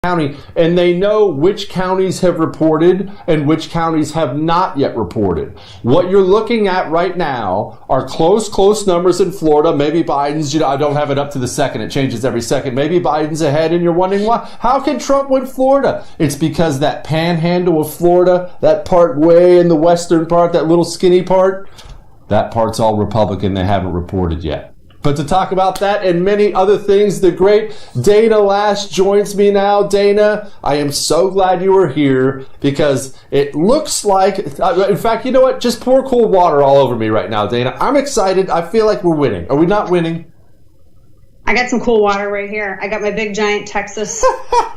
county, and they know which counties have reported and which counties have not yet reported. What you're looking at right now are close numbers in Florida. Maybe Biden's, I don't have it up to the second. It changes every second. Maybe Biden's ahead, and you're wondering why. How can Trump win Florida? It's because that panhandle of Florida, that part way in the western part, that little skinny part, that part's all Republican. They haven't reported yet. But to talk about that and many other things, the great Dana Loesch joins me now. Dana, I am so glad you were here because it looks like, in fact, you know what? Just pour cold water all over me right now, Dana. I'm excited. I feel like we're winning. Are we not winning? I got some cool water right here. I got my big giant Texas,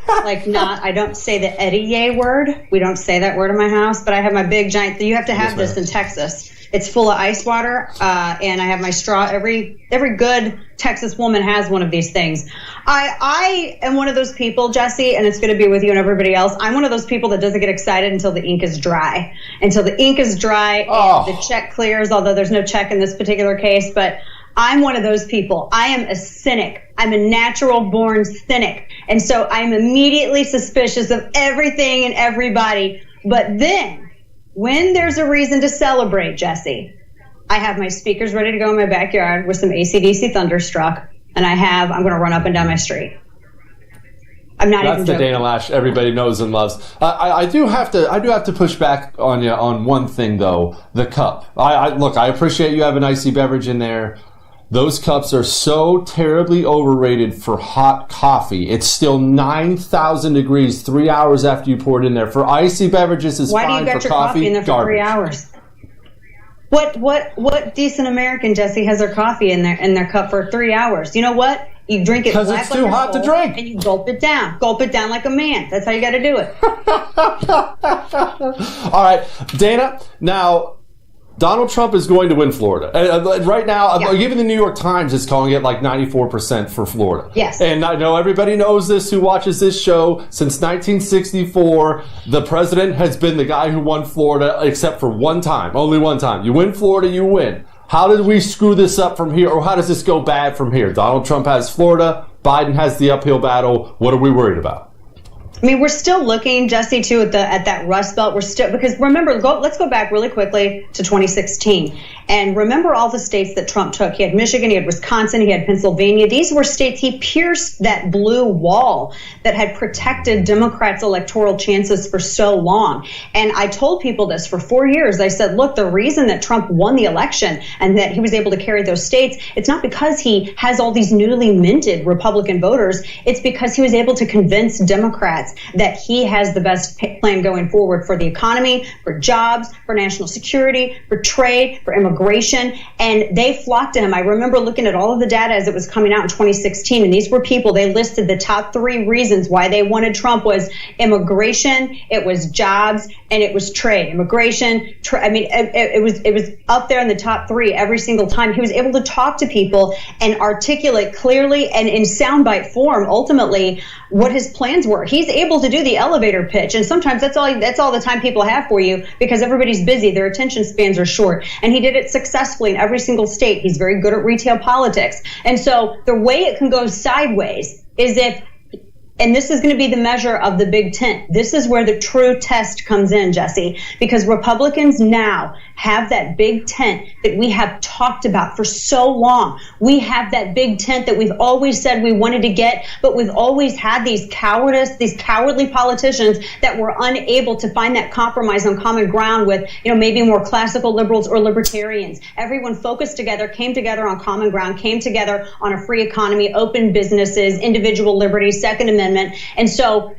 I don't say the Eddie word. We don't say that word in my house, but I have my big giant, you have to have this in Texas. It's full of ice water, and I have my straw. Every good Texas woman has one of these things. I am one of those people, Jesse, and it's going to be with you and everybody else. I'm one of those people that doesn't get excited until the ink is dry. Until the ink is dry and the check clears, although there's no check in this particular case. But I'm one of those people. I am a cynic. I'm a natural-born cynic. And so I'm immediately suspicious of everything and everybody. But then, when there's a reason to celebrate, Jesse, I have my speakers ready to go in my backyard with some AC/DC Thunderstruck, and I'm going to run up and down my street. I'm not even joking. That's the Dana Loesch everybody knows and loves. I do have to push back on you on one thing though, the cup. Look, I appreciate you have an icy beverage in there. Those cups are so terribly overrated for hot coffee. It's still 9,000 degrees 3 hours after you pour it in there. For icy beverages, it's fine. Why do you got your coffee in there for 3 hours? What decent American, Jesse, has their coffee in their cup for 3 hours? You know what? You drink it because it's too hot to drink, and you gulp it down. Gulp it down like a man. That's how you got to do it. All right, Dana. Now, Donald Trump is going to win Florida. Right now, even the New York Times is calling it like 94% for Florida. Yes. And I know everybody knows this who watches this show. Since 1964, the president has been the guy who won Florida, except for one time. Only one time. You win Florida, you win. How did we screw this up from here, or how does this go bad from here? Donald Trump has Florida. Biden has the uphill battle. What are we worried about? I mean, we're still looking, Jesse, too, at that Rust Belt. We're still, because remember, let's go back really quickly to 2016. And remember all the states that Trump took. He had Michigan, he had Wisconsin, he had Pennsylvania. These were states he pierced that blue wall that had protected Democrats' electoral chances for so long. And I told people this for 4 years. I said, look, the reason that Trump won the election and that he was able to carry those states, it's not because he has all these newly minted Republican voters. It's because he was able to convince Democrats that he has the best plan going forward for the economy, for jobs, for national security, for trade, for immigration, and they flocked to him. I remember looking at all of the data as it was coming out in 2016, and these were people, they listed the top 3 reasons why they wanted Trump was immigration, it was jobs, and it was trade. Immigration, it was up there in the top 3 every single time. He was able to talk to people and articulate clearly and in soundbite form, ultimately, what his plans were. He's able to do the elevator pitch, and sometimes that's all the time people have for you because everybody's busy, their attention spans are short, and he did it successfully in every single state. He's very good at retail politics. And so the way it can go sideways is if, and this is going to be the measure of the big tent. This is where the true test comes in, Jesse, because Republicans now have that big tent that we have talked about for so long. We have that big tent that we've always said we wanted to get, but we've always had these cowardly politicians that were unable to find that compromise on common ground with, maybe more classical liberals or libertarians. Everyone focused together, came together on common ground, came together on a free economy, open businesses, individual liberties, Second Amendment. And so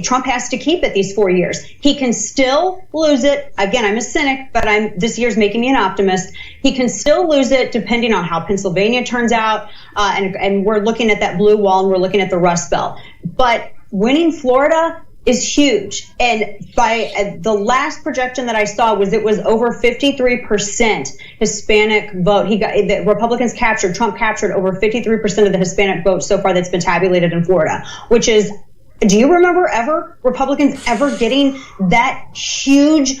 Trump has to keep it these 4 years. He can still lose it. Again, I'm a cynic, but this year's making me an optimist. He can still lose it depending on how Pennsylvania turns out. And we're looking at that blue wall and we're looking at the Rust Belt. But winning Florida is huge. And by the last projection that I saw it was over 53% Hispanic vote. The Republicans Trump captured over 53% of the Hispanic vote so far that's been tabulated in Florida, which is, do you remember Republicans ever getting that huge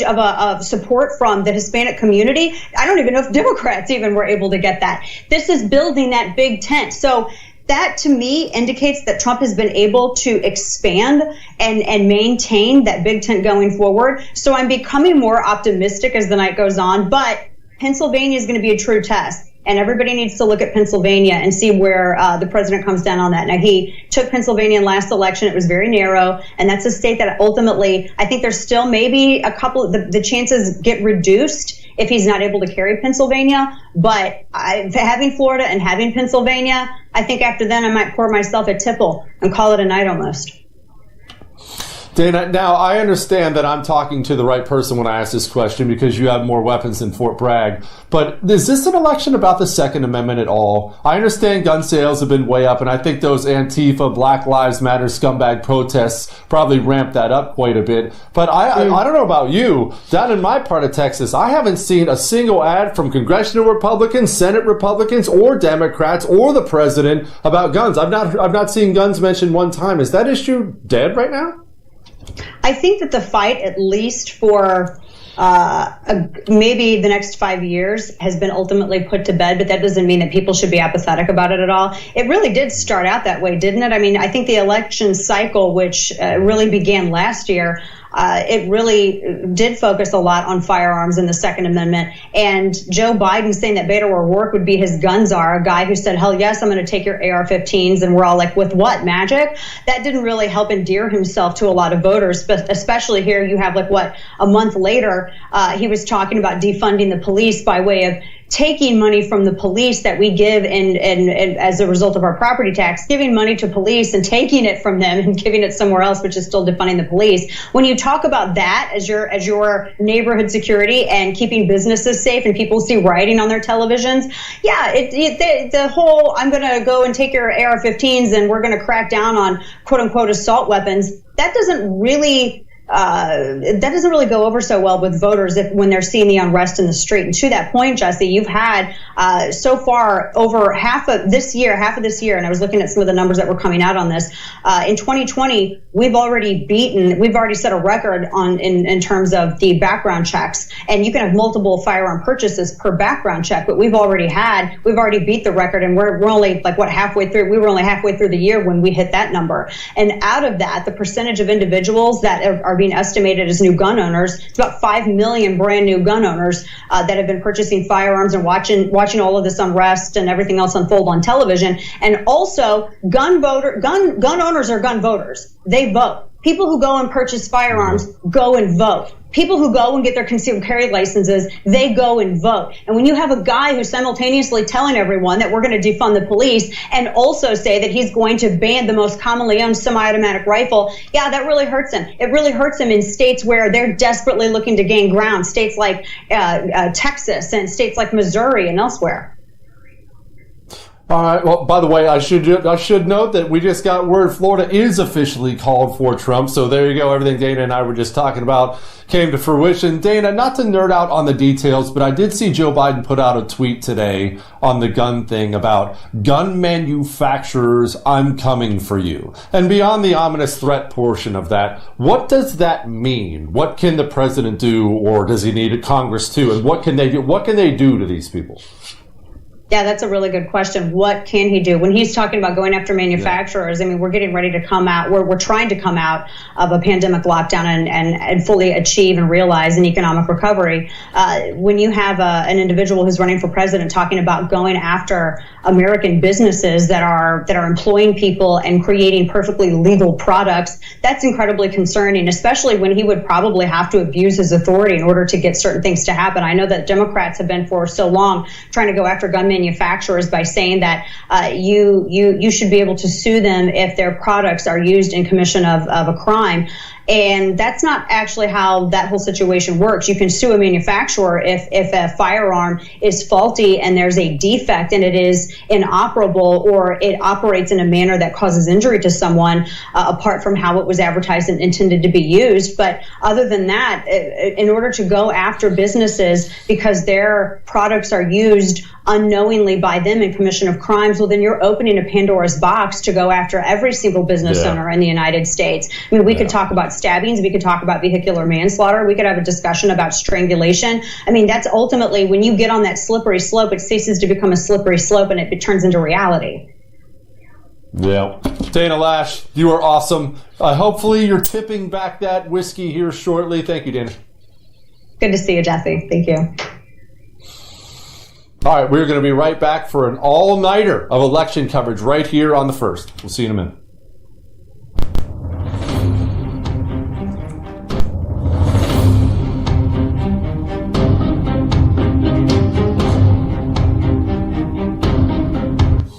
of a support from the Hispanic community? I don't even know if Democrats even were able to get that. This is building that big tent. So that to me indicates that Trump has been able to expand and maintain that big tent going forward. So I'm becoming more optimistic as the night goes on, but Pennsylvania is going to be a true test. And everybody needs to look at Pennsylvania and see where the president comes down on that. Now, he took Pennsylvania in last election. It was very narrow. And that's a state that ultimately, I think there's still maybe a couple, the chances get reduced if he's not able to carry Pennsylvania. But having Florida and having Pennsylvania, I think after then I might pour myself a tipple and call it a night almost. Dana, now I understand that I'm talking to the right person when I ask this question because you have more weapons than Fort Bragg. But is this an election about the Second Amendment at all? I understand gun sales have been way up, and I think those Antifa, Black Lives Matter scumbag protests probably ramped that up quite a bit. But I don't know about you. Down in my part of Texas, I haven't seen a single ad from congressional Republicans, Senate Republicans, or Democrats, or the president about guns. I've not seen guns mentioned one time. Is that issue dead right now? I think that the fight, at least for maybe the next 5 years, has been ultimately put to bed, but that doesn't mean that people should be apathetic about it at all. It really did start out that way, didn't it? I mean, I think the election cycle, which really began last year, it really did focus a lot on firearms and the Second Amendment. And Joe Biden saying that Beto O'Rourke would be his gun czar, a guy who said, hell yes, I'm going to take your AR-15s. And we're all like, with what, magic? That didn't really help endear himself to a lot of voters, but especially here you have a month later, he was talking about defunding the police by way of taking money from the police that we give and as a result of our property tax, giving money to police and taking it from them and giving it somewhere else, which is still defunding the police. When you talk about that as your neighborhood security and keeping businesses safe and people see rioting on their televisions, yeah, the whole I'm going to go and take your AR-15s and we're going to crack down on quote unquote assault weapons, that doesn't really go over so well with voters when they're seeing the unrest in the street. And to that point, Jesse, you've had so far over half of this year, and I was looking at some of the numbers that were coming out on this. In 2020, we've already set a record in terms of the background checks. And you can have multiple firearm purchases per background check, but we've already beat the record, and we're only halfway through. We were only halfway through the year when we hit that number. And out of that, the percentage of individuals that are being estimated as new gun owners, it's about 5 million brand new gun owners that have been purchasing firearms and watching all of this unrest and everything else unfold on television. And also, gun owners are gun voters. They vote. People who go and purchase firearms go and vote. People who go and get their concealed carry licenses, they go and vote. And when you have a guy who's simultaneously telling everyone that we're going to defund the police and also say that he's going to ban the most commonly owned semi-automatic rifle, yeah, that really hurts him. It really hurts him in states where they're desperately looking to gain ground, states like Texas and states like Missouri and elsewhere. All right. Well, by the way, I should note that we just got word Florida is officially called for Trump. So there you go. Everything Dana and I were just talking about came to fruition. Dana, not to nerd out on the details, but I did see Joe Biden put out a tweet today on the gun thing about gun manufacturers, I'm coming for you. And beyond the ominous threat portion of that, what does that mean? What can the president do, or does he need Congress too? And what can they do? What can they do to these people? Yeah, that's a really good question. What can he do? When he's talking about going after manufacturers, I mean, we're getting ready to come out, we're trying to come out of a pandemic lockdown and fully achieve and realize an economic recovery. When you have an individual who's running for president talking about going after American businesses that are employing people and creating perfectly legal products, that's incredibly concerning, especially when he would probably have to abuse his authority in order to get certain things to happen. I know that Democrats have been for so long trying to go after gun manufacturers by saying that you should be able to sue them if their products are used in commission of a crime. And that's not actually how that whole situation works. You can sue a manufacturer if a firearm is faulty and there's a defect and it is inoperable or it operates in a manner that causes injury to someone, apart from how it was advertised and intended to be used. But other than that, in order to go after businesses because their products are used unknowingly by them in commission of crimes, well, then you're opening a Pandora's box to go after every single business owner in the United States. I mean, we could talk about stabbings, we could talk about vehicular manslaughter, we could have a discussion about strangulation. I mean, that's ultimately, when you get on that slippery slope, it ceases to become a slippery slope and it turns into reality. Yeah. Dana Lash, you are awesome. Hopefully you're tipping back that whiskey here shortly. Thank you, Dana. Good to see you, Jesse. Thank you. All right, we're going to be right back for an all-nighter of election coverage right here on The First. We'll see you in a minute.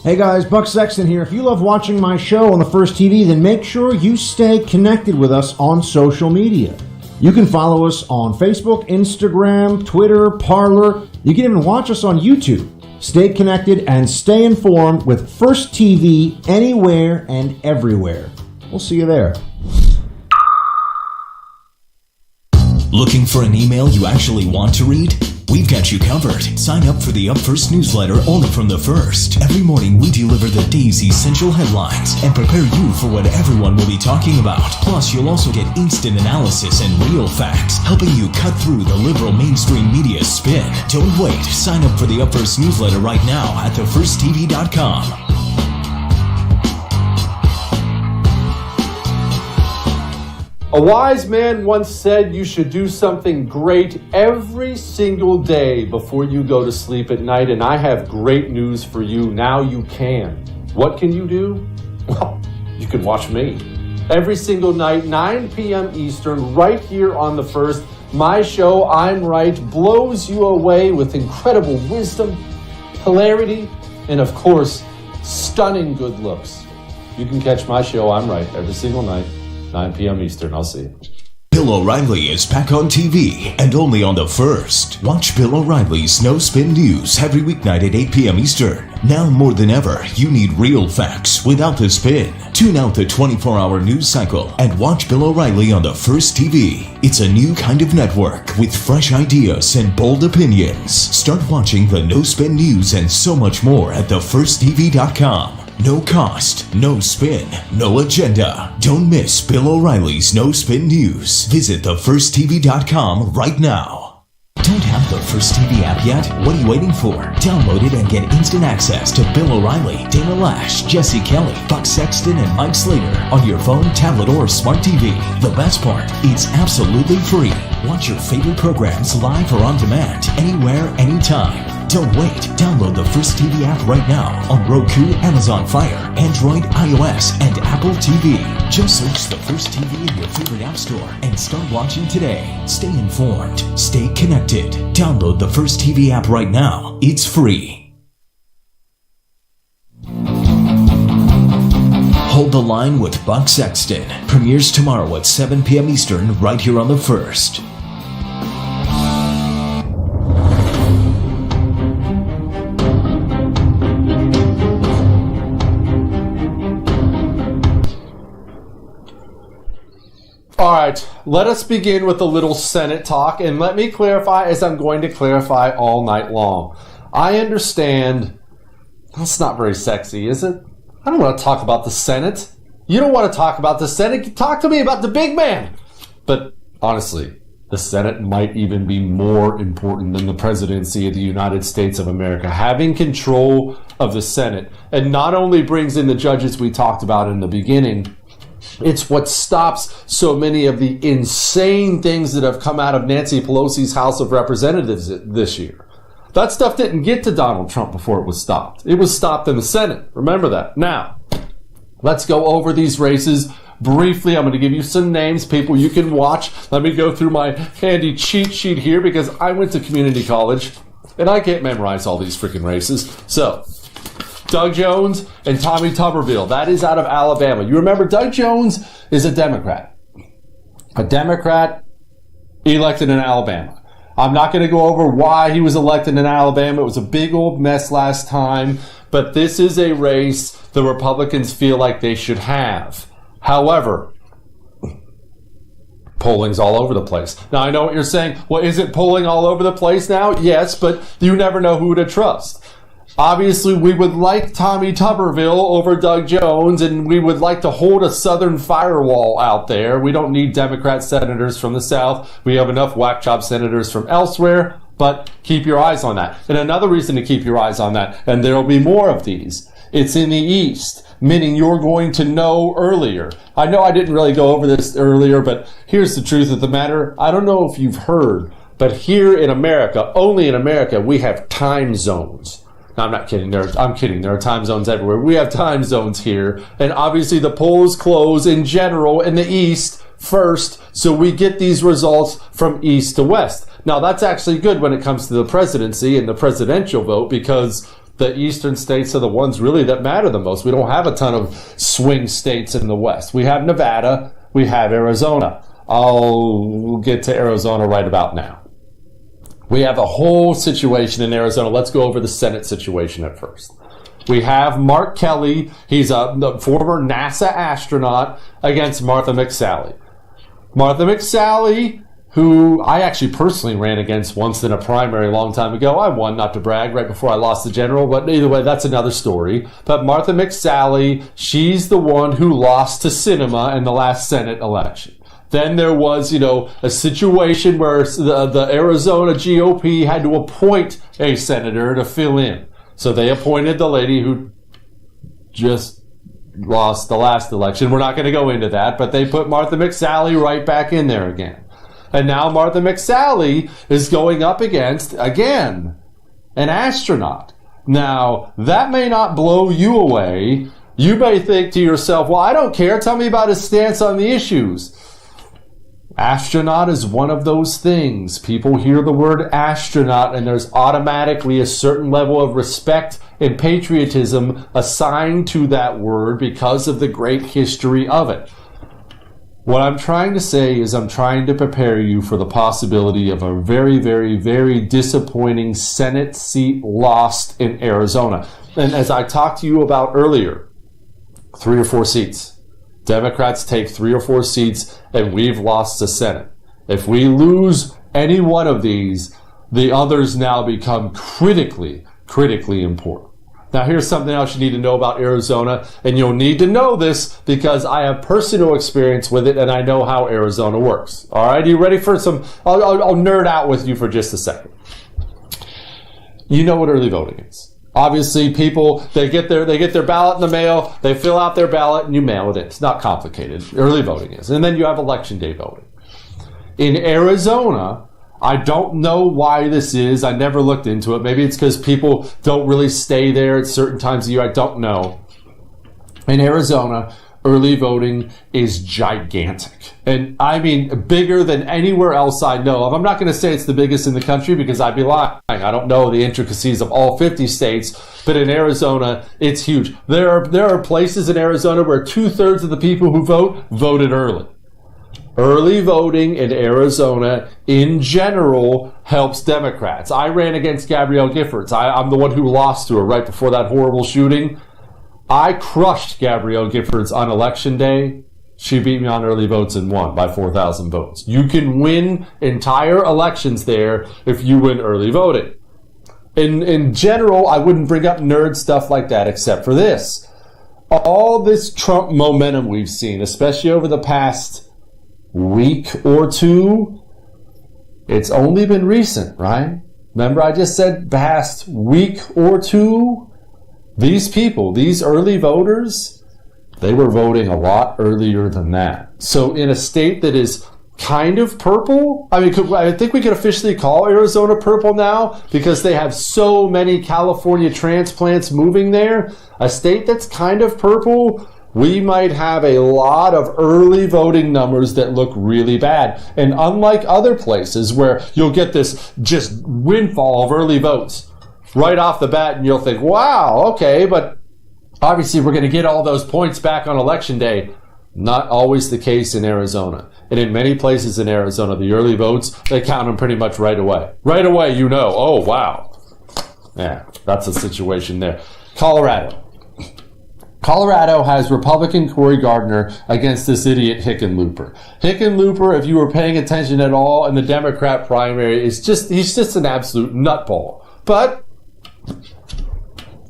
Hey guys, Buck Sexton here. If you love watching my show on The First TV, then make sure you stay connected with us on social media. You can follow us on Facebook, Instagram, Twitter, Parler. You can even watch us on YouTube. Stay connected and stay informed with First TV anywhere and everywhere. We'll see you there. Looking for an email you actually want to read? We've got you covered. Sign up for the Up First newsletter only from The First. Every morning we deliver the day's essential headlines and prepare you for what everyone will be talking about. Plus, you'll also get instant analysis and real facts, helping you cut through the liberal mainstream media spin. Don't wait. Sign up for the Up First newsletter right now at thefirsttv.com. A wise man once said you should do something great every single day before you go to sleep at night, and I have great news for you. Now you can. What can you do? Well, you can watch me. Every single night, 9 p.m. Eastern, right here on The First. My show, I'm Right, blows you away with incredible wisdom, hilarity, and of course, stunning good looks. You can catch my show, I'm Right, every single night. 9 p.m. Eastern. I'll see you. Bill O'Reilly is back on TV and only on The First. Watch Bill O'Reilly's No Spin News every weeknight at 8 p.m. Eastern. Now more than ever, you need real facts without the spin. Tune out the 24-hour news cycle and watch Bill O'Reilly on The First TV. It's a new kind of network with fresh ideas and bold opinions. Start watching the No Spin News and so much more at thefirsttv.com. No cost, no spin, no agenda. Don't miss Bill O'Reilly's No Spin News. Visit thefirsttv.com right now. Don't have the First TV app yet? What are you waiting for? Download it and get instant access to Bill O'Reilly, Dana Lash, Jesse Kelly, Buck Sexton, and Mike Slater on your phone, tablet, or smart TV. The best part, it's absolutely free. Watch your favorite programs live or on demand, anywhere, anytime. Don't wait. Download the First TV app right now on Roku, Amazon Fire, Android, iOS, and Apple TV. Just search the First TV in your favorite app store and start watching today. Stay informed. Stay connected. Download the First TV app right now. It's free. Hold the Line with Buck Sexton premieres tomorrow at 7 p.m. Eastern right here on The First. All right, let us begin with a little Senate talk, and let me clarify, as I'm going to clarify all night long. I understand that's not very sexy, is it? I don't want to talk about the Senate. You don't want to talk about the Senate. Talk to me about the big man. But honestly, the Senate might even be more important than the presidency of the United States of America. Having control of the Senate, and not only brings in the judges we talked about in the beginning, it's what stops so many of the insane things that have come out of Nancy Pelosi's House of Representatives this year. That stuff didn't get to Donald Trump before it was stopped. It was stopped in the Senate. Remember that. Now, let's go over these races briefly. I'm going to give you some names, people you can watch. Let me go through my handy cheat sheet here because I went to community college and I can't memorize all these freaking races. So, Doug Jones and Tommy Tuberville. That is out of Alabama. You remember Doug Jones is a Democrat. A Democrat elected in Alabama. I'm not going to go over why he was elected in Alabama. It was a big old mess last time. But this is a race the Republicans feel like they should have. However, polling's all over the place. Now, I know what you're saying. Well, is it polling all over the place now? Yes, but you never know who to trust. Obviously, we would like Tommy Tuberville over Doug Jones, and we would like to hold a southern firewall out there. We don't need Democrat senators from the South. We have enough whack job senators from elsewhere, but keep your eyes on that. And another reason to keep your eyes on that, and there will be more of these, It's in the East, meaning you're going to know earlier. I know I didn't really go over this earlier, but here's the truth of the matter. I don't know if you've heard, but here in America, only in America, we have time zones. No, I'm not kidding. I'm kidding. There are time zones everywhere. We have time zones here. And obviously the polls close in general in the East first, so we get these results from East to West. Now, that's actually good when it comes to the presidency and the presidential vote, because the eastern states are the ones really that matter the most. We don't have a ton of swing states in the West. We have Nevada. We have Arizona. I'll get to Arizona right about now. We have a whole situation in Arizona. Let's go over the Senate situation at first. We have Mark Kelly. He's a former NASA astronaut against Martha McSally. Martha McSally, who I actually personally ran against once in a primary a long time ago. I won, not to brag, right before I lost the general, but either way, that's another story. But Martha McSally, she's the one who lost to Sinema in the last Senate election. Then there was, a situation where the Arizona GOP had to appoint a senator to fill in. So they appointed the lady who just lost the last election. We're not going to go into that, but they put Martha McSally right back in there again. And now Martha McSally is going up against, again, an astronaut. Now, that may not blow you away. You may think to yourself, well, I don't care. Tell me about his stance on the issues. Astronaut is one of those things. People hear the word astronaut and there's automatically a certain level of respect and patriotism assigned to that word because of the great history of it. What I'm trying to say is I'm trying to prepare you for the possibility of a very, very, very disappointing Senate seat lost in Arizona. And as I talked to you about earlier, 3 or 4 seats. Democrats take 3 or 4 seats, and we've lost the Senate. If we lose any one of these, the others now become critically important. Now, here's something else you need to know about Arizona, and you'll need to know this because I have personal experience with it, and I know how Arizona works. All right, are you ready for some? I'll nerd out with you for just a second. You know what early voting is. Obviously, people, they get their ballot in the mail, they fill out their ballot, and you mail it in. It's not complicated. Early voting is. And then you have election day voting. In Arizona, I don't know why this is. I never looked into it. Maybe it's because people don't really stay there at certain times of year. I don't know. In Arizona, early voting is gigantic. And I mean, bigger than anywhere else I know of. I'm not going to say it's the biggest in the country because I'd be lying. I don't know the intricacies of all 50 states, but in Arizona, it's huge. There are places in Arizona where 2/3 of the people who voted early. Early voting in Arizona, in general, helps Democrats. I ran against Gabrielle Giffords. I'm the one who lost to her right before that horrible shooting. I crushed Gabrielle Giffords on election day. She beat me on early votes and won by 4,000 votes. You can win entire elections there if you win early voting. In general, I wouldn't bring up nerd stuff like that except for this. All this Trump momentum we've seen, especially over the past week or two, it's only been recent, right? Remember I just said past week or two? These people, these early voters, they were voting a lot earlier than that. So in a state that is kind of purple, I think we could officially call Arizona purple now because they have so many California transplants moving there. A state that's kind of purple, we might have a lot of early voting numbers that look really bad. And unlike other places where you'll get this just windfall of early votes right off the bat, and you'll think, wow, okay, but obviously we're going to get all those points back on election day. Not always the case in Arizona. And in many places in Arizona, the early votes, they count them pretty much right away. Right away, oh, wow. Yeah, that's a situation there. Colorado has Republican Cory Gardner against this idiot Hickenlooper. Hickenlooper, if you were paying attention at all in the Democrat primary, he's just an absolute nutball. But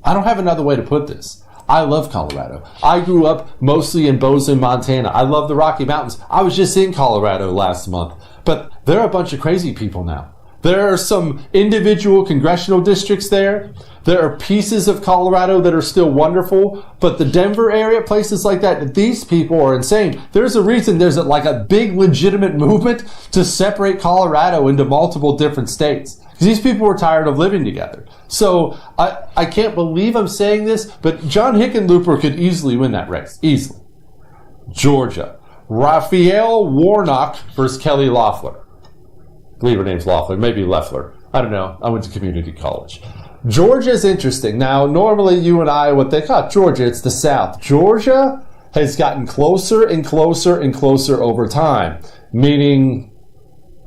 I don't have another way to put this. I love Colorado. I grew up mostly in Bozeman, Montana. I love the Rocky Mountains. I was just in Colorado last month. But there are a bunch of crazy people now. There are some individual congressional districts there There are pieces of Colorado that are still wonderful, but the Denver area, places like that, these people are insane. There's a reason there's a big legitimate movement to separate Colorado into multiple different states. Because these people were tired of living together. So I can't believe I'm saying this, but John Hickenlooper could easily win that race. Easily. Georgia. Raphael Warnock versus Kelly Loeffler. I believe her name's Loeffler, maybe Loeffler. I don't know. I went to community college. Georgia is interesting. Now, normally you and I would think, Georgia, it's the South. Georgia has gotten closer and closer and closer over time, meaning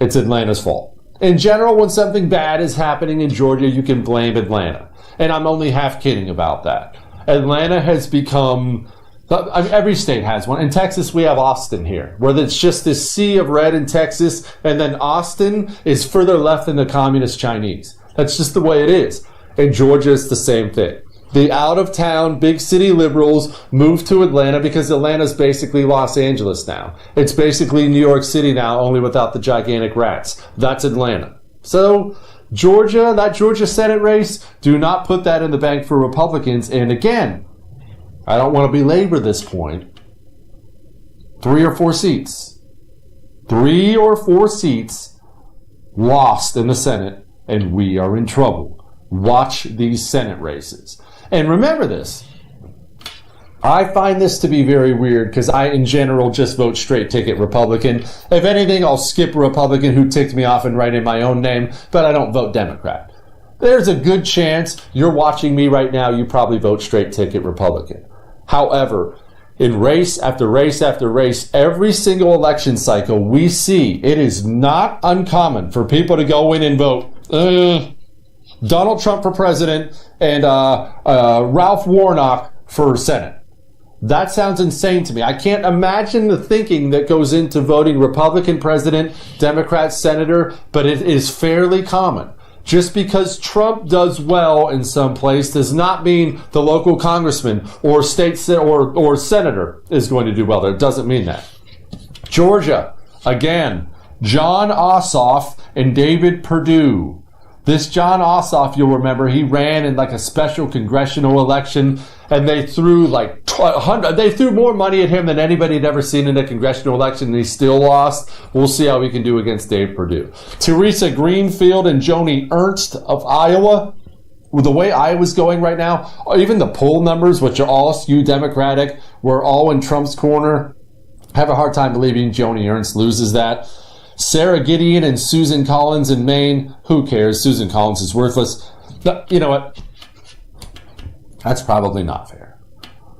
it's Atlanta's fault. In general, when something bad is happening in Georgia, you can blame Atlanta. And I'm only half kidding about that. Atlanta has become... every state has one. In Texas, we have Austin here, where it's just this sea of red in Texas, and then Austin is further left than the communist Chinese. That's just the way it is. In Georgia, it's the same thing. The out-of-town, big city liberals move to Atlanta because Atlanta's basically Los Angeles now. It's basically New York City now, only without the gigantic rats. That's Atlanta. So, Georgia, that Georgia Senate race, do not put that in the bank for Republicans. And again, I don't want to belabor this point. 3 or 4 seats. 3 or 4 seats lost in the Senate, and we are in trouble. Watch these Senate races. And remember this. I find this to be very weird because I, in general, just vote straight ticket Republican. If anything, I'll skip a Republican who ticked me off and write in my own name, but I don't vote Democrat. There's a good chance you're watching me right now, you probably vote straight ticket Republican. However, in race after race after race, every single election cycle we see, it is not uncommon for people to go in and vote Donald Trump for president and Ralph Warnock for Senate. That sounds insane to me. I can't imagine the thinking that goes into voting Republican president, Democrat senator, but it is fairly common. Just because Trump does well in some place does not mean the local congressman or state or senator is going to do well there. It doesn't mean that. Georgia, again, Jon Ossoff and David Perdue. This Jon Ossoff, you'll remember, he ran in like a special congressional election, and they threw they threw more money at him than anybody had ever seen in a congressional election, and he still lost. We'll see how he can do against Dave Perdue. Teresa Greenfield and Joni Ernst of Iowa. With the way Iowa's going right now, even the poll numbers, which are all skewed Democratic, were all in Trump's corner. I have a hard time believing Joni Ernst loses that. Sarah Gideon and Susan Collins in Maine. Who cares? Susan Collins is worthless. You know what? That's probably not fair.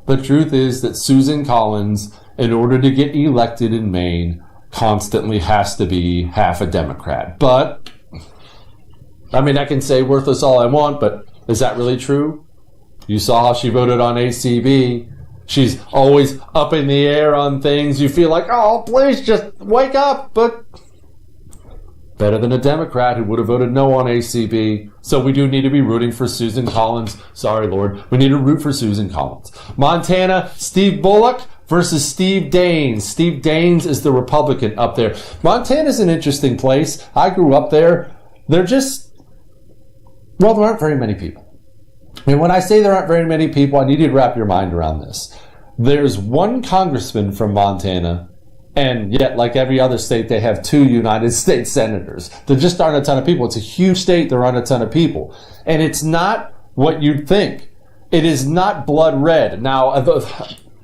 The truth is that Susan Collins, in order to get elected in Maine, constantly has to be half a Democrat. But, I mean, I can say worthless all I want, but is that really true? You saw how she voted on ACB. She's always up in the air on things. You feel like, oh, please just wake up. But better than a Democrat who would have voted no on ACB. So we do need to be rooting for Susan Collins. Sorry, Lord. We need to root for Susan Collins. Montana, Steve Bullock versus Steve Daines. Steve Daines is the Republican up there. Montana's an interesting place. I grew up there. There aren't very many people. And when I say there aren't very many people, I need you to wrap your mind around this. There's one congressman from Montana, and yet, like every other state, they have 2 United States senators. There just aren't a ton of people. It's a huge state. There aren't a ton of people. And it's not what you'd think. It is not blood red. Now,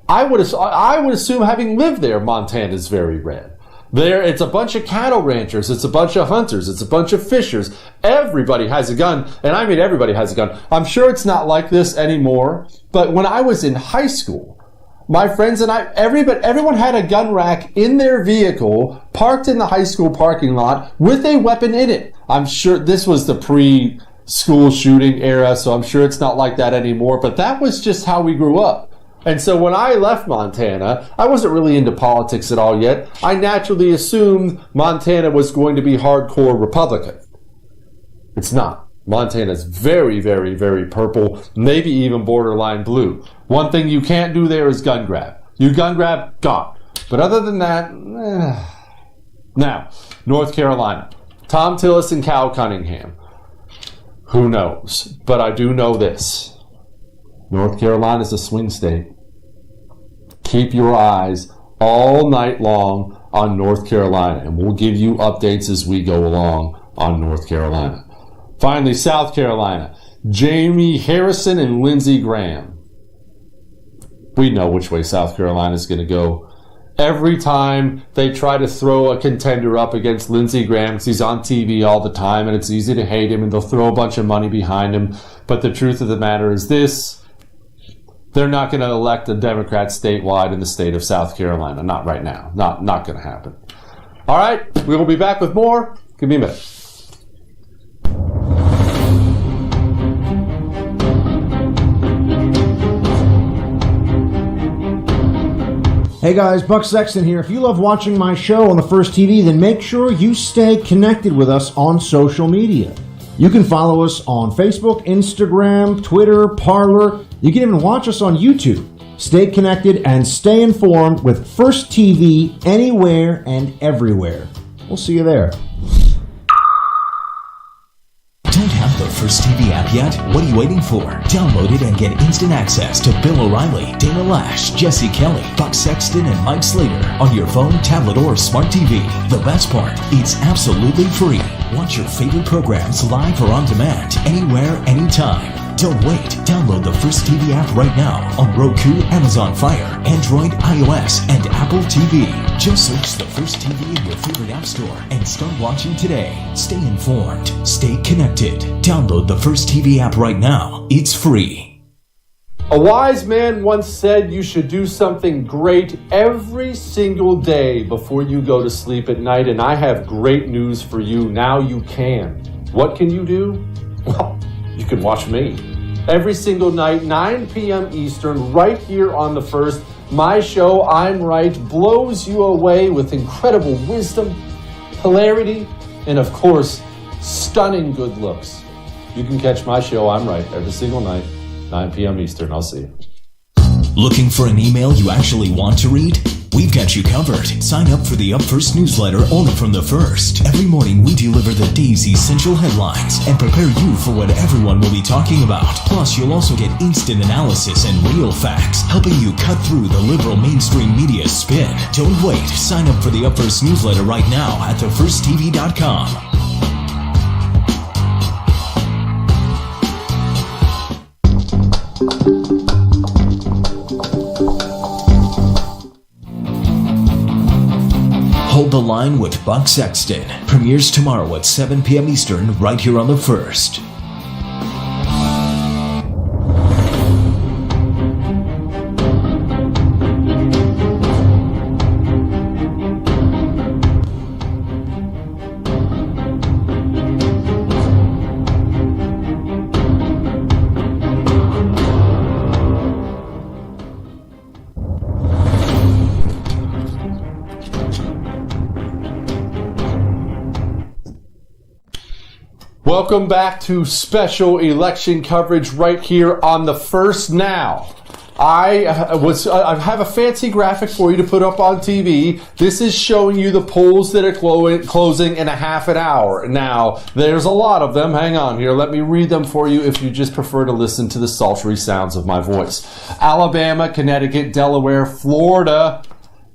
I would assume, having lived there, Montana is very red. There, it's a bunch of cattle ranchers. It's a bunch of hunters. It's a bunch of fishers. Everybody has a gun, and I mean everybody has a gun. I'm sure it's not like this anymore, but when I was in high school, my friends and I, everyone had a gun rack in their vehicle, parked in the high school parking lot with a weapon in it. I'm sure this was the pre-school shooting era, so I'm sure it's not like that anymore, but that was just how we grew up. And so when I left Montana, I wasn't really into politics at all yet. I naturally assumed Montana was going to be hardcore Republican. It's not. Montana's very, very, very purple, maybe even borderline blue. One thing you can't do there is gun grab. You gun grab, gone. But other than that, Now, North Carolina. Tom Tillis and Cal Cunningham. Who knows? But I do know this. North Carolina is a swing state. Keep your eyes all night long on North Carolina, and we'll give you updates as we go along on North Carolina. Finally, South Carolina. Jamie Harrison and Lindsey Graham. We know which way South Carolina is going to go. Every time they try to throw a contender up against Lindsey Graham, because he's on TV all the time and it's easy to hate him, and they'll throw a bunch of money behind him. But the truth of the matter is this: they're not going to elect a Democrat statewide in the state of South Carolina. Not right now. Not going to happen. All right, we will be back with more. Give me a minute. Hey guys, Buck Sexton here. If you love watching my show on the First TV, then make sure you stay connected with us on social media. You can follow us on Facebook, Instagram, Twitter, Parler. You can even watch us on YouTube. Stay connected and stay informed with First TV anywhere and everywhere. We'll see you there. Don't have the First TV app yet? What are you waiting for? Download it and get instant access to Bill O'Reilly, Dana Lash, Jesse Kelly, Buck Sexton, and Mike Slater on your phone, tablet, or smart TV. The best part, it's absolutely free. Watch your favorite programs live or on demand, anywhere, anytime. Don't wait. Download the First TV app right now on Roku, Amazon Fire, Android, iOS, and Apple TV. Just search the First TV in your favorite app store and start watching today. Stay informed. Stay connected. Download the First TV app right now. It's free. A wise man once said you should do something great every single day before you go to sleep at night, and I have great news for you. Now you can. What can you do? Well, you can watch me. Every single night, 9 p.m. Eastern, right here on The First. My show, I'm Right, blows you away with incredible wisdom, hilarity, and of course, stunning good looks. You can catch my show, I'm Right, every single night, 9 p.m. Eastern. I'll see you. Looking for an email you actually want to read? We've got you covered. Sign up for the Up First newsletter only from The First. Every morning we deliver the day's essential headlines and prepare you for what everyone will be talking about. Plus, you'll also get instant analysis and real facts, helping you cut through the liberal mainstream media spin. Don't wait. Sign up for the Up First newsletter right now at thefirsttv.com. Hold the Line with Buck Sexton premieres tomorrow at 7 p.m. Eastern right here on The First. Welcome back to special election coverage right here on The First. Now, I have a fancy graphic for you to put up on TV. This is showing you the polls that are closing in a half an hour. Now, there's a lot of them. Hang on here. Let me read them for you if you just prefer to listen to the sultry sounds of my voice. Alabama, Connecticut, Delaware, Florida,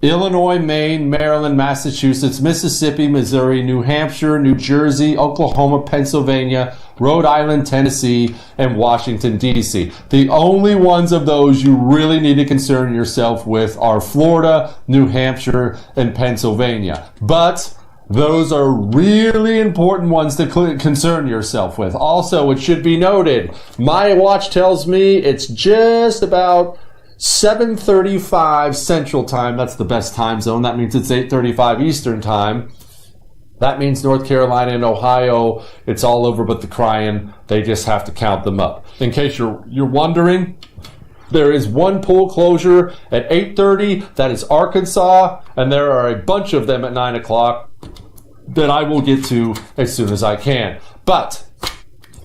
Illinois, Maine, Maryland, Massachusetts, Mississippi, Missouri, New Hampshire, New Jersey, Oklahoma, Pennsylvania, Rhode Island, Tennessee, and Washington, D.C. The only ones of those you really need to concern yourself with are Florida, New Hampshire, and Pennsylvania. But those are really important ones to concern yourself with. Also, it should be noted, my watch tells me it's just about 7:35 Central Time. That's the best time zone. That means it's 8:35 Eastern Time. That means North Carolina and Ohio, it's all over but the crying. They just have to count them up. In case you're wondering, there is one poll closure at 8:30. That is Arkansas, and there are a bunch of them at 9 o'clock that I will get to as soon as I can. But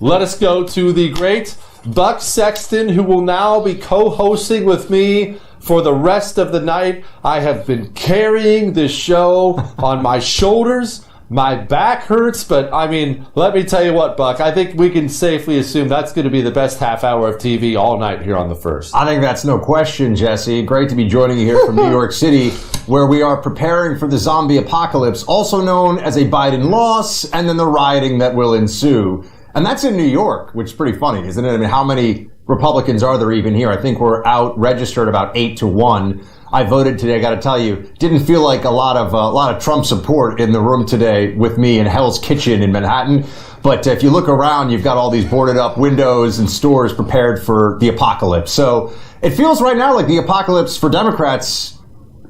let us go to the great Buck Sexton, who will now be co-hosting with me for the rest of the night. I have been carrying this show on my shoulders, My back hurts, but I mean, let me tell you what, Buck. I think we can safely assume that's going to be the best half hour of TV all night here on the First. I think that's no question, Jesse. Great to be joining you here from New York City, where we are preparing for the zombie apocalypse, also known as a Biden loss, and then the rioting that will ensue. And that's in New York, which is pretty funny, isn't it? I mean, how many Republicans are there even here? I think we're out registered about 8-1. I voted today. I got to tell you, didn't feel like a lot of Trump support in the room today with me in Hell's Kitchen in Manhattan. But if you look around, you've got all these boarded up windows and stores prepared for the apocalypse. So it feels right now like the apocalypse for Democrats.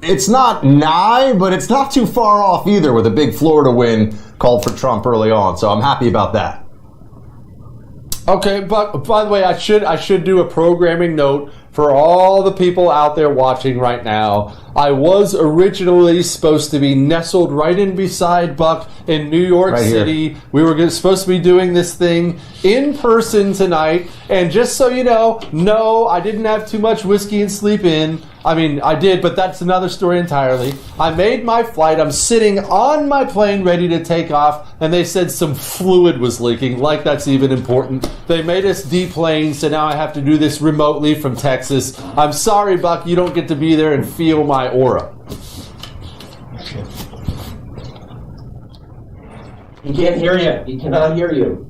It's not nigh, but it's not too far off either, with a big Florida win called for Trump early on. So I'm happy about that. Okay, but by the way, I should do a programming note for all the people out there watching right now. I was originally supposed to be nestled right in beside Buck in New York City. We were supposed to be doing this thing in person tonight. And just so you know, no, I didn't have too much whiskey and sleep in. I mean, I did, but that's another story entirely. I made my flight. I'm sitting on my plane ready to take off, and they said some fluid was leaking, like that's even important. They made us deplane, so now I have to do this remotely from Texas. I'm sorry, Buck, you don't get to be there and feel my aura. He can't hear you. He cannot hear you.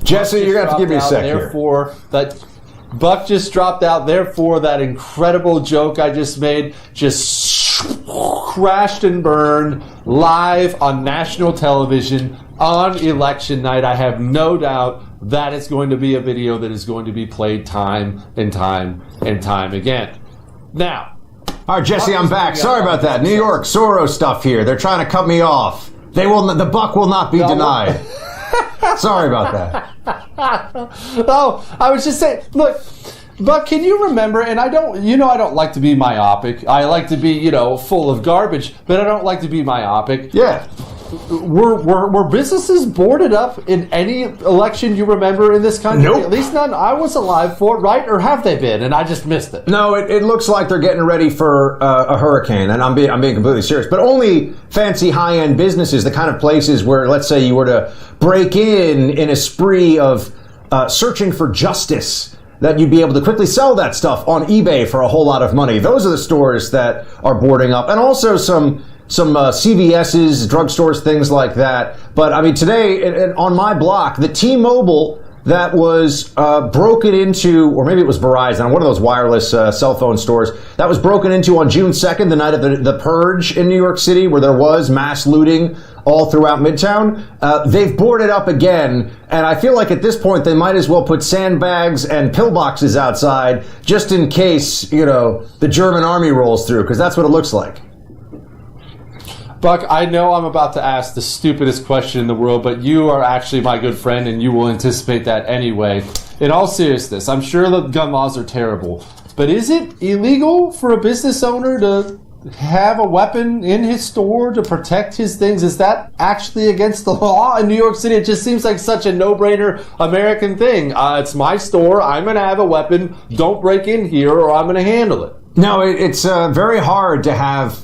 Jesse, you're going to have to give me a sec here. Buck just dropped out, therefore that incredible joke I just made just crashed and burned live on national television on election night. I have no doubt that it's going to be a video that is going to be played time and time and time again. Now, all right, Jesse, I'm back. Sorry about that. New York Soros stuff here. They're trying to cut me off. The buck will not be denied. Sorry about that. Oh, I was just saying, look, Buck, can you remember, and I don't like to be myopic. I like to be, full of garbage, but I don't like to be myopic. Yeah. Were businesses boarded up in any election you remember in this country? Nope. At least none I was alive for, right? Or have they been? And I just missed it. No, it looks like they're getting ready for a hurricane, and I'm being completely serious. But only fancy high-end businesses, the kind of places where, let's say, you were to break in a spree of searching for justice, that you'd be able to quickly sell that stuff on eBay for a whole lot of money. Those are the stores that are boarding up, and also some CVS's, drugstores, things like that. But I mean, today on my block, the T-Mobile that was broken into, or maybe it was Verizon, one of those wireless cell phone stores, that was broken into on June 2nd, the night of the purge in New York City, where there was mass looting all throughout Midtown. They've boarded up again, and I feel like at this point they might as well put sandbags and pillboxes outside just in case, the German army rolls through, because that's what it looks like. Buck, I know I'm about to ask the stupidest question in the world, but you are actually my good friend, and you will anticipate that anyway. In all seriousness, I'm sure the gun laws are terrible, but is it illegal for a business owner to have a weapon in his store to protect his things? Is that actually against the law in New York City? It just seems like such a no-brainer American thing. It's my store. I'm going to have a weapon. Don't break in here, or I'm going to handle it. No, it's very hard to have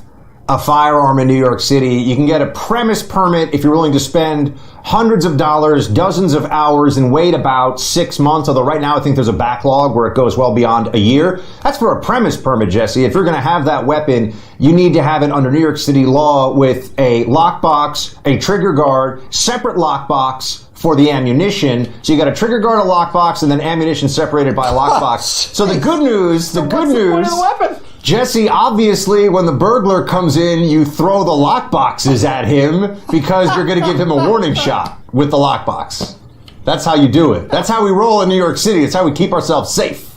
a firearm in New York City. You can get a premise permit if you're willing to spend hundreds of dollars, dozens of hours, and wait about 6 months. Although right now I think there's a backlog where it goes well beyond a year. That's for a premise permit, Jesse. If you're going to have that weapon, you need to have it under New York City law with a lockbox, a trigger guard, separate lockbox for the ammunition. So you got a trigger guard, a lockbox, and then ammunition separated by a lockbox. So the good news, What's the point of the weapon? Jesse, obviously, when the burglar comes in, you throw the lockboxes at him because you're going to give him a warning shot with the lockbox. That's how you do it. That's how we roll in New York City. It's how we keep ourselves safe.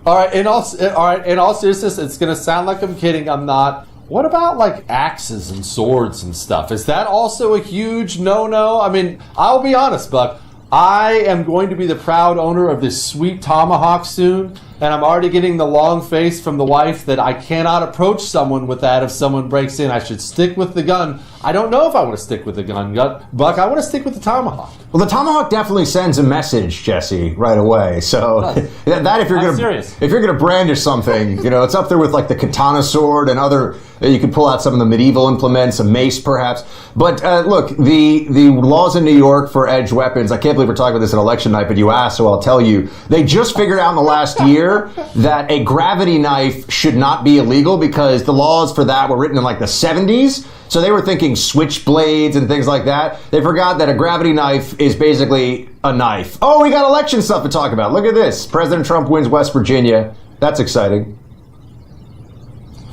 All right. In all seriousness, it's going to sound like I'm kidding. I'm not. What about like axes and swords and stuff? Is that also a huge no-no? I mean, I'll be honest, Buck. I am going to be the proud owner of this sweet tomahawk soon. And I'm already getting the long face from the wife that I cannot approach someone with that if someone breaks in. I should stick with the gun. I don't know if I want to stick with the gun, Buck. I want to stick with the tomahawk. Well, the tomahawk definitely sends a message, Jesse, right away. So that if you're gonna brandish something, it's up there with like the katana sword and other. You could pull out some of the medieval implements, a mace perhaps. But look, the laws in New York for edged weapons. I can't believe we're talking about this on election night, but you asked, so I'll tell you. They just figured out in the last year that a gravity knife should not be illegal because the laws for that were written in like the 70s. So they were thinking switchblades and things like that. They forgot that a gravity knife is basically a knife. Oh, we got election stuff to talk about. Look at this. President Trump wins West Virginia. That's exciting.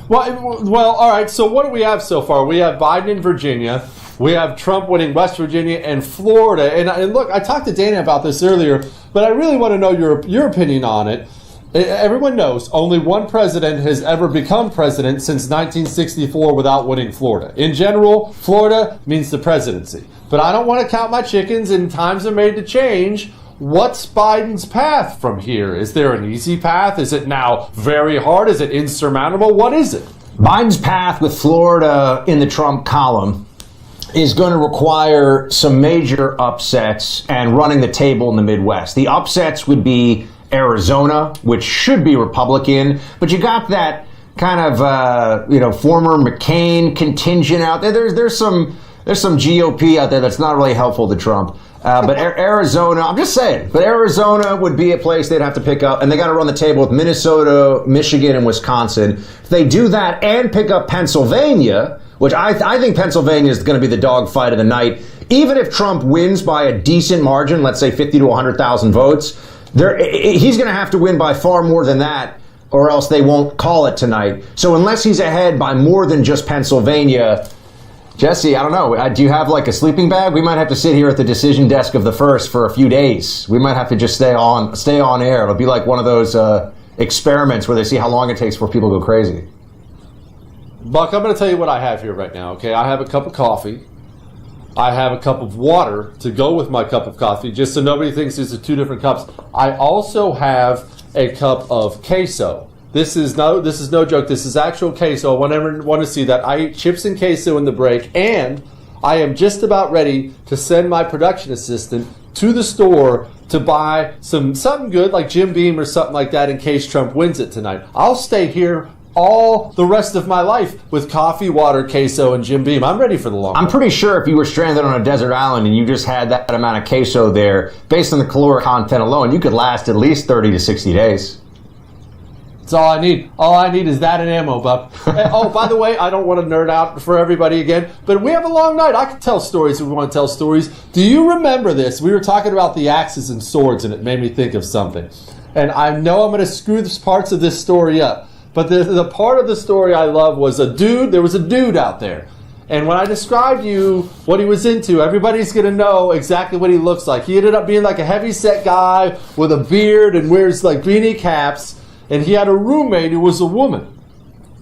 Well, all right. So what do we have so far? We have Biden in Virginia. We have Trump winning West Virginia and Florida. And look, I talked to Dana about this earlier, but I really want to know your opinion on it. Everyone knows only one president has ever become president since 1964 without winning Florida. In general, Florida means the presidency. But I don't want to count my chickens, and times are made to change. What's Biden's path from here? Is there an easy path? Is it now very hard? Is it insurmountable? What is it? Biden's path with Florida in the Trump column is going to require some major upsets and running the table in the Midwest. The upsets would be Arizona, which should be Republican, but you got that kind of former McCain contingent out there. There's some GOP out there that's not really helpful to Trump. But Arizona, I'm just saying, but Arizona would be a place they'd have to pick up, and they got to run the table with Minnesota, Michigan, and Wisconsin. If they do that and pick up Pennsylvania, which I think Pennsylvania is going to be the dogfight of the night, even if Trump wins by a decent margin, let's say 50 to 100,000 votes, he's going to have to win by far more than that, or else they won't call it tonight. So unless he's ahead by more than just Pennsylvania, Jesse, I don't know. Do you have like a sleeping bag? We might have to sit here at the decision desk of the first for a few days. We might have to just stay on air. It'll be like one of those experiments where they see how long it takes before people go crazy. Buck, I'm going to tell you what I have here right now, okay? I have a cup of coffee. I have a cup of water to go with my cup of coffee, just so nobody thinks these are two different cups. I also have a cup of queso. This is no joke. This is actual queso. Whenever you want to see that, I eat chips and queso in the break, and I am just about ready to send my production assistant to the store to buy something good like Jim Beam or something like that in case Trump wins it tonight. I'll stay here all the rest of my life with coffee, water, queso, and Jim Beam. I'm ready for the long run. I'm pretty sure if you were stranded on a desert island and you just had that amount of queso there, based on the caloric content alone, you could last at least 30 to 60 days. That's all I need. All I need is that and ammo, Buck. Oh, by the way, I don't want to nerd out for everybody again, but we have a long night. I can tell stories if we want to tell stories. Do you remember this? We were talking about the axes and swords, and it made me think of something. And I know I'm going to screw parts of this story up, but the part of the story I love was there was a dude out there. And when I described you what he was into, everybody's going to know exactly what he looks like. He ended up being like a heavy-set guy with a beard and wears like beanie caps. And he had a roommate who was a woman.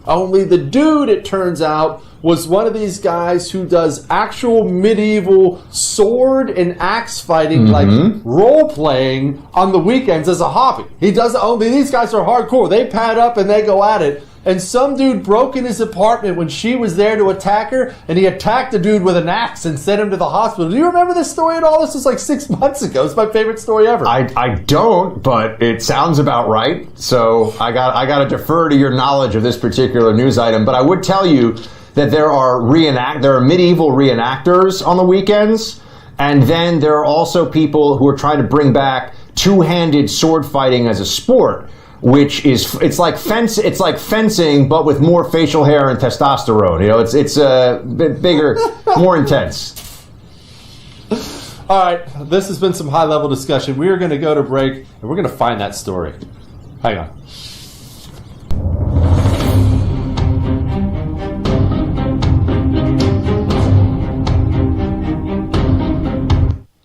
Only the dude, it turns out, was one of these guys who does actual medieval sword and axe fighting, like role-playing on the weekends as a hobby. He does only, these guys are hardcore. They pad up and they go at it. And some dude broke in his apartment when she was there to attack her, and he attacked the dude with an axe and sent him to the hospital. Do you remember this story at all? This was like 6 months ago. It's my favorite story ever. I don't, but it sounds about right. So I got to defer to your knowledge of this particular news item. But I would tell you that there are medieval reenactors on the weekends, and then there are also people who are trying to bring back two-handed sword fighting as a sport, which is it's like fencing, but with more facial hair and testosterone. It's a bit bigger, more intense. All right, this has been some high-level discussion. We are going to go to break, and we're going to find that story. Hang on.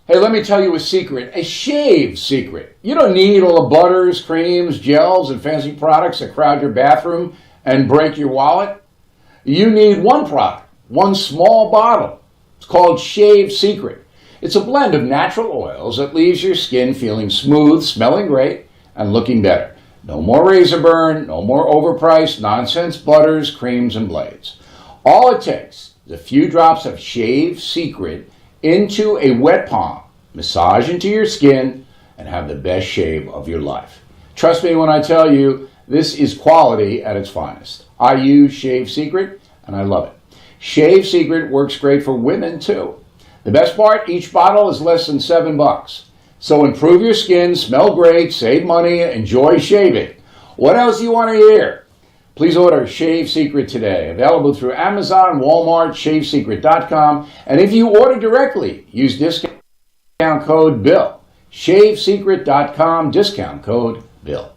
Hey, let me tell you a secret, a shave secret. You don't need all the butters, creams, gels, and fancy products that crowd your bathroom and break your wallet. You need one product, one small bottle. It's called Shave Secret. It's a blend of natural oils that leaves your skin feeling smooth, smelling great, and looking better. No more razor burn, no more overpriced nonsense butters, creams, and blades. All it takes is a few drops of Shave Secret into a wet palm, massage into your skin, and have the best shave of your life. Trust me when I tell you, this is quality at its finest. I use Shave Secret, and I love it. Shave Secret works great for women, too. The best part, each bottle is less than $7. So improve your skin, smell great, save money, enjoy shaving. What else do you want to hear? Please order Shave Secret today. Available through Amazon, Walmart, shavesecret.com. And if you order directly, use discount code BILL. Shavesecret.com, discount code BILL.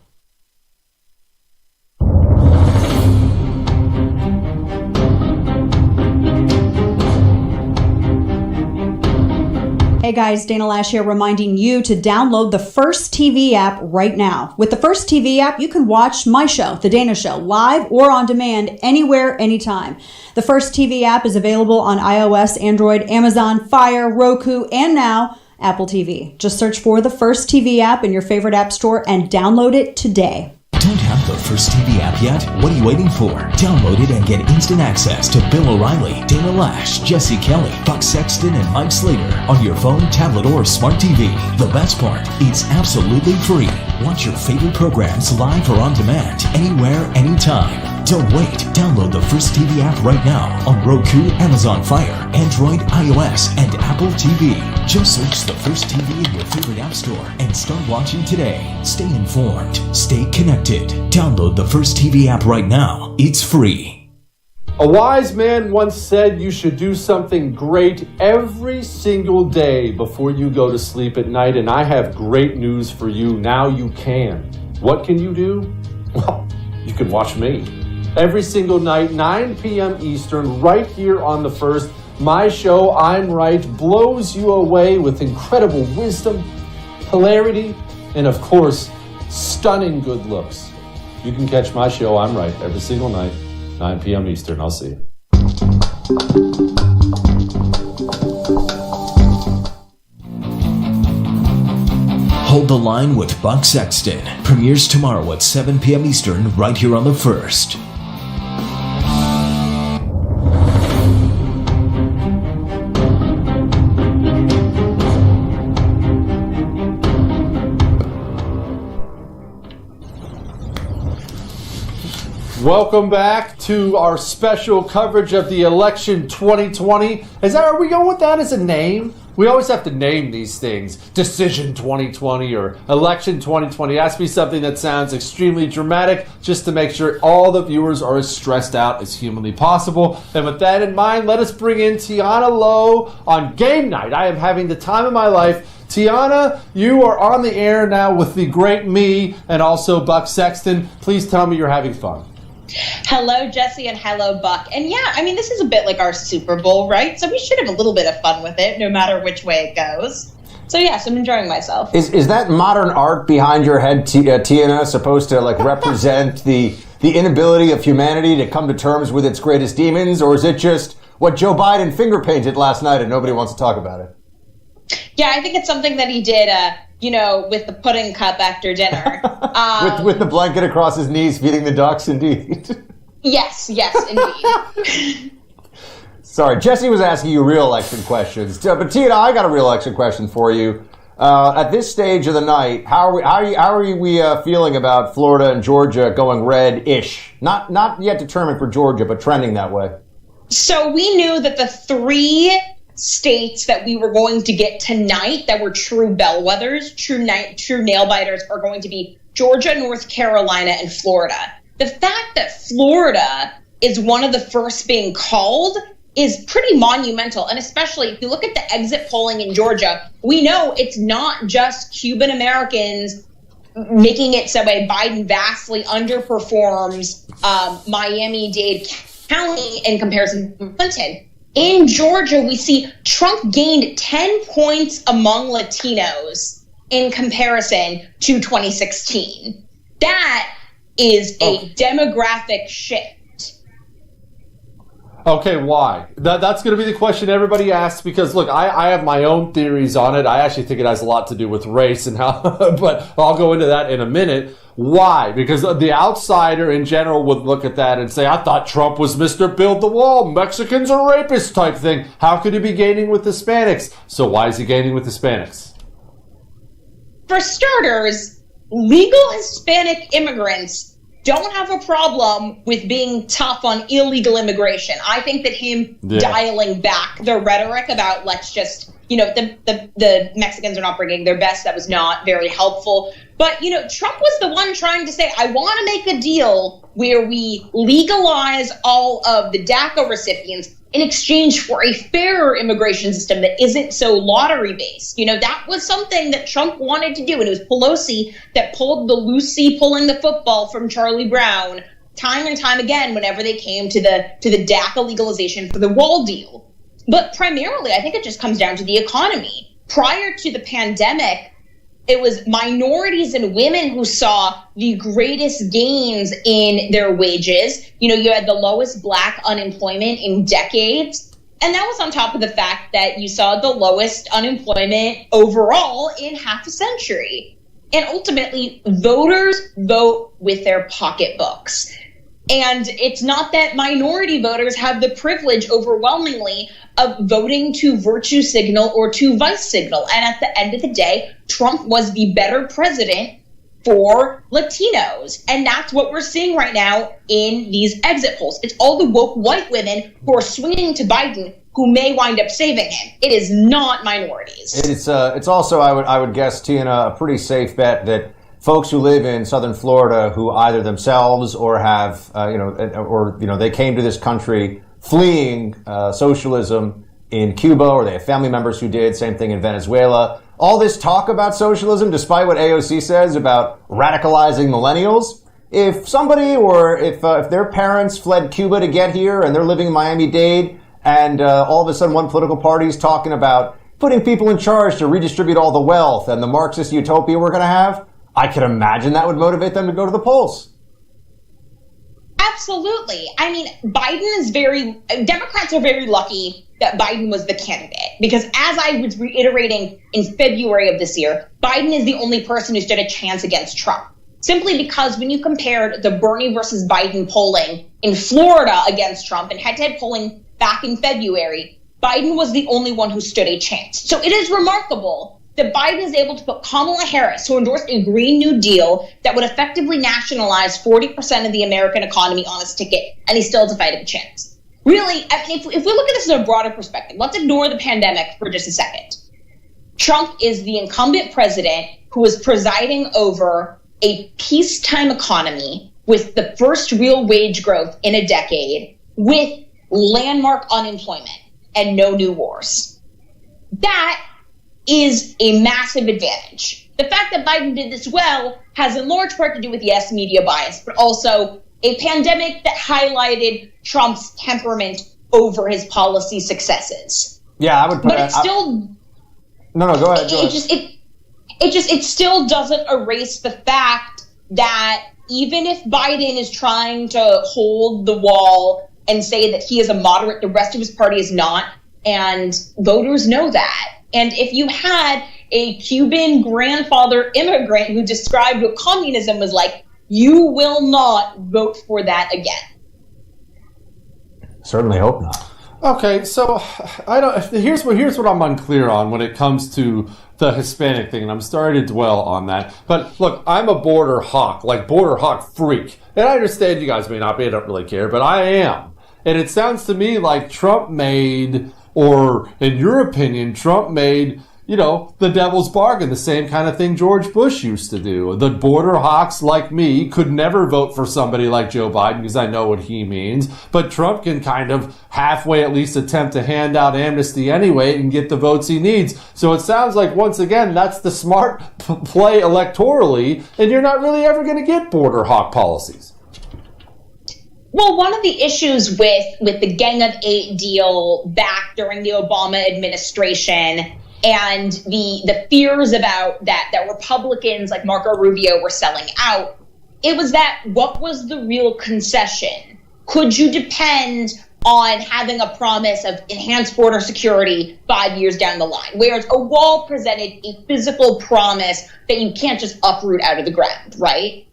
Hey guys, Dana Lash here, reminding you to download the First TV app right now. With the First TV app, you can watch my show, The Dana Show, live or on demand, anywhere, anytime. The First TV app is available on iOS, Android, Amazon, Fire, Roku, and now Apple TV. Just search for the First TV app in your favorite app store and download it today. Don't have the First TV app yet? What are you waiting for? Download it and get instant access to Bill O'Reilly, Dana Lash, Jesse Kelly, Buck Sexton, and Mike Slater on your phone, tablet, or smart TV. The best part, it's absolutely free. Watch your favorite programs live or on demand, anywhere, anytime. Don't wait. Download the First TV app right now on Roku, Amazon Fire, Android, iOS, and Apple TV. Just search the First TV in your favorite app store and start watching today. Stay informed. Stay connected. Download the First TV app right now. It's free. A wise man once said you should do something great every single day before you go to sleep at night, and I have great news for you. Now you can. What can you do? Well, you can watch me. Every single night, 9 p.m. Eastern, right here on The First. My show, I'm Right, blows you away with incredible wisdom, hilarity, and of course, stunning good looks. You can catch my show, I'm Right, every single night, 9 p.m. Eastern. I'll see you. Hold the Line with Buck Sexton premieres tomorrow at 7 p.m. Eastern right here on The First. Welcome back to our special coverage of the election 2020. Are we going with that as a name? We always have to name these things. Decision 2020 or Election 2020. It has to be something that sounds extremely dramatic just to make sure all the viewers are as stressed out as humanly possible. And with that in mind, let us bring in Tiana Lowe on game night. I am having the time of my life. Tiana, you are on the air now with the great me and also Buck Sexton. Please tell me you're having fun. Hello, Jesse, and hello, Buck. And yeah, I mean, this is a bit like our Super Bowl, right? So we should have a little bit of fun with it, no matter which way it goes. So yes, I'm enjoying myself. Is that modern art behind your head, Tiana, supposed to like represent the inability of humanity to come to terms with its greatest demons, or is it just what Joe Biden finger painted last night and nobody wants to talk about it? Yeah, I think it's something that he did, with the pudding cup after dinner. With the blanket across his knees, feeding the ducks, indeed. Yes, indeed. Sorry, Jesse was asking you re-election questions. But Tiana, I got a re-election question for you. At this stage of the night, how are we feeling about Florida and Georgia going red-ish? Not yet determined for Georgia, but trending that way. So we knew that the three states that we were going to get tonight that were true bellwethers, true nail biters, are going to be Georgia, North Carolina, and Florida. The fact that Florida is one of the first being called is pretty monumental. And especially if you look at the exit polling in Georgia, we know it's not just Cuban Americans making it so Biden vastly underperforms Miami-Dade County in comparison to Clinton. In Georgia, we see Trump gained 10 points among Latinos in comparison to 2016. That is a demographic shift. Okay, why? That's going to be the question everybody asks because, look, I have my own theories on it. I actually think it has a lot to do with race and how, but I'll go into that in a minute. Why? Because the outsider in general would look at that and say, I thought Trump was Mr. Build the Wall, Mexicans are rapists type thing. How could he be gaining with Hispanics? So why is he gaining with Hispanics? For starters, legal Hispanic immigrants don't have a problem with being tough on illegal immigration. I think that him dialing back the rhetoric about let's just, the Mexicans are not bringing their best, that was not very helpful. But, Trump was the one trying to say, I want to make a deal where we legalize all of the DACA recipients in exchange for a fairer immigration system that isn't so lottery-based. That was something that Trump wanted to do, and it was Pelosi that pulled the Lucy pulling the football from Charlie Brown time and time again whenever they came to the DACA legalization for the wall deal. But primarily, I think it just comes down to the economy. Prior to the pandemic, it was minorities and women who saw the greatest gains in their wages. You had the lowest Black unemployment in decades. And that was on top of the fact that you saw the lowest unemployment overall in half a century. And ultimately, voters vote with their pocketbooks. And it's not that minority voters have the privilege overwhelmingly of voting to virtue signal or to vice signal. And at the end of the day, Trump was the better president for Latinos. And that's what we're seeing right now in these exit polls. It's all the woke white women who are swinging to Biden who may wind up saving him. It is not minorities. It's also, I would guess, Tina, a pretty safe bet that folks who live in southern Florida who either themselves or have, they came to this country fleeing socialism in Cuba, or they have family members who did, same thing in Venezuela. All this talk about socialism, despite what AOC says about radicalizing millennials, if somebody or if their parents fled Cuba to get here and they're living in Miami-Dade and all of a sudden one political party is talking about putting people in charge to redistribute all the wealth and the Marxist utopia we're going to have, I can imagine that would motivate them to go to the polls. Absolutely. I mean, Democrats are very lucky that Biden was the candidate because as I was reiterating in February of this year, Biden is the only person who stood a chance against Trump. Simply because when you compared the Bernie versus Biden polling in Florida against Trump and head-to-head polling back in February, Biden was the only one who stood a chance. So it is remarkable that Biden is able to put Kamala Harris, who endorsed a Green New Deal that would effectively nationalize 40% of the American economy on his ticket, and he still has a fight of a chance. Really, I mean, if we look at this in a broader perspective, let's ignore the pandemic for just a second. Trump is the incumbent president who is presiding over a peacetime economy with the first real wage growth in a decade, with landmark unemployment and no new wars. That is a massive advantage. The fact that Biden did this well has in large part to do with, yes, media bias, but also a pandemic that highlighted Trump's temperament over his policy successes. Yeah, I would put but it still... No, go ahead. It still doesn't erase the fact that even if Biden is trying to hold the wall and say that he is a moderate, the rest of his party is not, and voters know that. And if you had a Cuban grandfather immigrant who described what communism was like, you will not vote for that again. Certainly hope not. Okay, so here's what I'm unclear on when it comes to the Hispanic thing, and I'm starting to dwell on that. But look, I'm a border hawk freak. And I understand you guys may not be, I don't really care, but I am. And it sounds to me like Trump made, or in your opinion, Trump made, the devil's bargain, the same kind of thing George Bush used to do. The border hawks like me could never vote for somebody like Joe Biden because I know what he means. But Trump can kind of halfway at least attempt to hand out amnesty anyway and get the votes he needs. So it sounds like, once again, that's the smart play electorally, and you're not really ever going to get border hawk policies. Well, one of the issues with the Gang of Eight deal back during the Obama administration and the fears about that Republicans like Marco Rubio were selling out, it was that what was the real concession? Could you depend on having a promise of enhanced border security 5 years down the line, whereas a wall presented a physical promise that you can't just uproot out of the ground, right?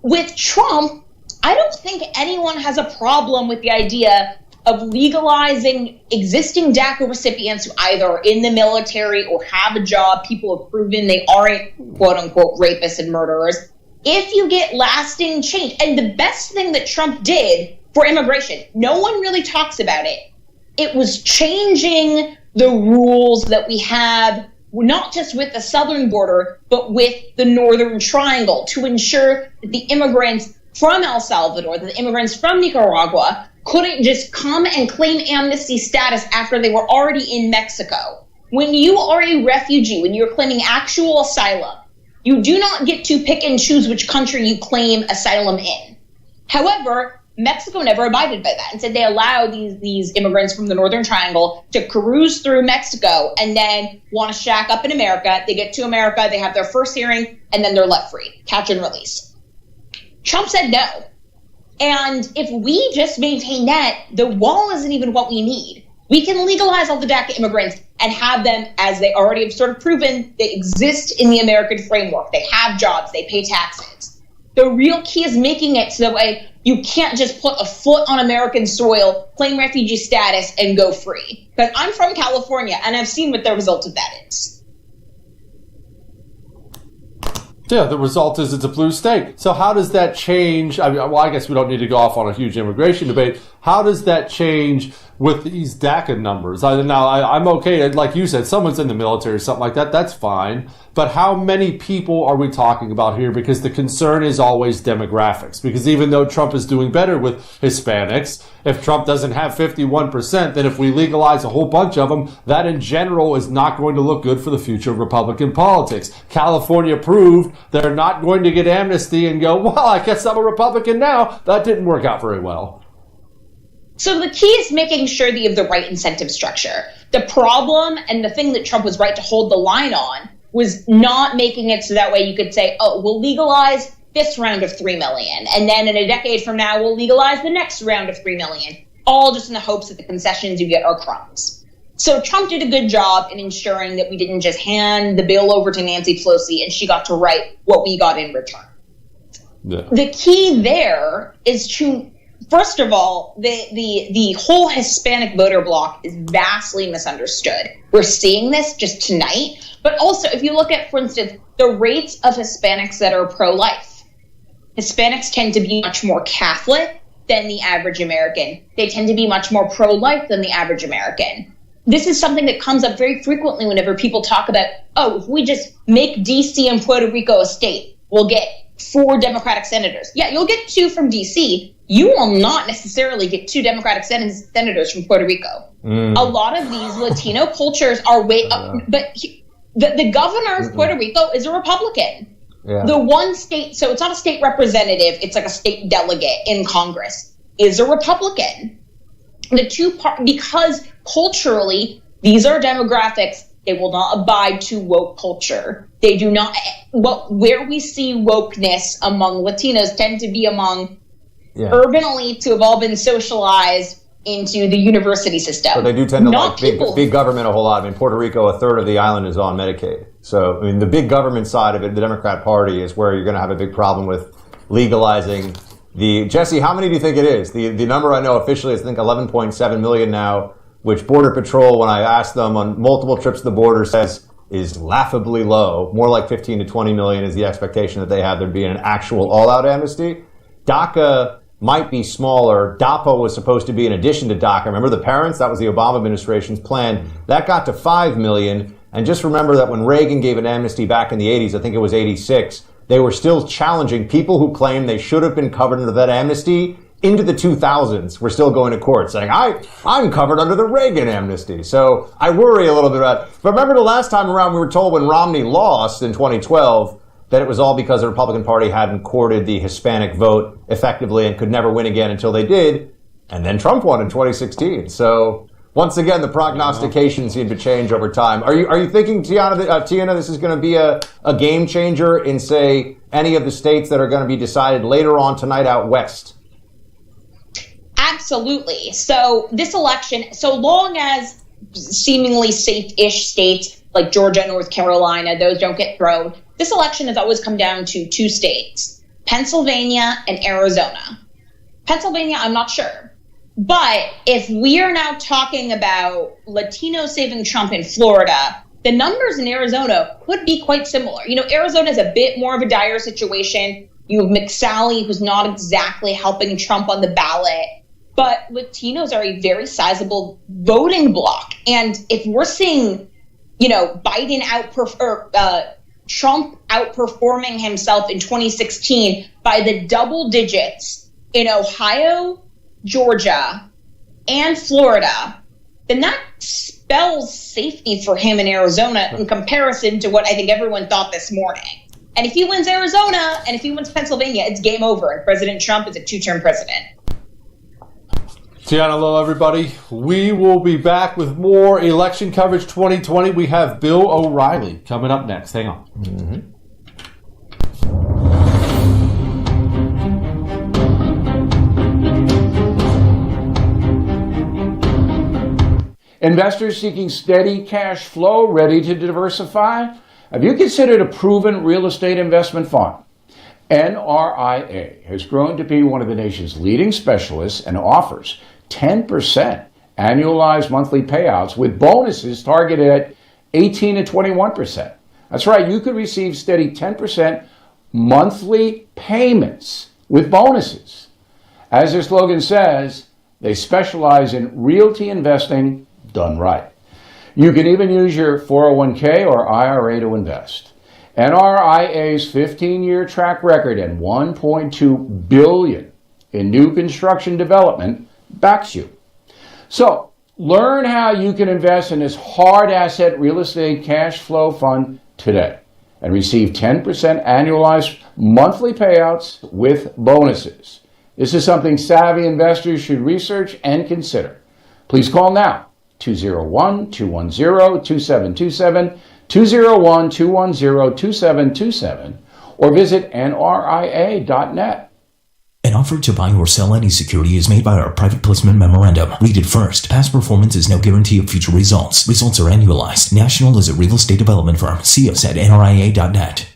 With Trump, I don't think anyone has a problem with the idea of legalizing existing DACA recipients who either are in the military or have a job, people have proven they aren't quote-unquote rapists and murderers, if you get lasting change. And the best thing that Trump did for immigration, no one really talks about it. It was changing the rules that we have, not just with the southern border, but with the northern triangle, to ensure that the immigrants from El Salvador, the immigrants from Nicaragua, couldn't just come and claim amnesty status after they were already in Mexico. When you are a refugee, when you're claiming actual asylum, you do not get to pick and choose which country you claim asylum in. However, Mexico never abided by that and said they allow these immigrants from the Northern Triangle to cruise through Mexico and then want to shack up in America. They get to America, they have their first hearing, and then they're let free, catch and release. Trump said no. And if we just maintain that, the wall isn't even what we need. We can legalize all the DACA immigrants and have them, as they already have sort of proven, they exist in the American framework. They have jobs, they pay taxes. The real key is making it so that way you can't just put a foot on American soil, claim refugee status, and go free. But I'm from California, and I've seen what the result of that is. Yeah, the result is it's a blue state. So how does that change? I guess we don't need to go off on a huge immigration debate. How does that change with these DACA numbers? I'm okay. Like you said, someone's in the military or something like that. That's fine. But how many people are we talking about here? Because the concern is always demographics. Because even though Trump is doing better with Hispanics, if Trump doesn't have 51%, then if we legalize a whole bunch of them, that in general is not going to look good for the future of Republican politics. California proved they're not going to get amnesty and go, well, I guess I'm a Republican now. That didn't work out very well. So the key is making sure that you have the right incentive structure. The problem and the thing that Trump was right to hold the line on was not making it so that way you could say, oh, we'll legalize this round of 3 million. And then in a decade from now, we'll legalize the next round of 3 million, all just in the hopes that the concessions you get are crumbs. So Trump did a good job in ensuring that we didn't just hand the bill over to Nancy Pelosi and she got to write what we got in return. Yeah. The key there is to, first of all, the whole Hispanic voter bloc is vastly misunderstood. We're seeing this just tonight. But also, if you look at, for instance, the rates of Hispanics that are pro-life, Hispanics tend to be much more Catholic than the average American. They tend to be much more pro-life than the average American. This is something that comes up very frequently whenever people talk about, oh, if we just make D.C. and Puerto Rico a state, we'll get 4 Democratic senators. Yeah, you'll get 2 from D.C. You will not necessarily get 2 Democratic senators from Puerto Rico. A lot of these Latino cultures are way up, but the governor of Puerto Rico is a Republican. Yeah. The one state, so it's not a state representative, it's like a state delegate in Congress, is a Republican. The two because culturally, these are demographics, they will not abide to woke culture. They do not, where we see wokeness among Latinos tend to be among urban elites who have all been socialized into the university system. So they do tend to like big government a whole lot. I mean, Puerto Rico, a third of the island is on Medicaid. So, I mean, the big government side of it, the Democrat Party, is where you're going to have a big problem with legalizing the... Jesse, how many do you think it is? The number I know officially is, I think, 11.7 million now, which Border Patrol, when I asked them on multiple trips to the border, says is laughably low. More like 15 to 20 million is the expectation that they have there being an actual all-out amnesty. DACA might be smaller. DAPA was supposed to be in addition to DACA. Remember the parents? That was the Obama administration's plan. That got to 5 million. And just remember that when Reagan gave an amnesty back in the 80s, I think it was 86, they were still challenging people who claimed they should have been covered under that amnesty into the 2000s. We're still going to court saying, I'm covered under the Reagan amnesty. So I worry a little bit about it. But remember the last time around we were told when Romney lost in 2012 that it was all because the Republican Party hadn't courted the Hispanic vote effectively and could never win again until they did. And then Trump won in 2016. So once again, the prognostications seem to change over time. Are you thinking, Tiana, this is going to be a game changer in, say, any of the states that are going to be decided later on tonight out west? absolutely. So this election, so long as seemingly safe-ish states like Georgia, North Carolina, those don't get thrown, this election has always come down to two states, Pennsylvania and Arizona. Pennsylvania, I'm not sure. But if we are now talking about Latinos saving Trump in Florida, the numbers in Arizona could be quite similar. You know, Arizona is a bit more of a dire situation. You have McSally, who's not exactly helping Trump on the ballot. But Latinos are a very sizable voting bloc. And if we're seeing, you know, Trump outperforming himself in 2016 by the double digits in Ohio, Georgia, and Florida, then that spells safety for him in Arizona in comparison to what I think everyone thought this morning. And if he wins Arizona and if he wins Pennsylvania, it's game over. And President Trump is a two-term president. Tiana, hello, everybody. We will be back with more election coverage 2020. We have Bill O'Reilly coming up next. Hang on. Mm-hmm. Investors seeking steady cash flow, ready to diversify? Have you considered a proven real estate investment fund? NRIA has grown to be one of the nation's leading specialists and offers 10% annualized monthly payouts with bonuses targeted at 18 to 21%. That's right, you could receive steady 10% monthly payments with bonuses. As their slogan says, they specialize in realty investing done right. You can even use your 401k or IRA to invest. NRIA's 15-year track record and $1.2 billion in new construction development backs you. So, learn how you can invest in this hard asset real estate cash flow fund today and receive 10% annualized monthly payouts with bonuses. This is something savvy investors should research and consider. Please call now, 201-210-2727, 201-210-2727, or visit nria.net. An offer to buy or sell any security is made by our private placement memorandum. Read it first. Past performance is no guarantee of future results. Results are annualized. National is a real estate development firm. See us at nria.net.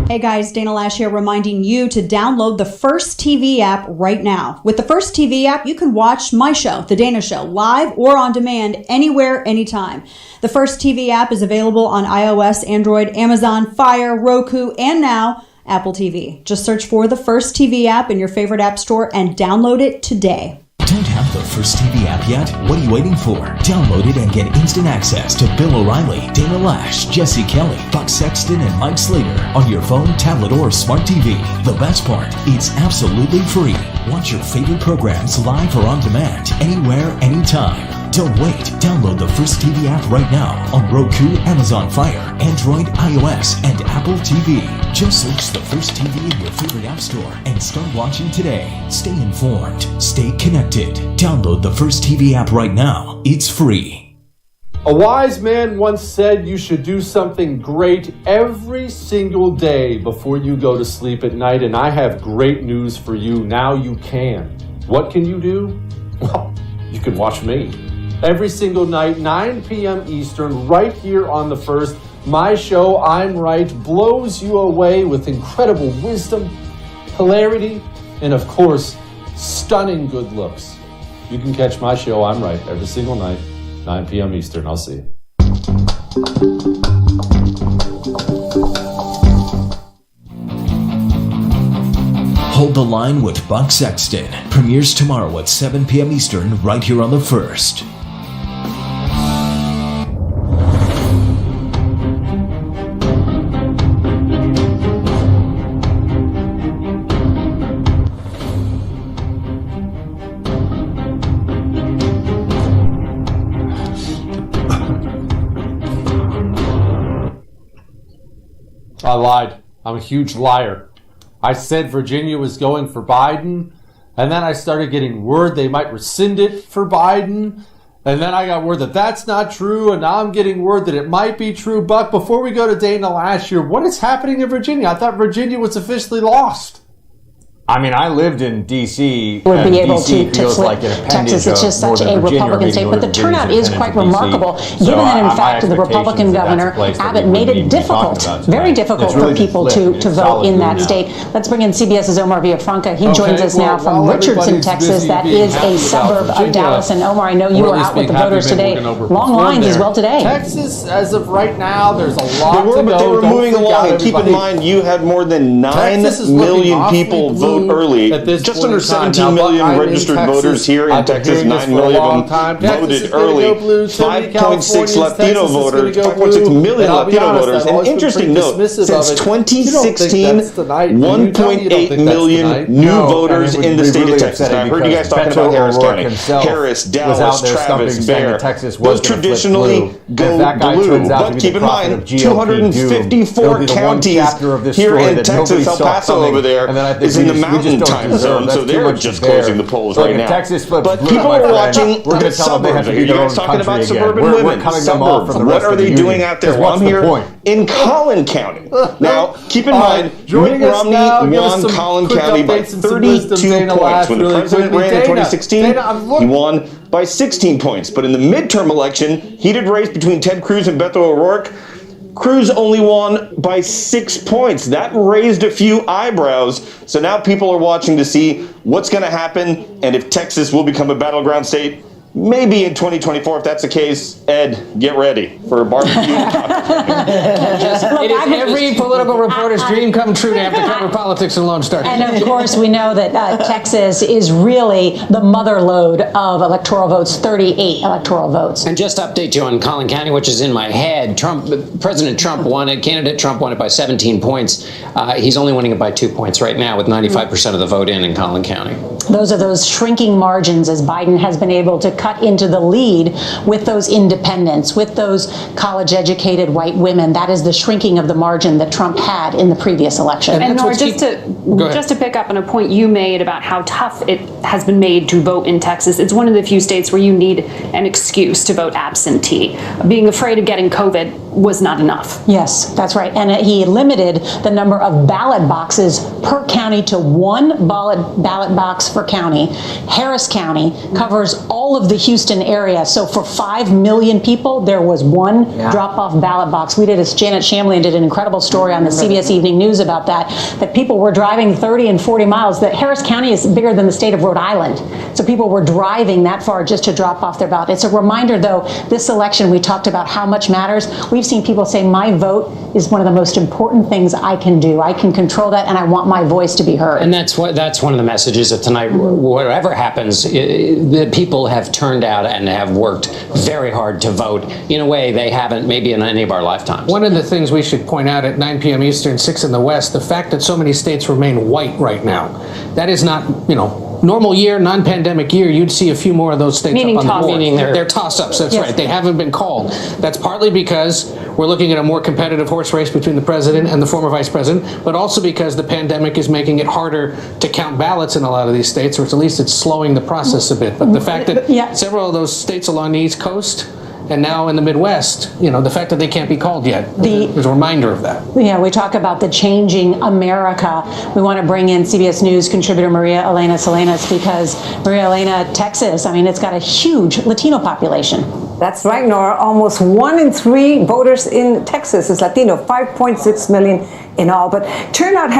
Hey guys, Dana Lash here reminding you to download the First TV app right now. With the First TV app, you can watch my show, The Dana Show, live or on demand anywhere, anytime. The First TV app is available on iOS, Android, Amazon, Fire, Roku, and now Apple TV. Just search for the First TV app in your favorite app store and download it today. Don't have the First TV app yet? What are you waiting for? Download it and get instant access to Bill O'Reilly, Dana Lash, Jesse Kelly, Buck Sexton, and Mike Slater on your phone, tablet, or smart TV. The best part, it's absolutely free. Watch your favorite programs live or on demand, anywhere, anytime. Don't wait. Download the First TV app right now on Roku, Amazon Fire, Android, iOS, and Apple TV. Just search the First TV in your favorite app store and start watching today. Stay informed. Stay connected. Download the First TV app right now. It's free. A wise man once said you should do something great every single day before you go to sleep at night, and I have great news for you. Now you can. What can you do? Well, you can watch me. Every single night, 9 p.m. Eastern, right here on The First. My show, I'm Right, blows you away with incredible wisdom, hilarity, and of course, stunning good looks. You can catch my show, I'm Right, every single night, 9 p.m. Eastern. I'll see you. Hold the Line with Buck Sexton premieres tomorrow at 7 p.m. Eastern, right here on The First. I lied. I'm a huge liar. I said Virginia was going for Biden, and then I started getting word they might rescind it for Biden, And then I got word that that's not true, and now I'm getting word that it might be true. Buck, before we go to Dana last year, what is happening in Virginia? I thought Virginia was officially lost. I mean, I lived in D.C. would and be able D.C. to feels flip like an appendage Texas. It's just of such a Northern Virginia, or Republican maybe state, but Northern the Virginia's turnout is quite appendage of remarkable, DC. given that, in my fact, the Republican expectations governor, that that's a place that Abbott, we made wouldn't it even be difficult, talking about very tonight. difficult It's really for people just flipped. to It's vote solid in blue that now. state. Let's bring in CBS's Omar Villafranca. He joins us well, now from while Richardson, everybody's Texas. busy That being is happy a about suburb of Virginia, Dallas. And Omar, I know or you at were least out with the being happy, voters maybe today. we're gonna overperform Long lines as there. well today. Texas, as of right now, there's a lot They were, to but go. they were Don't moving freak along. out, And keep in everybody. mind, you had more than 9 Texas is looking million awfully people blue vote early. at this Just point under in time. 17 Now, million I'm in registered Texas. voters here in I've been Texas. hearing this 9 for a million long of time. them Texas is voted gonna early. go blue. So many 5.6 Californians, Latino Texas is voters, gonna go 5.6 blue. million And I'll be Latino honest, voters. I've An always been interesting pretty note, dismissive since of it. You don't think 2016, that's tonight. You tell me you don't think 1.8 that's million tonight. new No, voters and it in would the be state really of Texas. And I upsetting heard you guys because talking about Beto Harris O'Rourke County. himself Harris, was Dallas, out there Travis, stumping, saying Bear. that Texas was Those gonna flip traditionally blue. And go if that guy blue. turns out to But be keep the in prophet mind, of GOP doom, 254 it'll be the one counties chapter of this here story in that Texas. nobody El saw Paso coming, over there and then I think is in the we mountain just don't time deserve. zone, That's so too they're much to just bear. closing the polls So right if now. Texas flips But blue, people my are friend, watching we're the going to tell them they have suburbs. to Are be you their own guys talking about country again. suburban We're women? cutting them off from the What rest are of the they union. doing out there? Because Well, what's I'm the here point? in Collin County. Now, keep in All mind, right, joining Mitt us Romney now, give us won some Collin quick County by updates and some wisdom. 32 Dana, points. last When the really president quickly. ran in Dana, 2016, Dana, I'm looking- he won by 16 points. But in the midterm election, heated race between Ted Cruz and Beto O'Rourke, Cruz only won by 6 points. That raised a few eyebrows. So now people are watching to see what's going to happen and if Texas will become a battleground state. Maybe in 2024, if that's the case. Ed, get ready for a barbecue. It is every political reporter's dream come true to have to cover politics in Lone Star. And of course, we know that Texas is really the mother lode of electoral votes, 38 electoral votes. And just to update you on Collin County, which is in my head, President Trump won it. Candidate Trump won it by 17 points. He's only winning it by 2 points right now, with 95% of the vote in Collin County. Those are those shrinking margins as Biden has been able to cut into the lead with those independents, with those college-educated white women. That is the shrinking of the margin that Trump had in the previous election. And Nora, just to pick up on a point you made about how tough it has been made to vote in Texas, it's one of the few states where you need an excuse to vote absentee. Being afraid of getting COVID was not enough. Yes, that's right. And he limited the number of ballot boxes per county to one ballot box per county. Harris County covers all of the Houston area. So for 5 million people, there was one drop-off ballot box. Janet Shamlian did an incredible story on the CBS Evening News about that people were driving 30 and 40 miles. That Harris County is bigger than the state of Rhode Island. So people were driving that far just to drop off their ballot. It's a reminder, though, this election, we talked about how much matters. We've seen people say, my vote is one of the most important things I can do. I can control that, and I want my voice to be heard. And that's one of the messages of tonight. Whatever happens, the people have turned out and have worked very hard to vote in a way they haven't maybe in any of our lifetimes. One of the things we should point out at 9 p.m. Eastern, 6 in the West, the fact that so many states remain white right now. That is not, normal year, non-pandemic year, you'd see a few more of those states Meaning up on the board. toss-ups. They're toss-ups, that's Yes. right. They haven't been called. That's partly because we're looking at a more competitive horse race between the president and the former vice president, but also because the pandemic is making it harder to count ballots in a lot of these states, or at least it's slowing the process a bit. But the fact that several of those states along the East Coast and now in the Midwest, the fact that they can't be called yet is a reminder of that. Yeah, we talk about the changing America. We want to bring in CBS News contributor Maria Elena Salinas because Maria Elena, Texas, it's got a huge Latino population. That's right, Nora. Almost 1 in 3 voters in Texas is Latino, 5.6 million in all. But turnout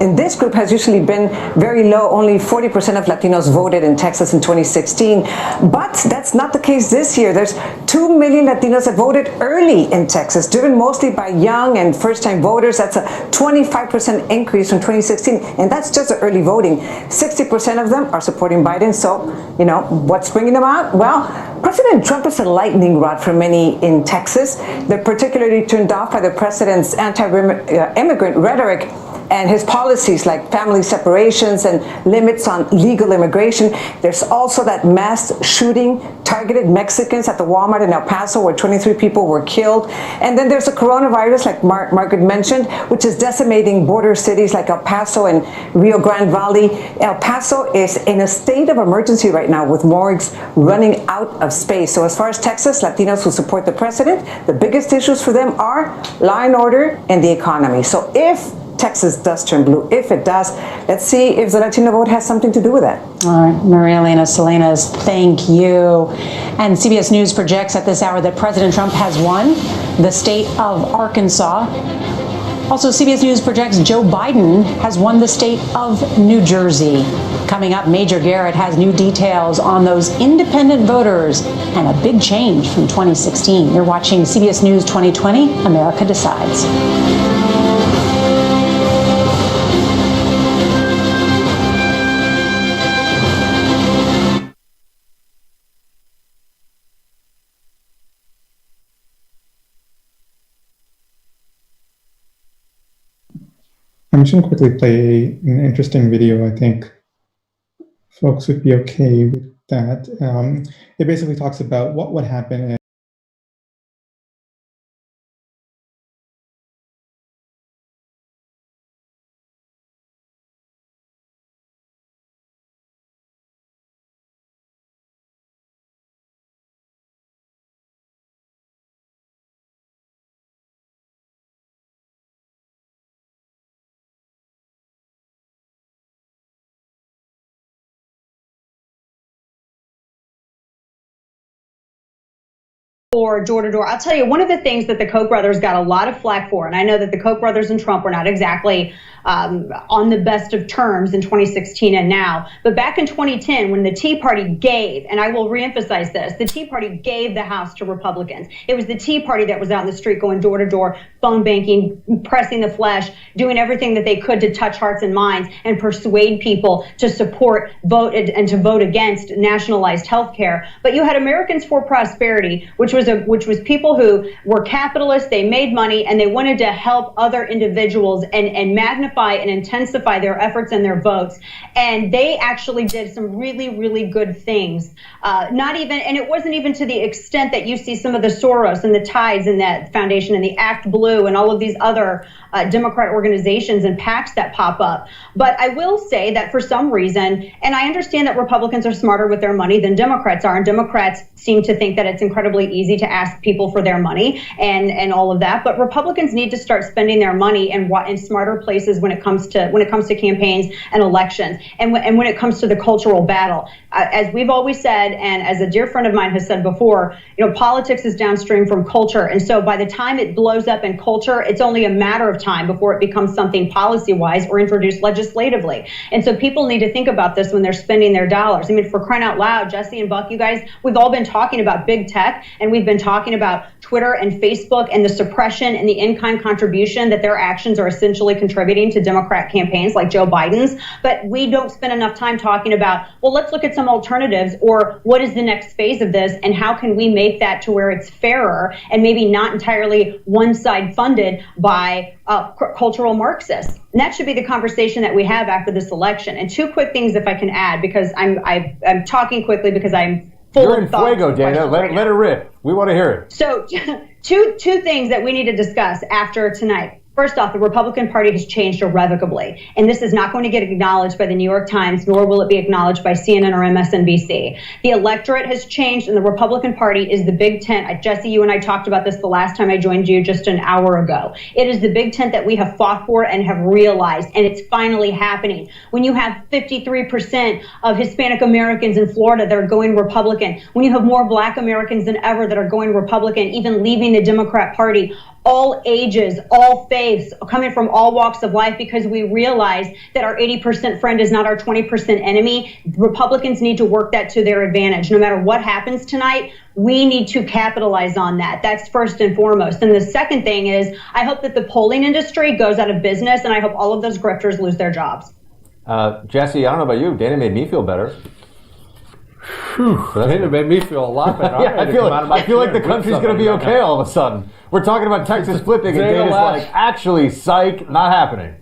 in this group has usually been very low. Only 40% of Latinos voted in Texas in 2016. But that's not the case this year. There's 2 million Latinos that voted early in Texas, driven mostly by young and first-time voters. That's a 25% increase from 2016. And that's just the early voting. 60% of them are supporting Biden. So, what's bringing them out? Well, President Trump is a lightning rod for many in Texas. They're particularly turned off by the president's anti-immigrant rhetoric. and his policies like family separations and limits on legal immigration. There's also that mass shooting targeted Mexicans at the Walmart in El Paso where 23 people were killed. And then there's the coronavirus, like Margaret mentioned, which is decimating border cities like El Paso and Rio Grande Valley. El Paso is in a state of emergency right now with morgues running out of space. So as far as Texas, Latinos who support the president, the biggest issues for them are law and order and the economy. So if Texas does turn blue, if it does, let's see if the Latino vote has something to do with that. All right, Maria Elena Salinas, thank you. And CBS News projects at this hour that President Trump has won the state of Arkansas. Also, CBS News projects Joe Biden has won the state of New Jersey. Coming up, Major Garrett has new details on those independent voters and a big change from 2016. You're watching CBS News 2020, America Decides. I'm just going to quickly play an interesting video. I think folks would be okay with that. It basically talks about what would happen if or door to door. I'll tell you, one of the things that the Koch brothers got a lot of flack for, and I know that the Koch brothers and Trump were not exactly on the best of terms in 2016 and now, but back in 2010, when the Tea Party gave, and I will reemphasize this, the Tea Party gave the House to Republicans. It was the Tea Party that was out in the street going door to door, phone banking, pressing the flesh, doing everything that they could to touch hearts and minds and persuade people to support, vote, and to vote against nationalized health care. But you had Americans for Prosperity, which was people who were capitalists, they made money, and they wanted to help other individuals and magnify and intensify their efforts and their votes. And they actually did some really, really good things. And it wasn't even to the extent that you see some of the Soros and the Tides and that foundation and the Act Blue and all of these other Democrat organizations and PACs that pop up. But I will say that for some reason, and I understand that Republicans are smarter with their money than Democrats are, and Democrats seem to think that it's incredibly easy to ask people for their money and all of that. But Republicans need to start spending their money in smarter places when it comes to campaigns and elections, and when it comes to the cultural battle. As we've always said, and as a dear friend of mine has said before, politics is downstream from culture, and so by the time it blows up in culture, it's only a matter of time before it becomes something policy-wise or introduced legislatively. And so people need to think about this when they're spending their dollars. I mean, for crying out loud, Jesse and Buck, you guys, we've all been talking about big tech, and we've been talking about Twitter and Facebook and the suppression and the in-kind contribution that their actions are essentially contributing to Democrat campaigns like Joe Biden's. But we don't spend enough time talking about, well, let's look at some alternatives, or what is the next phase of this, and how can we make that to where it's fairer and maybe not entirely one side funded by cultural Marxists. And that should be the conversation that we have after this election. And two quick things, if I can add, because I'm talking quickly because I'm full You're of thoughts. Fuego, Dana. Let it rip. We want to hear it. So two things that we need to discuss after tonight. First off, the Republican Party has changed irrevocably, and this is not going to get acknowledged by the New York Times, nor will it be acknowledged by CNN or MSNBC. The electorate has changed, and the Republican Party is the big tent. Jesse, you and I talked about this the last time I joined you just an hour ago. It is the big tent that we have fought for and have realized, and it's finally happening. When you have 53% of Hispanic Americans in Florida that are going Republican, when you have more Black Americans than ever that are going Republican, even leaving the Democrat Party, all ages, all faiths, coming from all walks of life, because we realize that our 80% friend is not our 20% enemy. Republicans need to work that to their advantage. No matter what happens tonight, we need to capitalize on that. That's first and foremost. And the second thing is, I hope that the polling industry goes out of business, and I hope all of those grifters lose their jobs. Jesse, I don't know about you. Dana made me feel better. Dana made me feel a lot better. Yeah, I feel like the country's going to be okay all of a sudden. We're talking about Texas flipping, and Dana's like, actually, psych, not happening.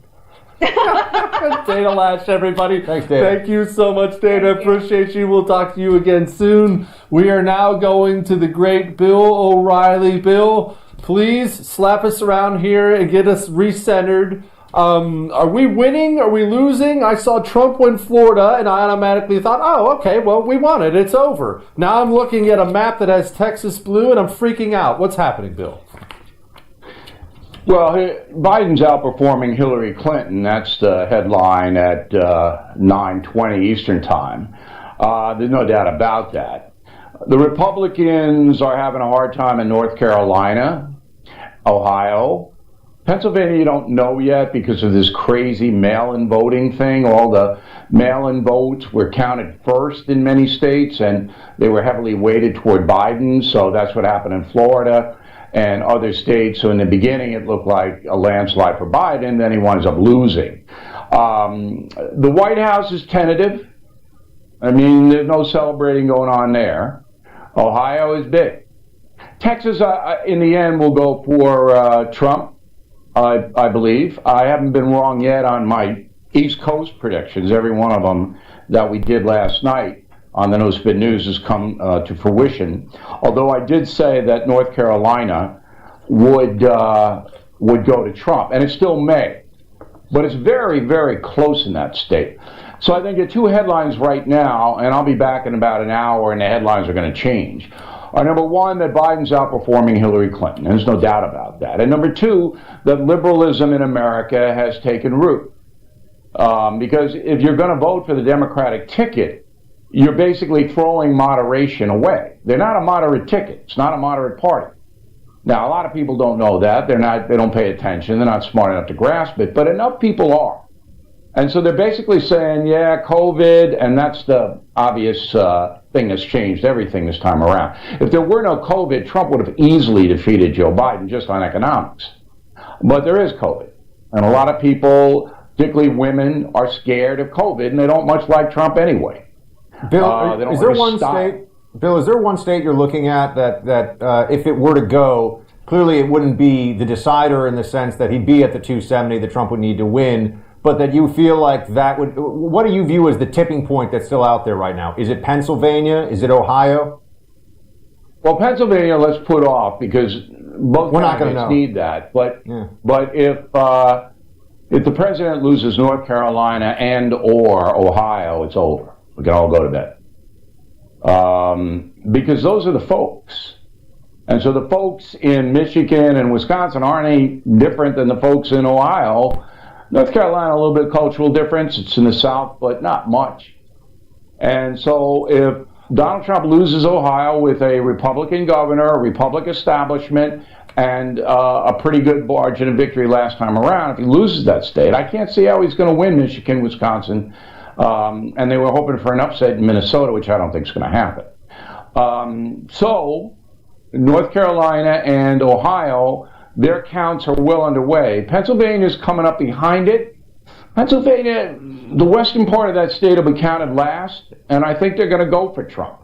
Dana Lash, everybody. Thanks, Dana. Thank you so much, Dana. Appreciate you. We'll talk to you again soon. We are now going to the great Bill O'Reilly. Bill, please slap us around here and get us recentered. Are we winning? Are we losing? I saw Trump win Florida, and I automatically thought, oh, okay, well, we won it. It's over. Now I'm looking at a map that has Texas blue, and I'm freaking out. What's happening, Bill? Well, Biden's outperforming Hillary Clinton. That's the headline at 9:20 Eastern Time. There's no doubt about that. The Republicans are having a hard time in North Carolina, Ohio. Pennsylvania, you don't know yet because of this crazy mail-in voting thing. All the mail-in votes were counted first in many states, and they were heavily weighted toward Biden. So that's what happened in Florida and other states. So in the beginning, it looked like a landslide for Biden. Then he winds up losing. The White House is tentative. I mean, there's no celebrating going on there. Ohio is big. Texas, in the end, will go for Trump, I believe. I haven't been wrong yet on my East Coast predictions. Every one of them that we did last night on the No Spin News has come to fruition. Although I did say that North Carolina would go to Trump, and it still may. But it's very, very close in that state. So I think the two headlines right now, and I'll be back in about an hour, and the headlines are going to change, are number one, that Biden's outperforming Hillary Clinton. There's no doubt about that. And number two, that liberalism in America has taken root. Because if you're going to vote for the Democratic ticket, you're basically throwing moderation away. They're not a moderate ticket. It's not a moderate party. Now, a lot of people don't know that. They don't pay attention. They're not smart enough to grasp it. But enough people are. And so they're basically saying, yeah, COVID, and that's the obvious thing that's changed everything this time around. If there were no COVID, Trump would have easily defeated Joe Biden just on economics. But there is COVID. And a lot of people, particularly women, are scared of COVID, and they don't much like Trump anyway. Bill, is there one state? Bill, is there one state you're looking at that if it were to go, clearly it wouldn't be the decider in the sense that he'd be at the 270 that Trump would need to win, but that you feel like that would? What do you view as the tipping point that's still out there right now? Is it Pennsylvania? Is it Ohio? Well, Pennsylvania, let's put off because both candidates need that. But if the president loses North Carolina and or Ohio, it's over. We can all go to bed. Because those are the folks. And so the folks in Michigan and Wisconsin aren't any different than the folks in Ohio. North Carolina, a little bit of cultural difference. It's in the South, but not much. And so if Donald Trump loses Ohio with a Republican governor, a Republican establishment, and a pretty good margin of victory last time around, if he loses that state, I can't see how he's going to win Michigan, Wisconsin, and they were hoping for an upset in Minnesota, which I don't think is going to happen. So North Carolina and Ohio, their counts are well underway. Pennsylvania's coming up behind it. Pennsylvania, the western part of that state will be counted last, and I think they're going to go for Trump.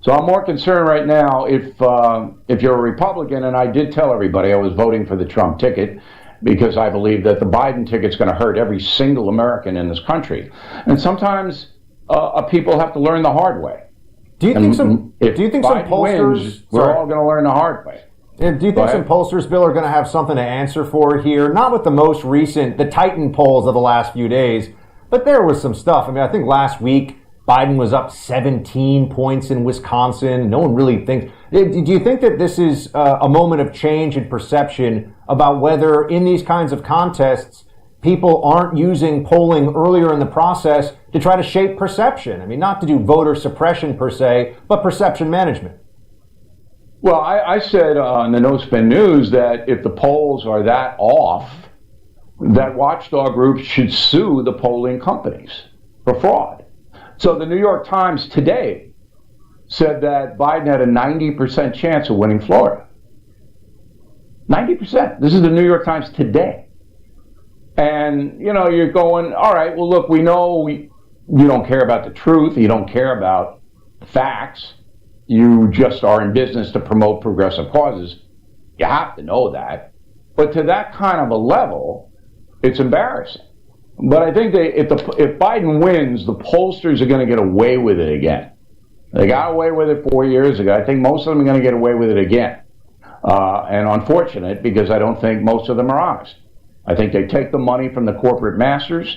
So I'm more concerned right now if you're a Republican, and I did tell everybody I was voting for the Trump ticket because I believe that the Biden ticket's going to hurt every single American in this country. And sometimes people have to learn the hard way. Do you think some pollsters wins, we're all going to learn the hard way? Do you think some pollsters, Bill, are going to have something to answer for here? Not with the most recent, the Titan polls of the last few days, but there was some stuff. I mean, I think last week Biden was up 17 points in Wisconsin. No one really thinks. Do you think that this is a moment of change in perception about whether in these kinds of contests people aren't using polling earlier in the process to try to shape perception? I mean, not to do voter suppression per se, but perception management. Well, I said on the No Spin News that if the polls are that off, that watchdog groups should sue the polling companies for fraud. So the New York Times today said that Biden had a 90% chance of winning Florida. 90%. This is the New York Times today. And, you're going, all right, well, look, we know you don't care about the truth. You don't care about facts. You just are in business to promote progressive causes. You have to know that. But to that kind of a level, It's embarrassing. But I think if Biden wins, the pollsters are going to get away with it again. They got away with it 4 years ago. I think most of them are going to get away with it again. And unfortunate, because I don't think most of them are honest. I think they take the money from the corporate masters.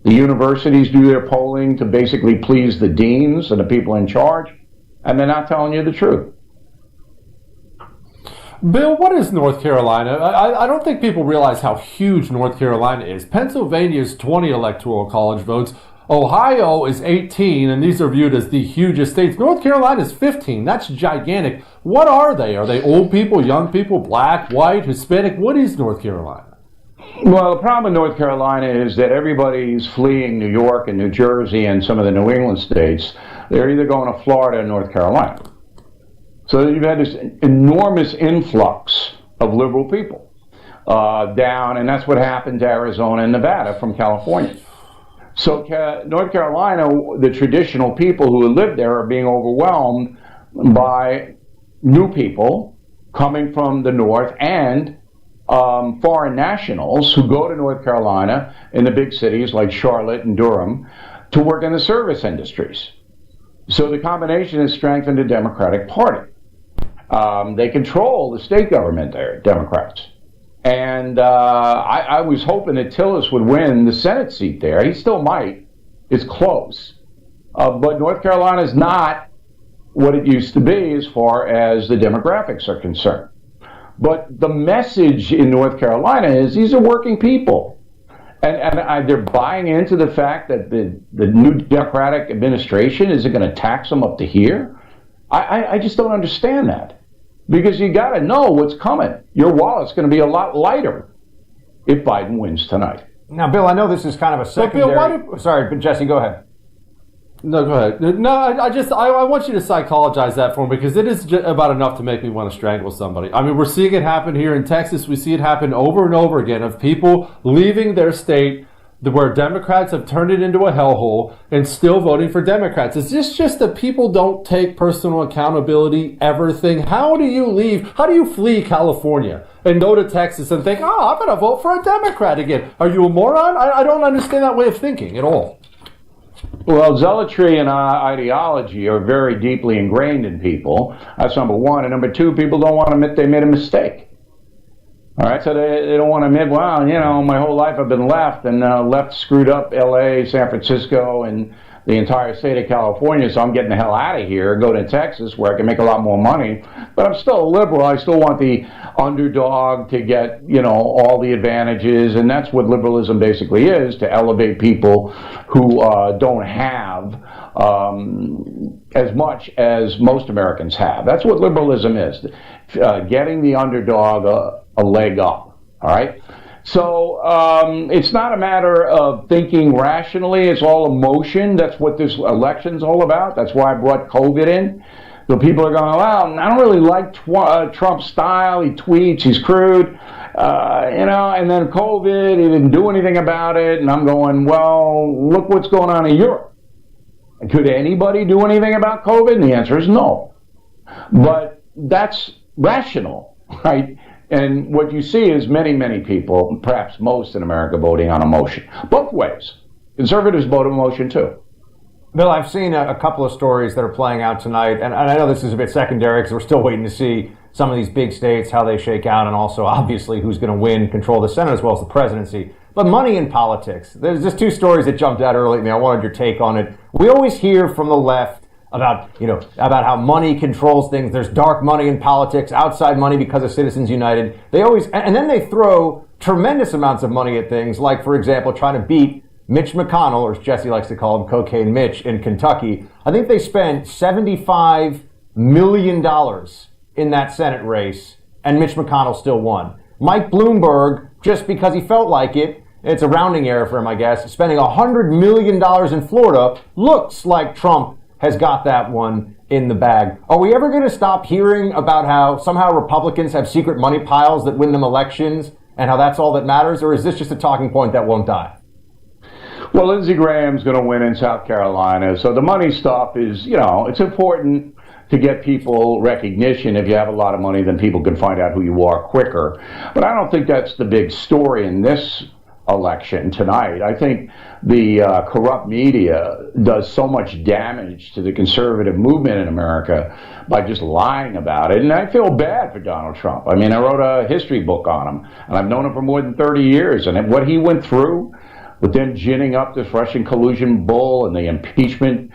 The universities do their polling to basically please the deans and the people in charge, and they're not telling you the truth. Bill, what is North Carolina? I don't think people realize how huge North Carolina is. Pennsylvania's 20 electoral college votes. Ohio is 18, and these are viewed as the hugest states. North Carolina is 15. That's gigantic. What are they? Are they old people, young people, black, white, Hispanic? What is North Carolina? Well, the problem in North Carolina is that everybody's fleeing New York and New Jersey and some of the New England states. They're either going to Florida or North Carolina. So you've had this enormous influx of liberal people down, and that's what happened to Arizona and Nevada from California. So North Carolina, the traditional people who live there are being overwhelmed by new people coming from the north and foreign nationals who go to North Carolina in the big cities like Charlotte and Durham to work in the service industries. So the combination has strengthened the Democratic Party. They control the state government there, Democrats. And I was hoping that Tillis would win the Senate seat there. He still might. It's close. But North Carolina is not what it used to be as far as the demographics are concerned. But the message in North Carolina is these are working people. And they're buying into the fact that the new Democratic administration isn't going to tax them up to here. I just don't understand that. Because you got to know what's coming. Your wallet's going to be a lot lighter if Biden wins tonight. Now, Bill, I know this is kind of a secondary... Sorry, but Jesse, go ahead. No, go ahead. No, I want you to psychologize that for me, because it is about enough to make me want to strangle somebody. I mean, we're seeing it happen here in Texas. We see it happen over and over again of people leaving their state where Democrats have turned it into a hellhole and still voting for Democrats. Is this just that people don't take personal accountability ever thing? How do you leave? How do you flee California and go to Texas and think, I'm going to vote for a Democrat again? Are you a moron? I don't understand that way of thinking at all. Well, zealotry and ideology are very deeply ingrained in people. That's number one. And number two, people don't want to admit they made a mistake. All right, so they don't want to admit, well, my whole life I've been left, and left screwed up L.A., San Francisco, and the entire state of California, so I'm getting the hell out of here, go to Texas where I can make a lot more money. But I'm still a liberal. I still want the underdog to get, all the advantages, and that's what liberalism basically is, to elevate people who don't have as much as most Americans have. That's what liberalism is, getting the underdog a leg up, all right? So it's not a matter of thinking rationally. It's all emotion. That's what this election's all about. That's why I brought COVID in. So people are going, well, I don't really like Trump's style. He tweets. He's crude. And then COVID, he didn't do anything about it. And I'm going, well, look what's going on in Europe. Could anybody do anything about COVID? And the answer is no. But that's rational, right? And what you see is many, many people, perhaps most in America, voting on emotion. Both ways. Conservatives vote emotion too. Bill, I've seen a couple of stories that are playing out tonight, and I know this is a bit secondary because we're still waiting to see some of these big states, how they shake out, and also obviously who's going to win, control the Senate as well as the presidency. But money in politics. There's just two stories that jumped out early at me. I wanted your take on it. We always hear from the left about how money controls things. There's dark money in politics, outside money because of Citizens United. They always, and then they throw tremendous amounts of money at things, like, for example, trying to beat Mitch McConnell, or as Jesse likes to call him, Cocaine Mitch, in Kentucky. I think they spent $75 million in that Senate race, and Mitch McConnell still won. Mike Bloomberg, just because he felt like it, it's a rounding error for him, I guess, spending $100 million in Florida, looks like Trump has got that one in the bag. Are we ever going to stop hearing about how somehow Republicans have secret money piles that win them elections and how that's all that matters? Or is this just a talking point that won't die? Well, Lindsey Graham's going to win in South Carolina. So the money stuff is, it's important to get people recognition. If you have a lot of money, then people can find out who you are quicker. But I don't think that's the big story in this election tonight. I think the corrupt media does so much damage to the conservative movement in America by just lying about it. And I feel bad for Donald Trump. I mean, I wrote a history book on him, and I've known him for more than 30 years. And what he went through with them ginning up this Russian collusion bull and the impeachment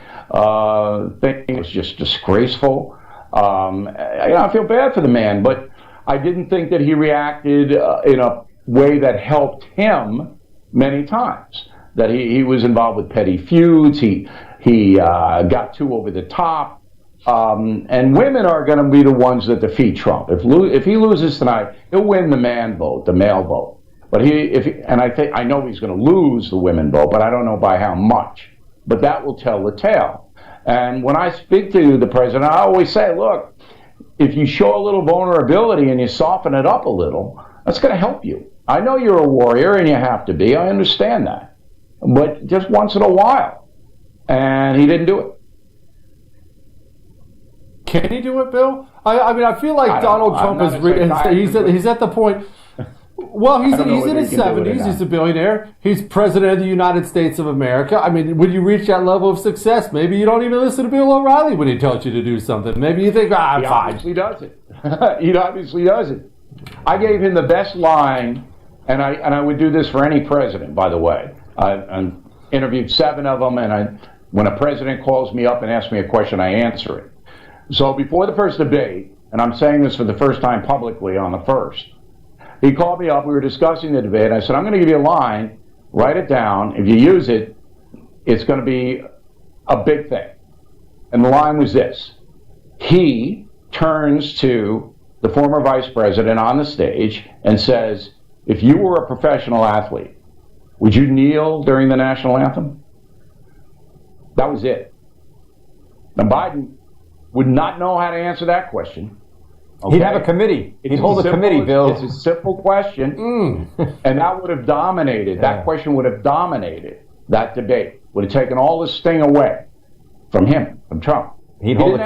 thing was just disgraceful. I feel bad for the man, but I didn't think that he reacted in a way that helped him many times. That he was involved with petty feuds. He got too over the top. And women are going to be the ones that defeat Trump. If he loses tonight, he'll win the man vote, the male vote. But I know he's going to lose the women vote, but I don't know by how much. But that will tell the tale. And when I speak to the president, I always say, look, if you show a little vulnerability and you soften it up a little, that's going to help you. I know you're a warrior and you have to be. I understand that. But just once in a while. And he didn't do it. Can he do it, Bill? I mean, I feel like Donald Trump he's at the point. Well, he's in his 70s. He's a billionaire. He's president of the United States of America. I mean, when you reach that level of success, maybe you don't even listen to Bill O'Reilly when he tells you to do something. Maybe you think, I'm fine. Obviously does it. He obviously does it. I gave him the best line, and I would do this for any president, by the way. I interviewed 7 of them, and when a president calls me up and asks me a question, I answer it. So before the first debate, and I'm saying this for the first time publicly on the first, he called me up, we were discussing the debate, and I said, I'm going to give you a line, write it down. If you use it, it's going to be a big thing. And the line was this. He turns to the former vice president on the stage and says, if you were a professional athlete, would you kneel during the national anthem? That was it. Now, Biden would not know how to answer that question. Okay. He'd have a committee. He'd hold a committee, Bill. It's a simple question, and that would have dominated. That question would have dominated that debate. Would have taken all this sting away from him, from Trump. He'd hold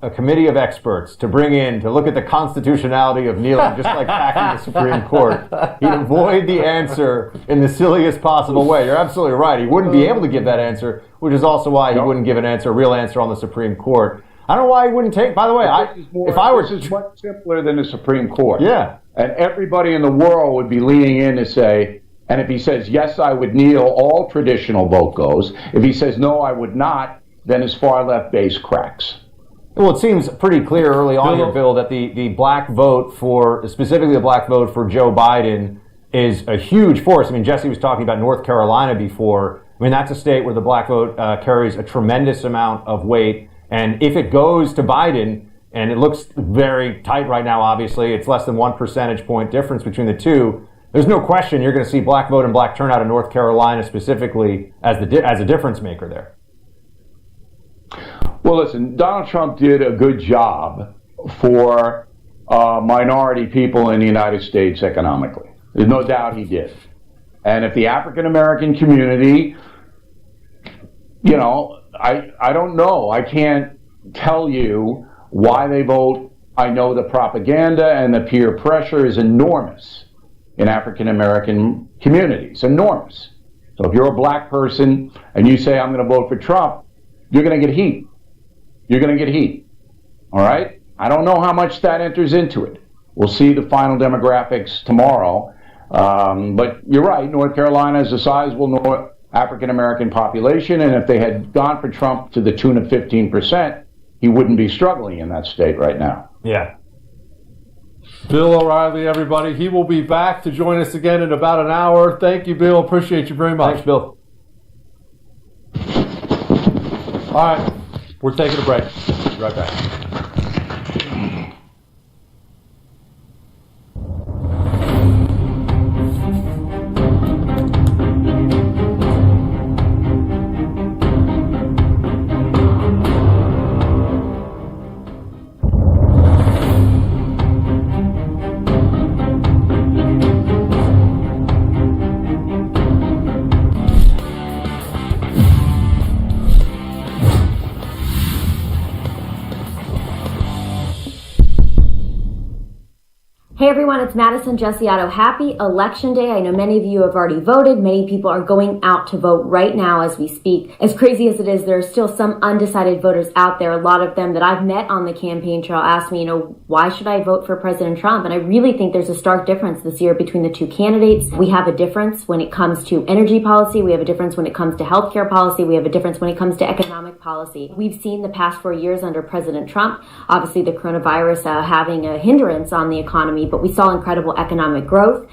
a committee of experts to bring in to look at the constitutionality of kneeling, just like packing the Supreme Court. He'd avoid the answer in the silliest possible way. You're absolutely right. He wouldn't be able to give that answer, which is also why he wouldn't give a real answer on the Supreme Court. I don't know why he wouldn't take. By the way, this is much simpler than the Supreme Court. Yeah, and everybody in the world would be leaning in to say, and if he says yes, I would kneel, all traditional vote goes. If he says no, I would not, then his far left base cracks. Well, it seems pretty clear early on here, Bill, that the black vote specifically the black vote for Joe Biden is a huge force. I mean, Jesse was talking about North Carolina before. I mean, that's a state where the black vote carries a tremendous amount of weight. And if it goes to Biden, and it looks very tight right now, obviously, it's less than 1 percentage point difference between the two, there's no question you're going to see black vote and black turnout in North Carolina specifically as a difference maker there. Well, listen, Donald Trump did a good job for minority people in the United States economically. There's no doubt he did. And if the African American community, I don't know. I can't tell you why they vote. I know the propaganda and the peer pressure is enormous in African American communities. Enormous. So if you're a black person and you say, I'm going to vote for Trump, you're going to get heat. You're going to get heat. All right? I don't know how much that enters into it. We'll see the final demographics tomorrow. But you're right. North Carolina is a sizable African-American population, and if they had gone for Trump to the tune of 15%, he wouldn't be struggling in that state right now. Yeah. Bill O'Reilly, everybody. He will be back to join us again in about an hour. Thank you, Bill. Appreciate you very much. Thanks, Bill. All right. We're taking a break. Be right back. everyone, it's Madison Giussiotto. Happy Election Day. I know many of you have already voted. Many people are going out to vote right now as we speak. As crazy as it is, there are still some undecided voters out there. A lot of them that I've met on the campaign trail ask me, why should I vote for President Trump? And I really think there's a stark difference this year between the two candidates. We have a difference when it comes to energy policy. We have a difference when it comes to healthcare policy. We have a difference when it comes to economic policy. We've seen the past 4 years under President Trump, obviously the coronavirus having a hindrance on the economy, but we saw incredible economic growth.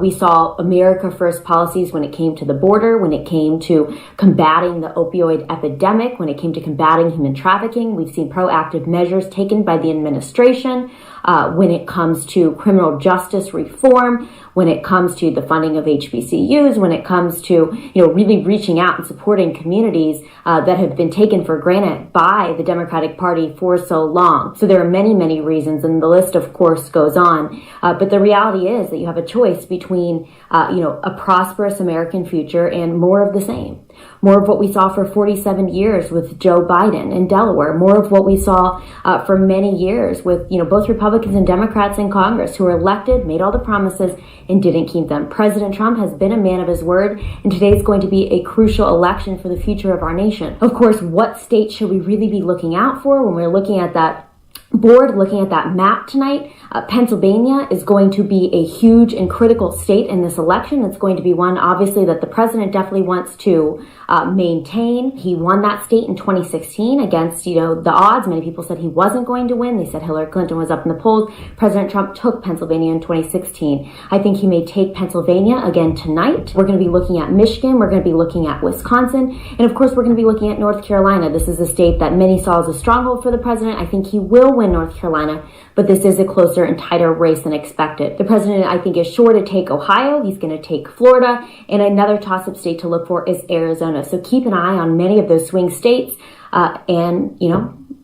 We saw America First policies when it came to the border, when it came to combating the opioid epidemic, when it came to combating human trafficking. We've seen proactive measures taken by the administration when it comes to criminal justice reform, when it comes to the funding of HBCUs, when it comes to really reaching out and supporting communities that have been taken for granted by the Democratic Party for so long. So there are many, many reasons, and the list, of course, goes on. But the reality is that you have a choice between, a prosperous American future and more of the same. More of what we saw for 47 years with Joe Biden in Delaware. More of what we saw for many years with, both Republicans and Democrats in Congress who were elected, made all the promises, and didn't keep them. President Trump has been a man of his word, and today is going to be a crucial election for the future of our nation. Of course, what state should we really be looking out for when we're looking at that board, looking at that map tonight? Pennsylvania is going to be a huge and critical state in this election. It's going to be one, obviously, that the president definitely wants to maintain. He won that state in 2016 against, the odds. Many people said he wasn't going to win. They said Hillary Clinton was up in the polls. President Trump took Pennsylvania in 2016. I think he may take Pennsylvania again tonight. We're going to be looking at Michigan. We're going to be looking at Wisconsin. And of course, we're going to be looking at North Carolina. This is a state that many saw as a stronghold for the president. I think he will win North Carolina, but this is a closer and tighter race than expected. The president, I think, is sure to take Ohio. He's going to take Florida, and another toss-up state to look for is Arizona. So keep an eye on many of those swing states, and,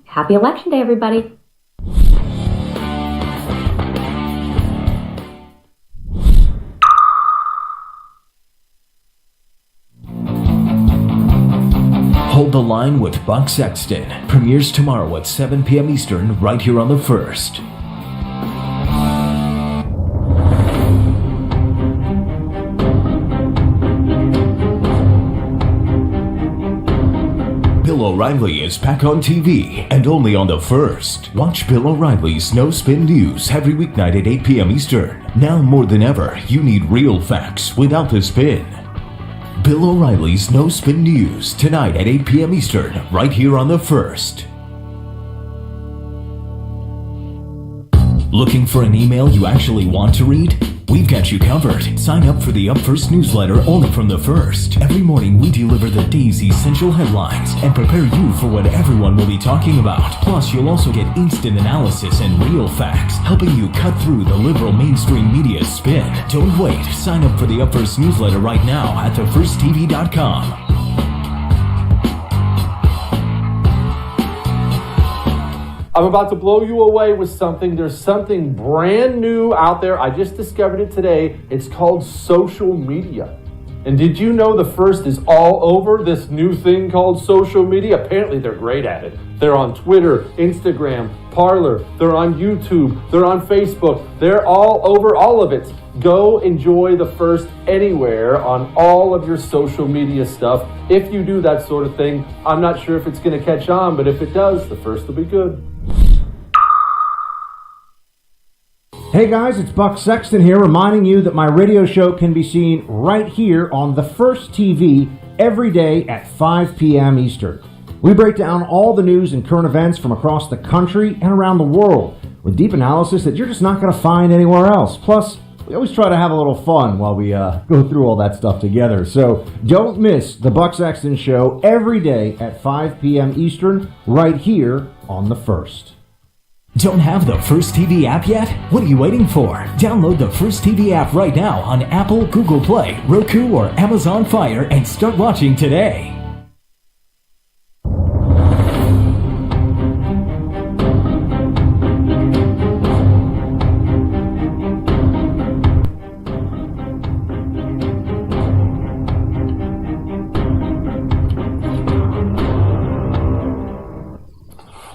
happy Election Day, everybody. Hold the Line with Buck Sexton premieres tomorrow at 7 p.m. Eastern right here on The First. Bill O'Reilly is back on TV and only on The First. Watch Bill O'Reilly's No Spin News every weeknight at 8 p.m. Eastern. Now more than ever, you need real facts without the spin. Bill O'Reilly's No Spin News tonight at 8 p.m. Eastern, right here on The First. Looking for an email you actually want to read? We've got you covered. Sign up for the Up First newsletter only from The First. Every morning we deliver the day's essential headlines and prepare you for what everyone will be talking about. Plus, you'll also get instant analysis and real facts, helping you cut through the liberal mainstream media spin. Don't wait. Sign up for the Up First newsletter right now at thefirsttv.com. I'm about to blow you away with something. There's something brand new out there. I just discovered it today. It's called social media. And did you know The First is all over this new thing called social media? Apparently they're great at it. They're on Twitter, Instagram, Parler. They're on YouTube. They're on Facebook. They're all over all of it. Go enjoy The First anywhere on all of your social media stuff. If you do that sort of thing, I'm not sure if it's going to catch on, but if it does, The First will be good. Hey guys, it's Buck Sexton here, reminding you that my radio show can be seen right here on The First TV every day at 5 p.m. Eastern. We break down all the news and current events from across the country and around the world with deep analysis that you're just not going to find anywhere else. Plus, we always try to have a little fun while we go through all that stuff together. So don't miss the Buck Sexton Show every day at 5 p.m. Eastern right here on The First. Don't have the First TV app yet? What are you waiting for? Download the First TV app right now on Apple, Google Play, Roku, or Amazon Fire and start watching today.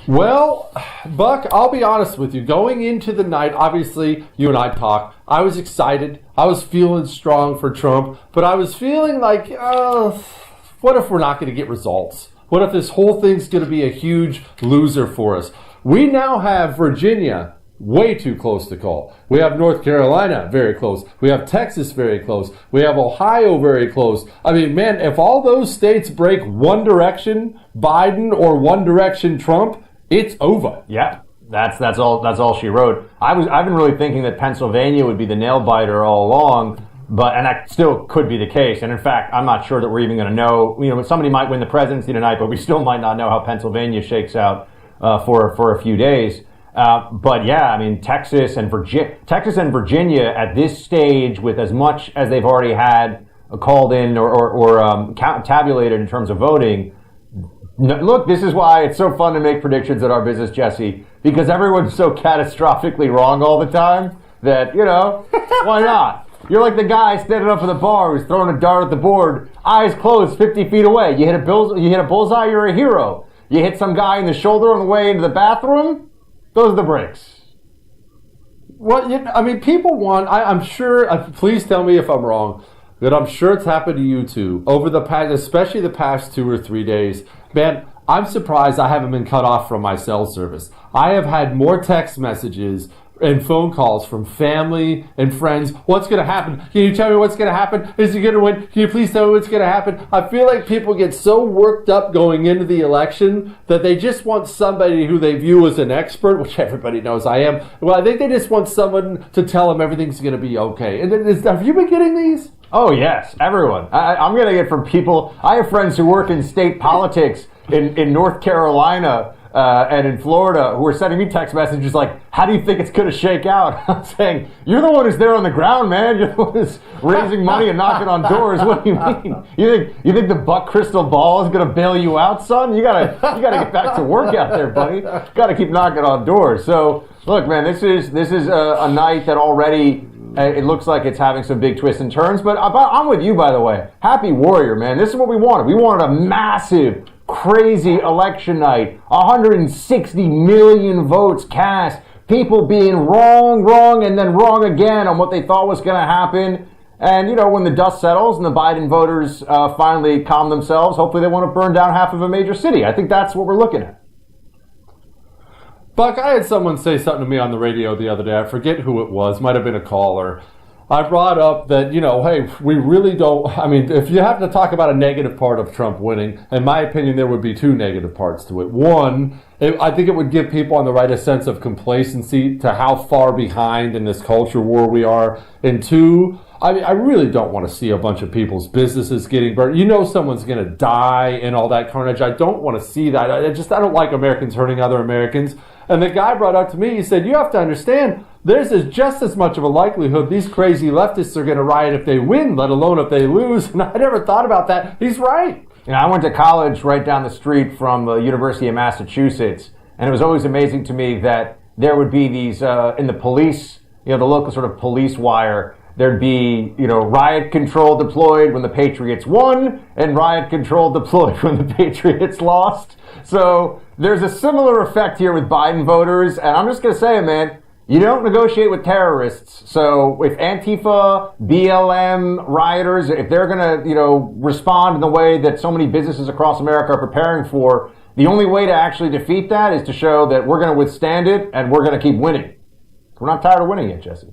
Well, Buck, I'll be honest with you. Going into the night, obviously, you and I talked. I was excited. I was feeling strong for Trump, but I was feeling like, what if we're not going to get results? What if this whole thing's going to be a huge loser for us? We now have Virginia way too close to call. We have North Carolina very close. We have Texas very close. We have Ohio very close. I mean, man, if all those states break one direction, Biden, or one direction, Trump, it's over. Yeah, that's all she wrote. I've been really thinking that Pennsylvania would be the nail biter all along. And that still could be the case. And in fact, I'm not sure that we're even going to know. Somebody might win the presidency tonight, but we still might not know how Pennsylvania shakes out for a few days. But yeah, I mean, Texas and Virginia at this stage, with as much as they've already had called in or tabulated in terms of voting. Look, this is why it's so fun to make predictions at our business, Jesse, because everyone's so catastrophically wrong all the time that, why not? You're like the guy standing up at the bar who's throwing a dart at the board, eyes closed, 50 feet away. You hit a bullseye, you're a hero. You hit some guy in the shoulder on the way into the bathroom, those are the breaks. Well, people want, I'm sure, please tell me if I'm wrong, but I'm sure it's happened to you too, over the past, especially the past 2 or 3 days. Man, I'm surprised I haven't been cut off from my cell service. I have had more text messages and phone calls from family and friends. What's going to happen? Can you tell me what's going to happen? Is he going to win? Can you please tell me what's going to happen? I feel like people get so worked up going into the election that they just want somebody who they view as an expert, which everybody knows I am. Well, I think they just want someone to tell them everything's going to be okay. And have you been getting these? Oh, yes, everyone. I'm getting it from people. I have friends who work in state politics in North Carolina and in Florida who are sending me text messages like, how do you think it's going to shake out? I'm saying, you're the one who's there on the ground, man. You're the one who's raising money and knocking on doors. What do you mean? You think the Buck crystal ball is going to bail you out, son? You gotta get back to work out there, buddy. Got to keep knocking on doors. So, look, man, this is a night that already it looks like it's having some big twists and turns. But I'm with you, by the way. Happy Warrior, man. This is what we wanted. We wanted a massive, crazy election night. 160 million votes cast. People being wrong, and then wrong again on what they thought was going to happen. And, when the dust settles and the Biden voters finally calm themselves, hopefully they want to burn down half of a major city. I think that's what we're looking at. Buck, I had someone say something to me on the radio the other day. I forget who it was. Might have been a caller. I brought up that, hey, we really don't, if you have to talk about a negative part of Trump winning, in my opinion, there would be 2 negative parts to it. One, I think it would give people on the right a sense of complacency to how far behind in this culture war we are. And 2, I really don't want to see a bunch of people's businesses getting burned. Someone's going to die and all that carnage. I don't want to see that. I don't like Americans hurting other Americans. And the guy brought up to me, he said, you have to understand, there's just as much of a likelihood these crazy leftists are going to riot if they win, let alone if they lose. And I never thought about that. He's right. I went to college right down the street from the University of Massachusetts, and it was always amazing to me that there would be these, in the police, the local sort of police wire, there'd be, riot control deployed when the Patriots won, and riot control deployed when the Patriots lost. So there's a similar effect here with Biden voters, and I'm just going to say, man, you don't negotiate with terrorists. So if Antifa, BLM, rioters, if they're going to, respond in the way that so many businesses across America are preparing for, the only way to actually defeat that is to show that we're going to withstand it and we're going to keep winning. We're not tired of winning yet, Jesse.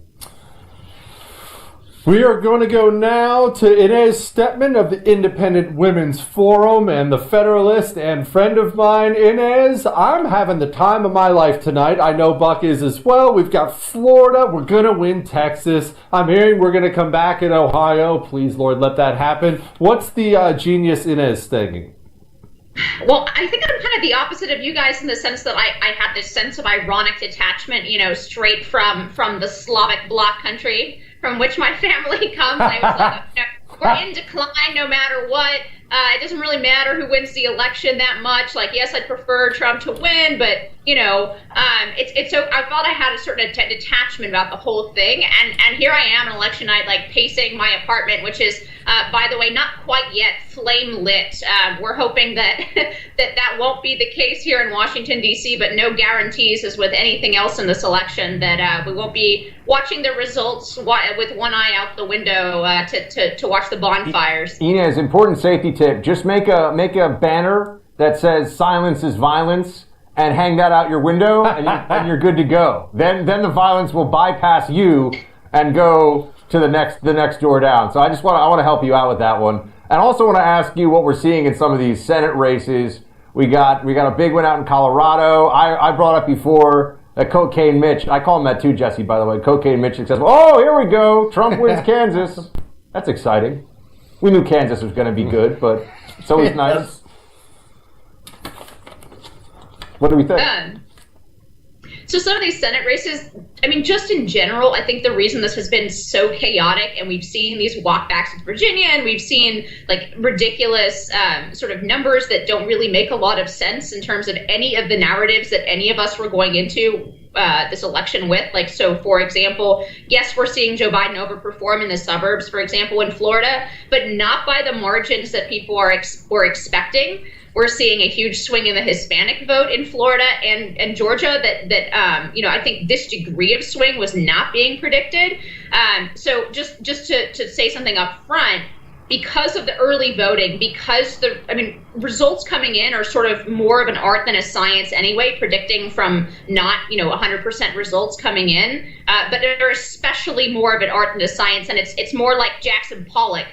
We are going to go now to Inez Stepman of the Independent Women's Forum and the Federalist and friend of mine. Inez, I'm having the time of my life tonight. I know Buck is as well. We've got Florida. We're going to win Texas. I'm hearing we're going to come back in Ohio. Please, Lord, let that happen. What's the genius Inez thinking? Well, I think I'm kind of the opposite of you guys in the sense that I had this sense of ironic detachment, straight from the Slavic bloc country from which my family comes. I was like, we're in decline no matter what. It doesn't really matter who wins the election that much. Like, yes, I'd prefer Trump to win, but it's so I thought I had a certain detachment about the whole thing. And here I am on election night, like pacing my apartment, which is by the way, not quite yet flame lit. We're hoping that that won't be the case here in Washington, D.C., but no guarantees, as with anything else in this election, that we won't be watching the results with one eye out the window to watch the bonfires. Inez, important safety tip: just make a banner that says "Silence is violence" and hang that out your window, and you're good to go. Then the violence will bypass you and go to the next door down. So I want to help you out with that one. And also want to ask you what we're seeing in some of these Senate races. We got a big one out in Colorado. I brought up before that Cocaine Mitch. I call him that too, Jesse, by the way. Cocaine Mitch successful. Oh, here we go. Trump wins Kansas. That's exciting. We knew Kansas was going to be good, but it's always nice. What do we think? So some of these Senate races, I mean, just in general, I think the reason this has been so chaotic, and we've seen these walkbacks with Virginia, and we've seen like ridiculous sort of numbers that don't really make a lot of sense in terms of any of the narratives that any of us were going into this election with. Like, so for example, yes, we're seeing Joe Biden overperform in the suburbs, for example, in Florida, but not by the margins that people were expecting. We're seeing a huge swing in the Hispanic vote in Florida and Georgia that I think this degree of swing was not being predicted. So just to say something up front, because of the early voting, because results coming in are sort of more of an art than a science anyway, predicting from not 100% results coming in, but they're especially more of an art than a science, and it's more like Jackson Pollock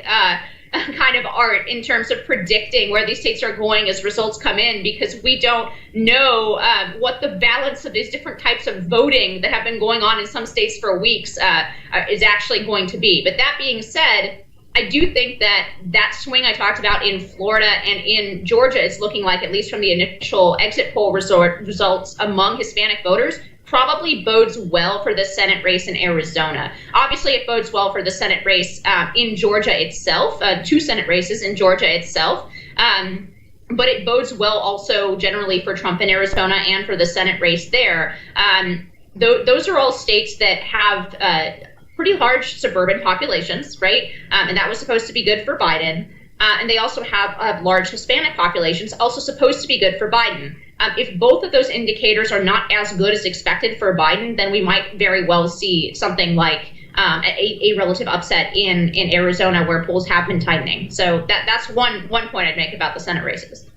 kind of art in terms of predicting where these states are going as results come in, because we don't know what the balance of these different types of voting that have been going on in some states for weeks is actually going to be. But that being said, I do think that swing I talked about in Florida and in Georgia is looking like, at least from the initial exit poll results among Hispanic voters, probably bodes well for the Senate race in Arizona. Obviously, it bodes well for the Senate race in Georgia itself, 2 Senate races in Georgia itself. But it bodes well also generally for Trump in Arizona and for the Senate race there. Those are all states that have pretty large suburban populations, right? And that was supposed to be good for Biden. And they also have large Hispanic populations, also supposed to be good for Biden. If both of those indicators are not as good as expected for Biden, then we might very well see something like a relative upset in Arizona, where polls have been tightening. So that's one point I'd make about the Senate races.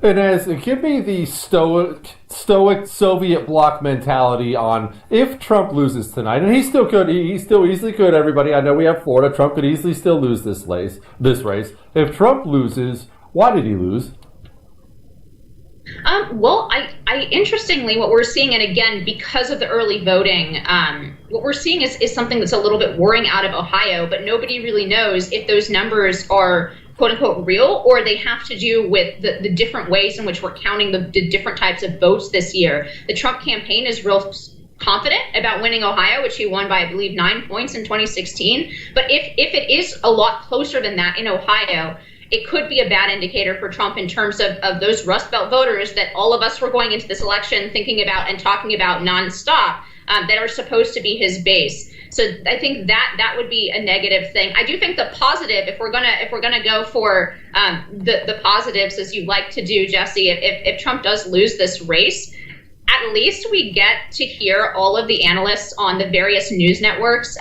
And give me the stoic Soviet bloc mentality on if Trump loses tonight, and he still could, he still easily could. Everybody, I know we have Florida. Trump could easily still lose this race. If Trump loses, why did he lose? Well, I interestingly, what we're seeing, and again, because of the early voting, what we're seeing is something that's a little bit worrying out of Ohio, but nobody really knows if those numbers are quote unquote real, or they have to do with the different ways in which we're counting the different types of votes this year. The Trump campaign is real confident about winning Ohio, which he won by, I believe, 9 points in 2016. But if it is a lot closer than that in Ohio, it could be a bad indicator for Trump in terms of those Rust Belt voters that all of us were going into this election thinking about and talking about nonstop, that are supposed to be his base. So I think that would be a negative thing. I do think the positive, if we're gonna go for the positives, as you like to do, Jesse, if Trump does lose this race, at least we get to hear all of the analysts on the various news networks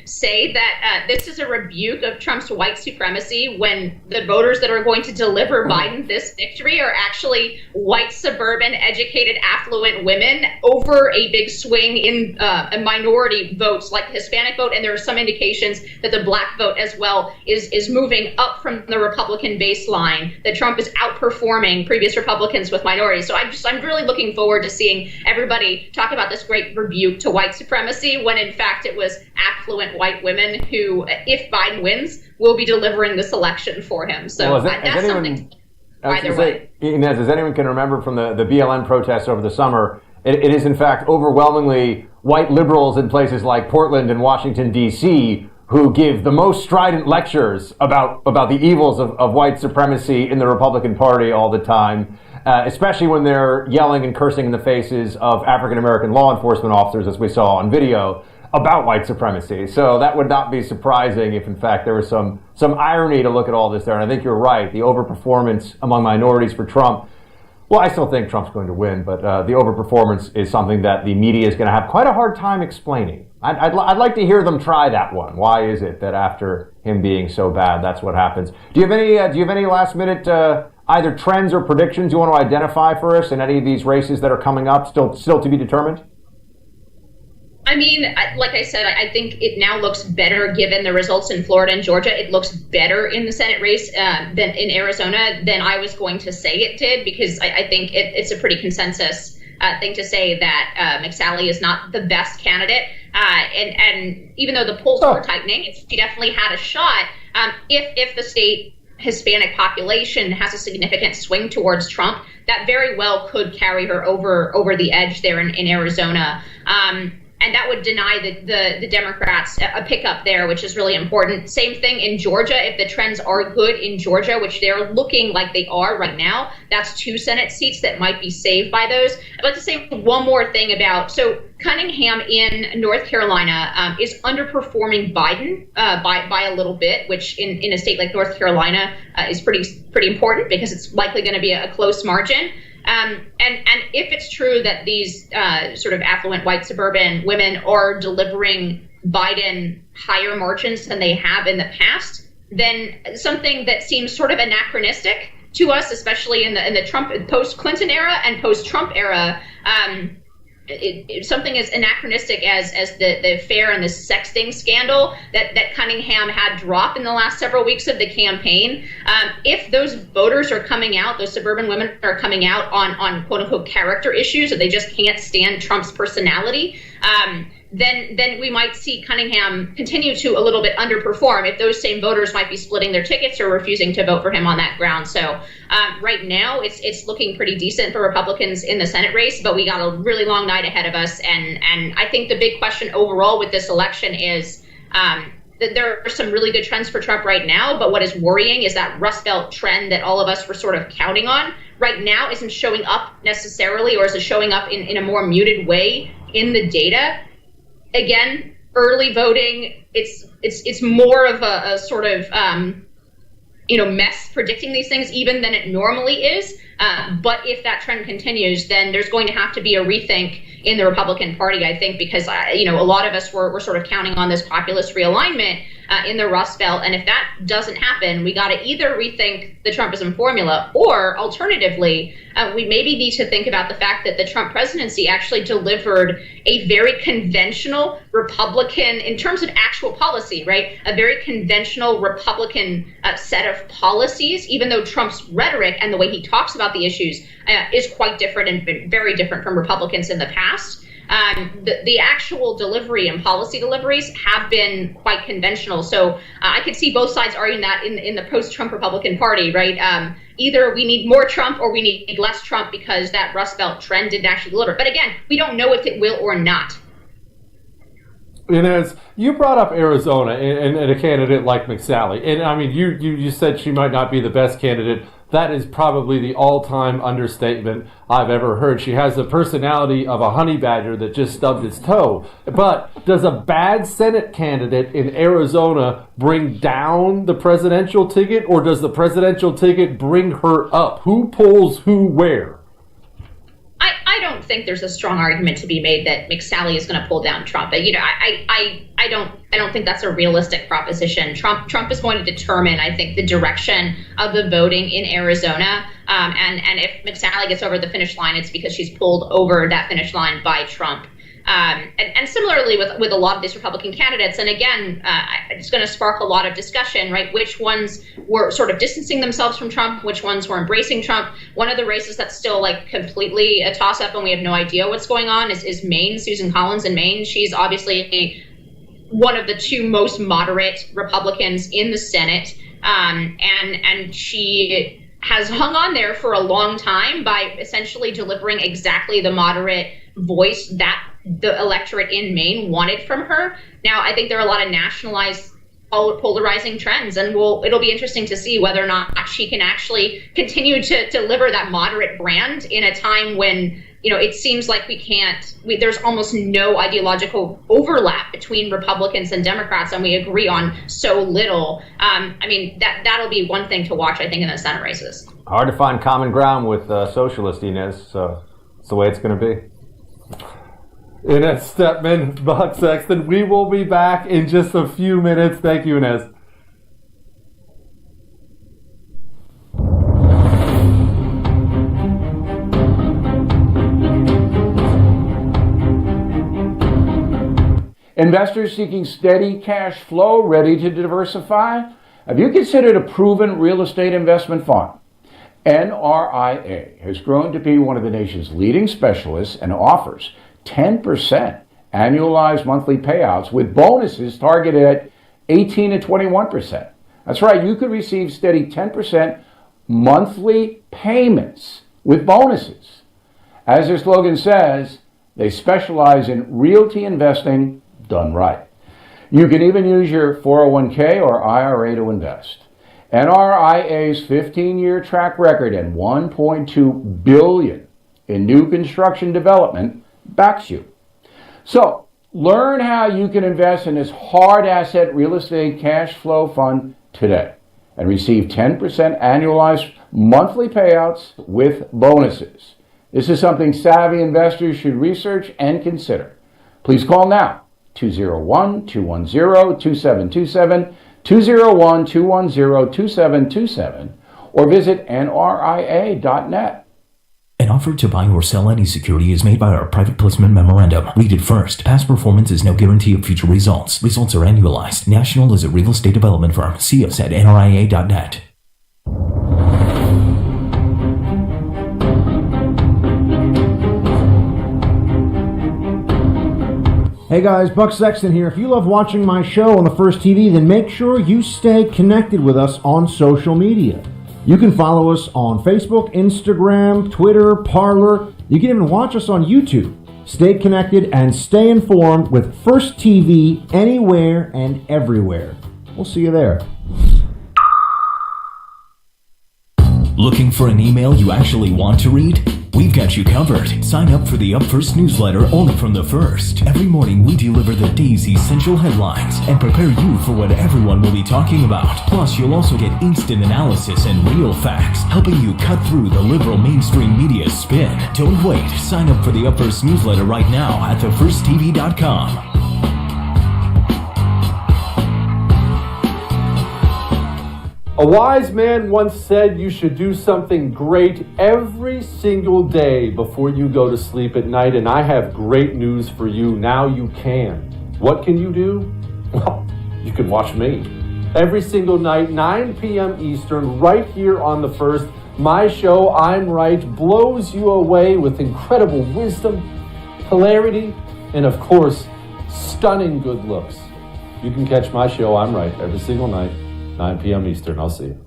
say that this is a rebuke of Trump's white supremacy, when the voters that are going to deliver Biden this victory are actually white, suburban, educated, affluent women over a big swing in minority votes like the Hispanic vote. And there are some indications that the black vote as well is moving up from the Republican baseline, that Trump is outperforming previous Republicans with minorities. So I'm really looking forward to seeing everybody talk about this great rebuke to white supremacy, when in fact it was affluent white women who, if Biden wins, will be delivering this election for him. So that's something either way. Inez, as anyone can remember from the BLM protests over the summer, it is in fact overwhelmingly white liberals in places like Portland and Washington, D.C., who give the most strident lectures about the evils of white supremacy in the Republican Party all the time, especially when they're yelling and cursing in the faces of African-American law enforcement officers, as we saw on video. about white supremacy. So that would not be surprising if, in fact, there was some irony to look at all this there. And I think you're right. The overperformance among minorities for Trump, well, I still think Trump's going to win, but the overperformance is something that the media is going to have quite a hard time explaining. I'd like to hear them try that one. Why is it that after him being so bad, that's what happens? Do you have any last minute either trends or predictions you want to identify for us in any of these races that are coming up, still to be determined? I mean, like I said, I think it now looks better given the results in Florida and Georgia. It looks better in the Senate race than in Arizona than I was going to say it did, because I think it's a pretty consensus thing to say that McSally is not the best candidate. And even though the polls were tightening, she definitely had a shot. If the state Hispanic population has a significant swing towards Trump, that very well could carry her over the edge there in Arizona. And that would deny the Democrats a pickup there, which is really important. Same thing in Georgia. If the trends are good in Georgia, which they're looking like they are right now, that's 2 Senate seats that might be saved by those. I'd like to say one more thing so Cunningham in North Carolina is underperforming Biden by a little bit, which in a state like North Carolina is pretty important because it's likely going to be a close margin. And if it's true that these sort of affluent white suburban women are delivering Biden higher margins than they have in the past, then something that seems sort of anachronistic to us, especially in the Trump post-Clinton era and post-Trump era, something as anachronistic as the affair and the sexting scandal that Cunningham had dropped in the last several weeks of the campaign. If those voters are coming out, those suburban women are coming out on quote unquote character issues, or they just can't stand Trump's personality, then we might see Cunningham continue to a little bit underperform if those same voters might be splitting their tickets or refusing to vote for him on that ground. So right now it's looking pretty decent for Republicans in the Senate race, but we got a really long night ahead of us. And I think the big question overall with this election is that there are some really good trends for Trump right now, but what is worrying is that Rust Belt trend that all of us were sort of counting on right now isn't showing up necessarily, or is it showing up in a more muted way in the data. Again, early voting, it's more of a sort of mess predicting these things even than it normally is. But if that trend continues, then there's going to have to be a rethink in the Republican Party, I think, because a lot of us were sort of counting on this populist realignment in the Rust Belt, and if that doesn't happen, we got to either rethink the Trumpism formula, or alternatively, we maybe need to think about the fact that the Trump presidency actually delivered a very conventional Republican, in terms of actual policy, right? A very conventional Republican set of policies, even though Trump's rhetoric and the way he talks about the issues is quite different and very different from Republicans in the past. The actual delivery and policy deliveries have been quite conventional. So I could see both sides arguing that in the post-Trump Republican Party, right? Either we need more Trump or we need less Trump because that Rust Belt trend didn't actually deliver. But again, we don't know if it will or not. And as you brought up Arizona and a candidate like McSally, and I mean, you said she might not be the best candidate. That is probably the all-time understatement I've ever heard. She has the personality of a honey badger that just stubbed its toe. But does a bad Senate candidate in Arizona bring down the presidential ticket, or does the presidential ticket bring her up? Who pulls who where? I don't think there's a strong argument to be made that McSally is going to pull down Trump. I don't think that's a realistic proposition. Trump is going to determine, I think, the direction of the voting in Arizona. And if McSally gets over the finish line, it's because she's pulled over that finish line by Trump. And similarly with a lot of these Republican candidates, and again, it's going to spark a lot of discussion, right? Which ones were sort of distancing themselves from Trump, which ones were embracing Trump. One of the races that's still like completely a toss-up and we have no idea what's going on is Maine. Susan Collins in Maine. She's obviously one of the two most moderate Republicans in the Senate, and she has hung on there for a long time by essentially delivering exactly the moderate voice that the electorate in Maine wanted from her. Now, I think there are a lot of nationalized polarizing trends, and it'll be interesting to see whether or not she can actually continue to deliver that moderate brand in a time when it seems like there's almost no ideological overlap between Republicans and Democrats, and we agree on so little. That'll be one thing to watch, I think, in the Senate races. Hard to find common ground with socialists, Inez, so it's the way it's going to be. Inez Stepman, Buck Sexton. We will be back in just a few minutes. Thank you, Inez. Investors seeking steady cash flow, ready to diversify? Have you considered a proven real estate investment fund? NRIA has grown to be one of the nation's leading specialists and offers 10% annualized monthly payouts with bonuses targeted at 18 to 21%. That's right, you could receive steady 10% monthly payments with bonuses. As their slogan says, they specialize in realty investing done right. You can even use your 401k or IRA to invest. NRIA's 15-year track record and $1.2 billion in new construction development backs you. So, learn how you can invest in this hard asset real estate cash flow fund today and receive 10% annualized monthly payouts with bonuses. This is something savvy investors should research and consider. Please call now, 201-210-2727, 201-210-2727, or visit nria.net. An offer to buy or sell any security is made by our private placement memorandum. Read it first. Past performance is no guarantee of future results. Results are annualized. National is a real estate development firm. See us at nria.net. Hey guys, Buck Sexton here. If you love watching my show on the First TV, then make sure you stay connected with us on social media. You can follow us on Facebook, Instagram, Twitter, Parler. You can even watch us on YouTube. Stay connected and stay informed with First TV anywhere and everywhere. We'll see you there. Looking for an email you actually want to read? We've got you covered. Sign up for the Up First newsletter only from The First. Every morning we deliver the day's essential headlines and prepare you for what everyone will be talking about. Plus, you'll also get instant analysis and real facts, helping you cut through the liberal mainstream media spin. Don't wait. Sign up for the Up First newsletter right now at thefirsttv.com. A wise man once said you should do something great every single day before you go to sleep at night, and I have great news for you. Now you can. What can you do? Well, you can watch me. Every single night, 9 p.m. Eastern, right here on The First. My show, I'm Right, blows you away with incredible wisdom, hilarity, and of course, stunning good looks. You can catch my show, I'm Right, every single night. 9 p.m. Eastern. I'll see you.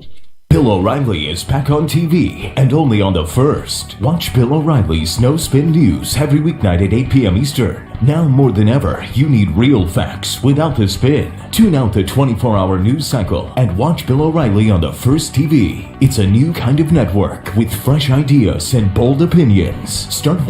Bill O'Reilly is back on TV and only on The First. Watch Bill O'Reilly's No Spin News every weeknight at 8 p.m. Eastern. Now more than ever, you need real facts without the spin. Tune out the 24-hour news cycle and watch Bill O'Reilly on The First TV. It's a new kind of network with fresh ideas and bold opinions. Start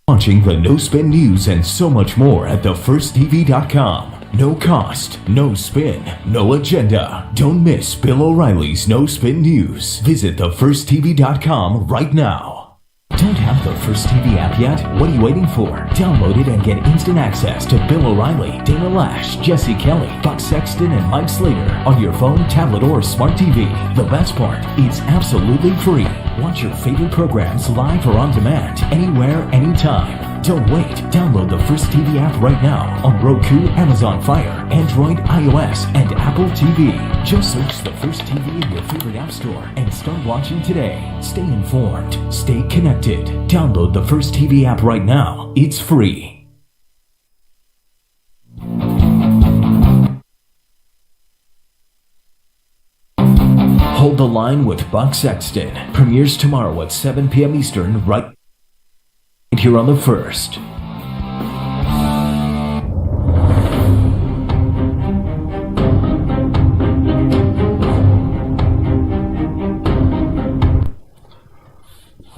watching the No Spin News and so much more at thefirsttv.com. No cost, no spin, no agenda. Don't miss Bill O'Reilly's No Spin News. Visit thefirsttv.com right now. Don't have the First TV app yet? What are you waiting for? Download it and get instant access to Bill O'Reilly, Dana Lash, Jesse Kelly, Buck Sexton, and Mike Slater on your phone, tablet, or smart TV. The best part, it's absolutely free. Watch your favorite programs live or on demand, anywhere, anytime. Don't wait. Download the First TV app right now on Roku, Amazon Fire, Android, iOS, and Apple TV. Just search the First TV in your favorite app store and start watching today. Stay informed. Stay connected. Download the First TV app right now. It's free. Hold the Line with Buck Sexton premieres tomorrow at 7 p.m. Eastern right here on The First.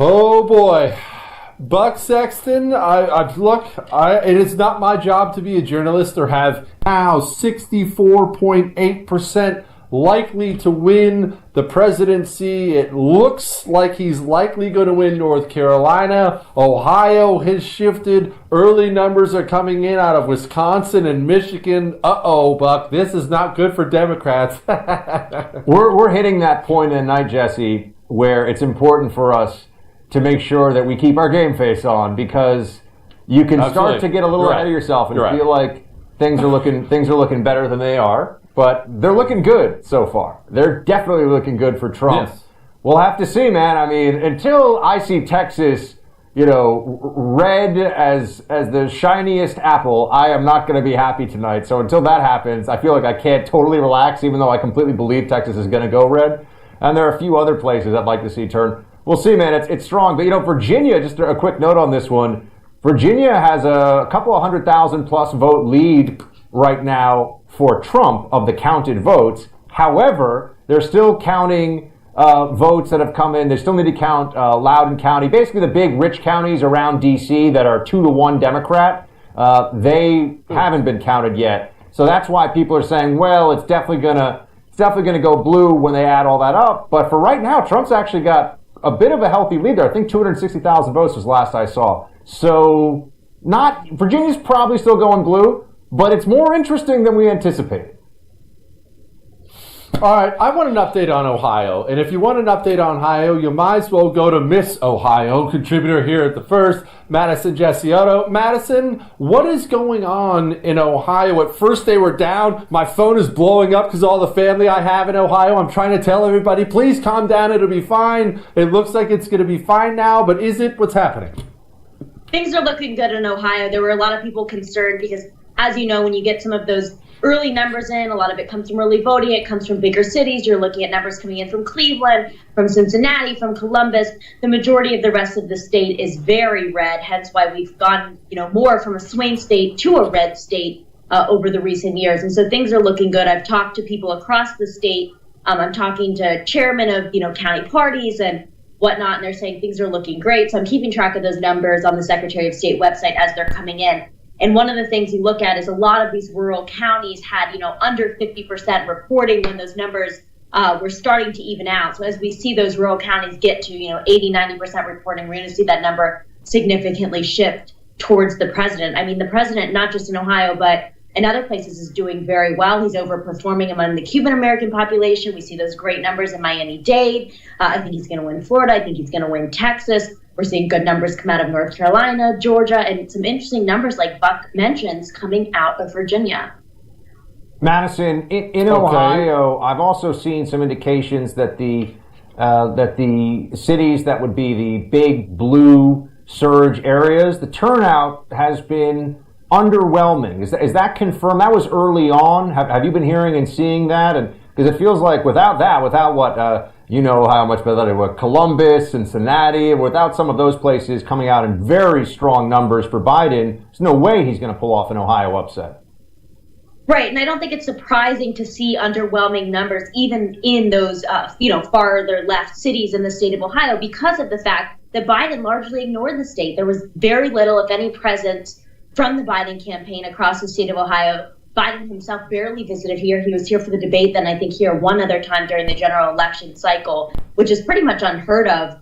Oh boy. Buck Sexton, it is not my job to be a journalist or have now 64.8% likely to win the presidency. It looks like he's likely going to win North Carolina. Ohio has shifted. Early numbers are coming in out of Wisconsin and Michigan. Uh-oh, Buck, this is not good for Democrats. We're hitting that point in the night, Jesse, where it's important for us to make sure that we keep our game face on, because you can start to get a little ahead of yourself and feel like things are looking better than they are, but they're looking good so far. They're definitely looking good for Trump. Yes. We'll have to see, man. I mean, until I see Texas, red as the shiniest apple, I am not going to be happy tonight. So until that happens, I feel like I can't totally relax, even though I completely believe Texas is going to go red. And there are a few other places I'd like to see turn. We'll see, man. It's strong. But, Virginia, just a quick note on this one. Virginia has a couple of 100,000 plus vote lead right now for Trump of the counted votes. However, they're still counting votes that have come in. They still need to count Loudoun County, basically the big rich counties around D.C. that are 2-1 Democrat. They haven't been counted yet. So that's why people are saying, well, it's definitely gonna go blue when they add all that up. But for right now, Trump's actually got a bit of a healthy lead there. I think 260,000 votes was last I saw. So Virginia's probably still going blue, but it's more interesting than we anticipated. All right, I want an update on Ohio. And if you want an update on Ohio, you might as well go to Miss Ohio, contributor here at The First, Madison Gesiotto. Madison, what is going on in Ohio? At first they were down. My phone is blowing up because all the family I have in Ohio. I'm trying to tell everybody, please calm down. It'll be fine. It looks like it's going to be fine now, but is it? What's happening? Things are looking good in Ohio. There were a lot of people concerned because, as you know, when you get some of those early numbers in, a lot of it comes from early voting. It comes from bigger cities. You're looking at numbers coming in from Cleveland, from Cincinnati, from Columbus. The majority of the rest of the state is very red, hence why we've gone, more from a swing state to a red state over the recent years. And so things are looking good. I've talked to people across the state. I'm talking to chairmen of, county parties and whatnot, and they're saying things are looking great. So I'm keeping track of those numbers on the Secretary of State website as they're coming in. And one of the things you look at is a lot of these rural counties had, under 50% reporting when those numbers were starting to even out. So as we see those rural counties get to, 80, 90% reporting, we're going to see that number significantly shift towards the president. I mean, the president, not just in Ohio, but in other places, is doing very well. He's overperforming among the Cuban-American population. We see those great numbers in Miami-Dade. I think he's going to win Florida. I think he's going to win Texas. We're seeing good numbers come out of North Carolina, Georgia, and some interesting numbers like Buck mentions coming out of Virginia. Madison, in Ohio, I've also seen some indications that the cities that would be the big blue surge areas, the turnout has been underwhelming. Is that confirmed? That was early on. Have you been hearing and seeing that? And because it feels like without what how much better they were, Columbus, Cincinnati, without some of those places coming out in very strong numbers for Biden, there's no way he's going to pull off an Ohio upset. Right, and I don't think it's surprising to see underwhelming numbers even in those, farther left cities in the state of Ohio because of the fact that Biden largely ignored the state. There was very little, if any, presence from the Biden campaign across the state of Ohio. Biden himself barely visited here. He was here for the debate, then I think here one other time during the general election cycle, which is pretty much unheard of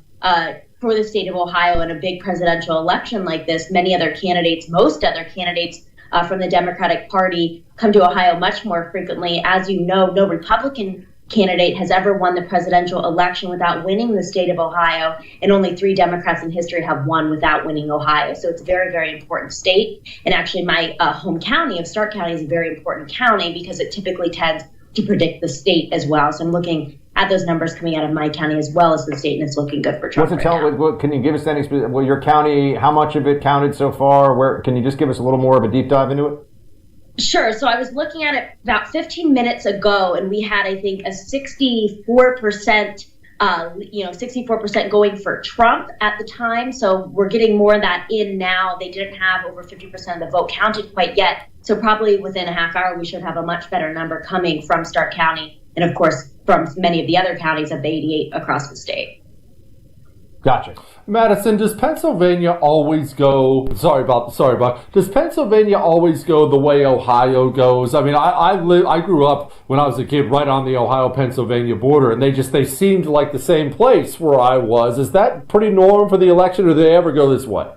for the state of Ohio in a big presidential election like this. Most other candidates from the Democratic Party come to Ohio much more frequently. As you know, no Republican candidate has ever won the presidential election without winning the state of Ohio, and only 3 Democrats in history have won without winning Ohio. So it's a very, very important state. And actually my home county of Stark County is a very important county because it typically tends to predict the state as well. So I'm looking at those numbers coming out of my county as well as the state, and it's looking good for Trump. Can you give us any specific, your county, how much of it counted so far? Can you just give us a little more of a deep dive into it? Sure. So I was looking at it about 15 minutes ago, and we had, I think, a 64% going for Trump at the time. So we're getting more of that in now. They didn't have over 50% of the vote counted quite yet. So probably within a half hour, we should have a much better number coming from Stark County and, of course, from many of the other counties of the 88 across the state. Gotcha. Madison, does Pennsylvania always go? Does Pennsylvania always go the way Ohio goes? I mean, I grew up when I was a kid right on the Ohio-Pennsylvania border, and they seemed like the same place where I was. Is that pretty normal for the election, or do they ever go this way?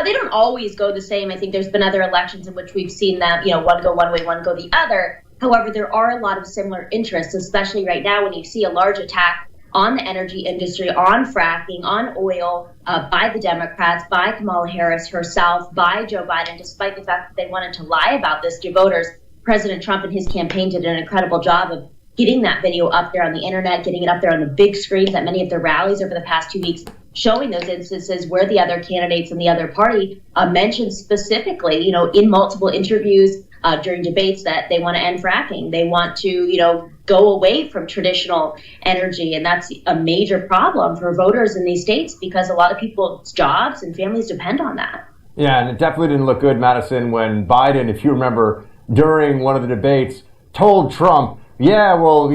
They don't always go the same. I think there's been other elections in which we've seen them, one go one way, one go the other. However, there are a lot of similar interests, especially right now when you see a large attack on the energy industry, on fracking, on oil, by the Democrats, by Kamala Harris herself, by Joe Biden, despite the fact that they wanted to lie about this to voters. President Trump and his campaign did an incredible job of getting that video up there on the internet, getting it up there on the big screens at many of their rallies over the past 2 weeks, showing those instances where the other candidates and the other party mentioned specifically, in multiple interviews during debates that they want to end fracking. They want to, go away from traditional energy. And that's a major problem for voters in these states because a lot of people's jobs and families depend on that. Yeah, and it definitely didn't look good, Madison, when Biden, if you remember, during one of the debates, told Trump, yeah, well,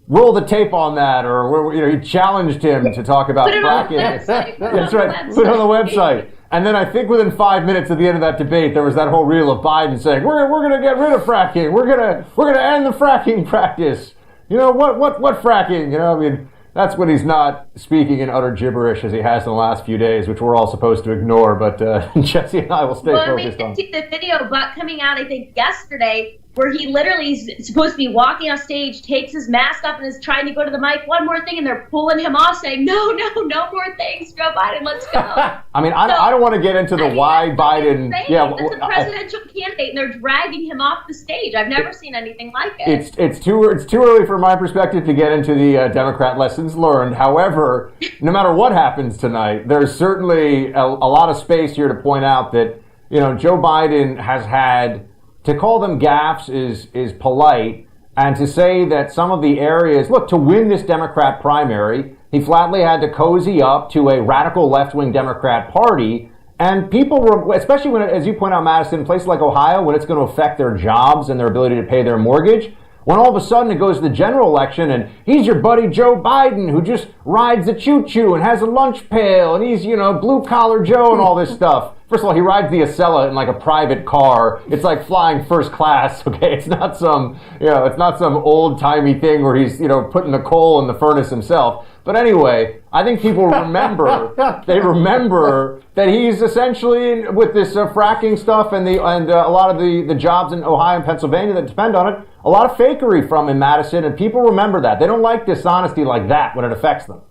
roll the tape on that, or he challenged him to talk about fracking. That's right, put it on the website. And then I think within 5 minutes at the end of that debate, there was that whole reel of Biden saying, "We're going to get rid of fracking. We're going to end the fracking practice." What fracking? I mean, that's when he's not speaking in utter gibberish as he has in the last few days, which we're all supposed to ignore. But Jesse and I will stay focused on. I see the video coming out, I think, yesterday, where he literally is supposed to be walking off stage, takes his mask off, and is trying to go to the mic. One more thing, and they're pulling him off, saying, no more things, Joe Biden, let's go. I mean, I don't want to get into why Biden. Yeah, that's a presidential candidate, and they're dragging him off the stage. I've never seen anything like it. It's too early from my perspective to get into the Democrat lessons learned. However, no matter what happens tonight, there's certainly a lot of space here to point out that Joe Biden has had. To call them gaffes is polite, and to say that some of the areas, look, to win this Democrat primary, he flatly had to cozy up to a radical left-wing Democrat party, and people were, especially when, as you point out, Madison, places like Ohio, when it's going to affect their jobs and their ability to pay their mortgage, when all of a sudden it goes to the general election and he's your buddy Joe Biden who just rides the choo-choo and has a lunch pail and he's, blue-collar Joe and all this stuff. First of all, he rides the Acela in like a private car. It's like flying first class, okay? It's not some old-timey thing where he's, putting the coal in the furnace himself. But anyway, I think people remember, that he's essentially, with this fracking stuff and a lot of the jobs in Ohio and Pennsylvania that depend on it, a lot of fakery from him, Madison, and people remember that. They don't like dishonesty like that when it affects them.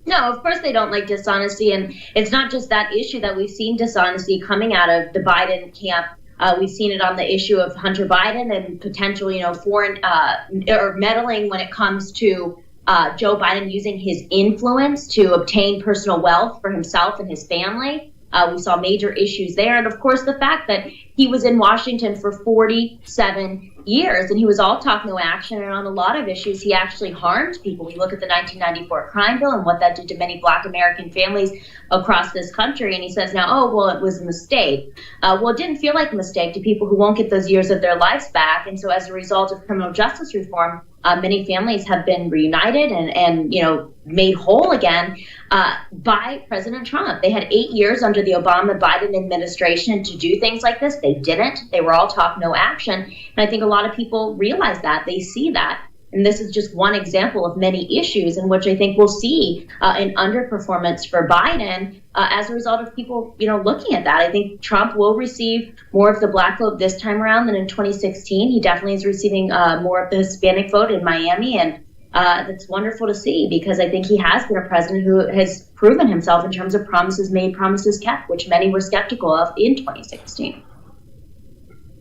No, of course they don't like dishonesty, and it's not just that issue that we've seen dishonesty coming out of the Biden camp. We've seen it on the issue of Hunter Biden and potential, foreign or meddling when it comes to Joe Biden using his influence to obtain personal wealth for himself and his family. We saw major issues there. And of course, the fact that he was in Washington for 47 years and he was all talk, no action. And on a lot of issues, he actually harmed people. We look at the 1994 crime bill and what that did to many Black American families across this country. And he says now, it was a mistake. It didn't feel like a mistake to people who won't get those years of their lives back. And so as a result of criminal justice reform, many families have been reunited and made whole again by President Trump. They had 8 years under the Obama-Biden administration to do things like this. They didn't. They were all talk, no action. And I think a lot of people realize that. They see that. And this is just one example of many issues in which I think we'll see an underperformance for Biden as a result of people, looking at that. I think Trump will receive more of the Black vote this time around than in 2016. He definitely is receiving more of the Hispanic vote in Miami, and that's wonderful to see because I think he has been a president who has proven himself in terms of promises made, promises kept, which many were skeptical of in 2016.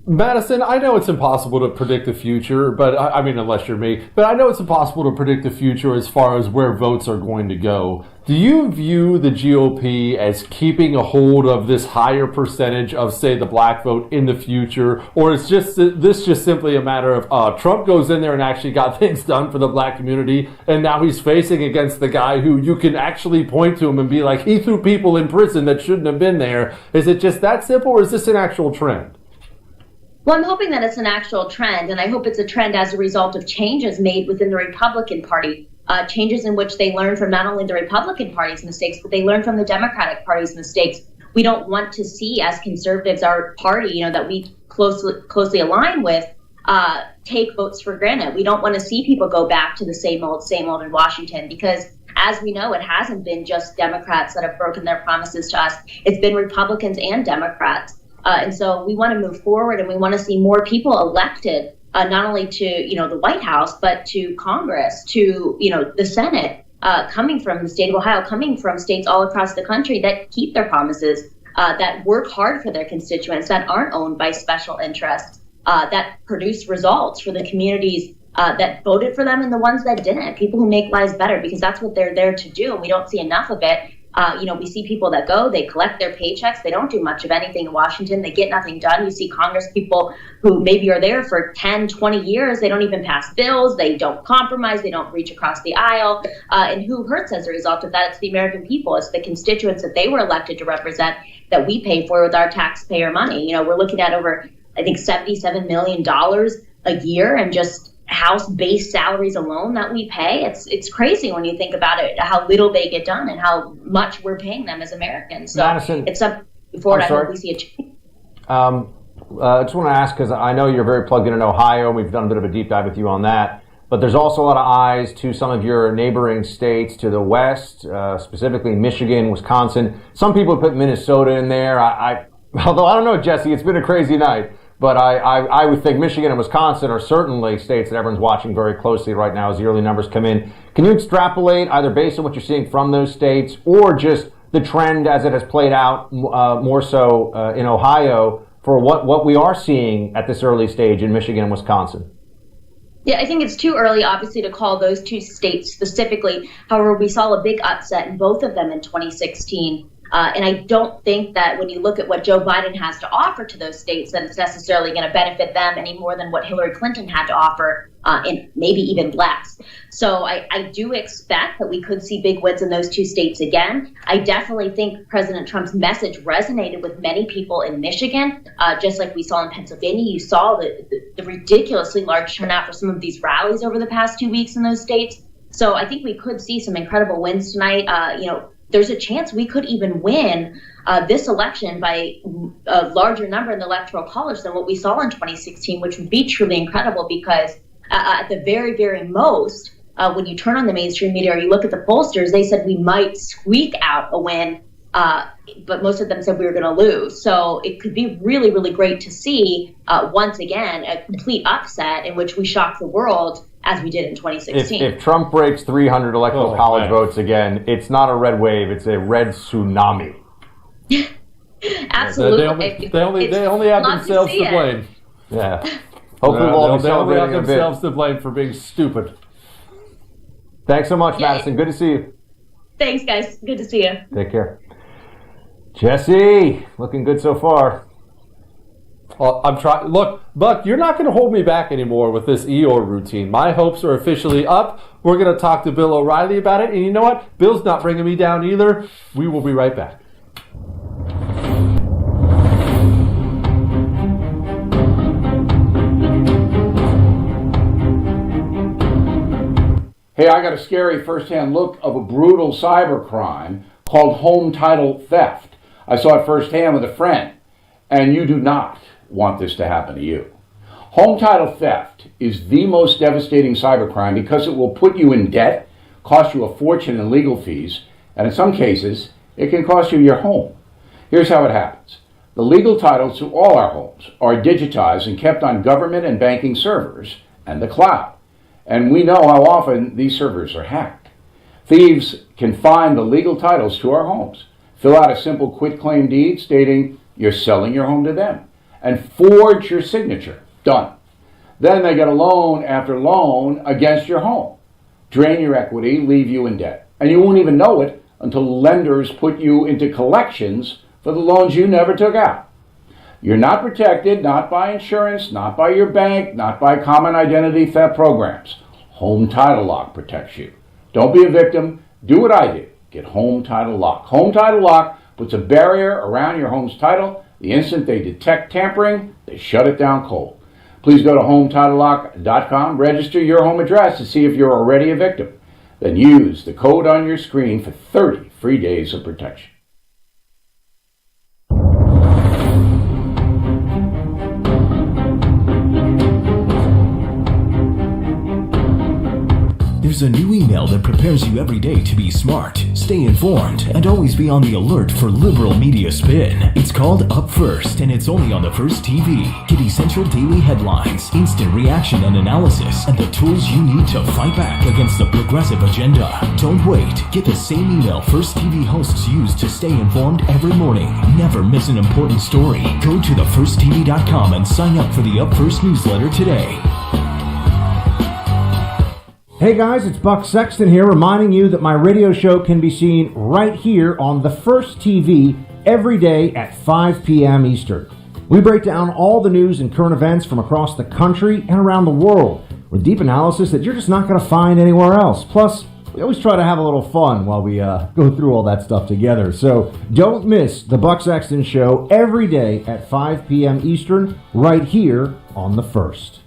Madison, I know it's impossible to predict the future, but I mean, unless you're me, but I know it's impossible to predict the future as far as where votes are going to go. Do you view the GOP as keeping a hold of this higher percentage of, say, the Black vote in the future, or is this just simply a matter of Trump goes in there and actually got things done for the Black community, and now he's facing against the guy who you can actually point to him and be like, he threw people in prison that shouldn't have been there? Is it just that simple, or is this an actual trend? Well, I'm hoping that it's an actual trend, and I hope it's a trend as a result of changes made within the Republican Party. changes in which they learn from not only the Republican Party's mistakes, but they learn from the Democratic Party's mistakes. We don't want to see, as conservatives, our party, that we closely align with, take votes for granted. We don't want to see people go back to the same old in Washington, because as we know, it hasn't been just Democrats that have broken their promises to us. It's been Republicans and Democrats. And so we want to move forward, and we want to see more people elected, not only to, the White House, but to Congress, to, the Senate, coming from the state of Ohio, coming from states all across the country that keep their promises, that work hard for their constituents, that aren't owned by special interests, that produce results for the communities that voted for them and the ones that didn't, people who make lives better, because that's what they're there to do. And we don't see enough of it. We see people that go, they collect their paychecks. They don't do much of anything in Washington. They get nothing done. You see Congress people who maybe are there for 10, 20 years. They don't even pass bills. They don't compromise. They don't reach across the aisle. And who hurts as a result of that? It's the American people. It's the constituents that they were elected to represent that we pay for with our taxpayer money. We're looking at over, I think, $77 million a year, and just House-based salaries alone that we pay. It's crazy when you think about it, how little they get done and how much we're paying them as Americans. So Madison, it's something forward. I hope we see a change. I just want to ask, because I know you're very plugged in Ohio. We've done a bit of a deep dive with you on that. But there's also a lot of eyes to some of your neighboring states to the west, specifically Michigan, Wisconsin. Some people put Minnesota in there. Although I don't know, Jesse, it's been a crazy night. But I would think Michigan and Wisconsin are certainly states that everyone's watching very closely right now as the early numbers come in. Can you extrapolate, either based on what you're seeing from those states or just the trend as it has played out more so in Ohio, for what we are seeing at this early stage in Michigan and Wisconsin? Yeah, I think it's too early, obviously, to call those two states specifically. However, we saw a big upset in both of them in 2016. And I don't think that when you look at what Joe Biden has to offer to those states, that it's necessarily going to benefit them any more than what Hillary Clinton had to offer, and maybe even less. So I do expect that we could see big wins in those two states again. I definitely think President Trump's message resonated with many people in Michigan, just like we saw in Pennsylvania. You saw the ridiculously large turnout for some of these rallies over the past 2 weeks in those states. So I think we could see some incredible wins tonight. There's a chance we could even win this election by a larger number in the Electoral College than what we saw in 2016, which would be truly incredible, because at the very, very most, when you turn on the mainstream media or you look at the pollsters, they said we might squeak out a win, but most of them said we were going to lose. So it could be really, really great to see, once again, a complete upset in which we shock the world, as we did in 2016. If Trump breaks 300 electoral college votes again, it's not a red wave, it's a red tsunami. Absolutely. They only have themselves to blame. Yeah. Hopefully we'll all be they only have celebrating a bit. themselves to blame for being stupid. Thanks so much, Madison. Good to see you. Thanks, guys. Good to see you. Take care. Jesse, looking good so far. I'm trying. Look, Buck, you're not going to hold me back anymore with this Eeyore routine. My hopes are officially up. We're going to talk to Bill O'Reilly about it. And you know what? Bill's not bringing me down either. We will be right back. Hey, I got a scary first-hand look of a brutal cybercrime called home title theft. I saw it firsthand with a friend, and you do not want this to happen to you. Home title theft is the most devastating cybercrime because it will put you in debt, cost you a fortune in legal fees, and in some cases, it can cost you your home. Here's how it happens. The legal titles to all our homes are digitized and kept on government and banking servers and the cloud. And we know how often these servers are hacked. Thieves can find the legal titles to our homes, fill out a simple quitclaim deed stating you're selling your home to them, and forge your signature. Done. Then they get a loan after loan against your home, drain your equity, leave you in debt. And you won't even know it until lenders put you into collections for the loans you never took out. You're not protected, not by insurance, not by your bank, not by common identity theft programs. Home Title Lock protects you. Don't be a victim. Do what I did. Get Home Title Lock. Home Title Lock puts a barrier around your home's title. The instant they detect tampering, they shut it down cold. Please go to HomeTitleLock.com, register your home address to see if you're already a victim. Then use the code on your screen for 30 free days of protection. There's a new email that prepares you every day to be smart, stay informed, and always be on the alert for liberal media spin. It's called Up First, and it's only on the First TV. Get essential daily headlines, instant reaction and analysis, and the tools you need to fight back against the progressive agenda. Don't wait. Get the same email First TV hosts use to stay informed every morning. Never miss an important story. Go to thefirsttv.com and sign up for the Up First newsletter today. Hey guys, it's Buck Sexton here reminding you that my radio show can be seen right here on the First TV every day at 5 p.m. Eastern. We break down all the news and current events from across the country and around the world with deep analysis that you're just not going to find anywhere else. Plus, we always try to have a little fun while we go through all that stuff together. So don't miss the Buck Sexton Show every day at 5 p.m. Eastern right here on the First.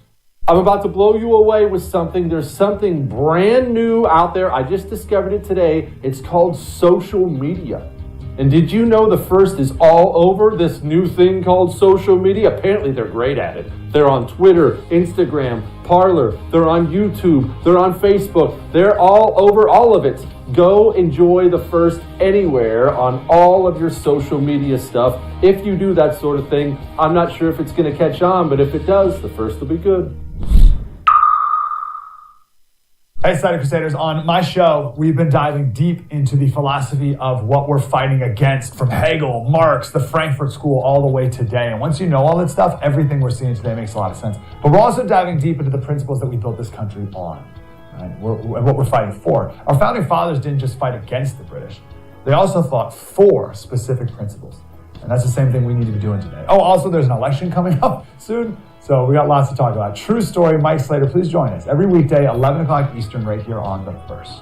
I'm about to blow you away with something. There's something brand new out there. I just discovered it today. It's called social media. And did you know the First is all over this new thing called social media? Apparently they're great at it. They're on Twitter, Instagram, Parler. They're on YouTube. They're on Facebook. They're all over all of it. Go enjoy the First anywhere on all of your social media stuff. If you do that sort of thing, I'm not sure if it's going to catch on, but if it does, the First will be good. Hey, Cider Crusaders. On my show, we've been diving deep into the philosophy of what we're fighting against, from Hegel, Marx, the Frankfurt School, all the way today. And once you know all that stuff, everything we're seeing today makes a lot of sense. But we're also diving deep into the principles that we built this country on, right? And what we're fighting for. Our founding fathers didn't just fight against the British. They also fought for specific principles. And that's the same thing we need to be doing today. Oh, also, there's an election coming up soon. So we got lots to talk about. True story, Mike Slater, please join us every weekday, 11 o'clock Eastern, right here on The First.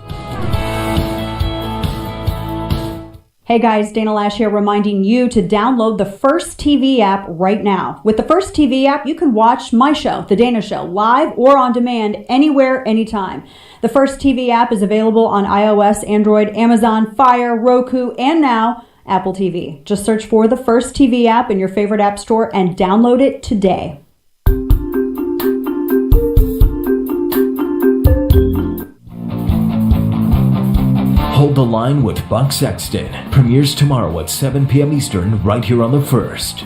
Hey guys, Dana Lash here reminding you to download the First TV app right now. With the First TV app, you can watch my show, The Dana Show, live or on demand anywhere, anytime. The First TV app is available on iOS, Android, Amazon, Fire, Roku, and now Apple TV. Just search for the First TV app in your favorite app store and download it today. Hold the Line with Buck Sexton premieres tomorrow at 7 p.m. Eastern right here on The First.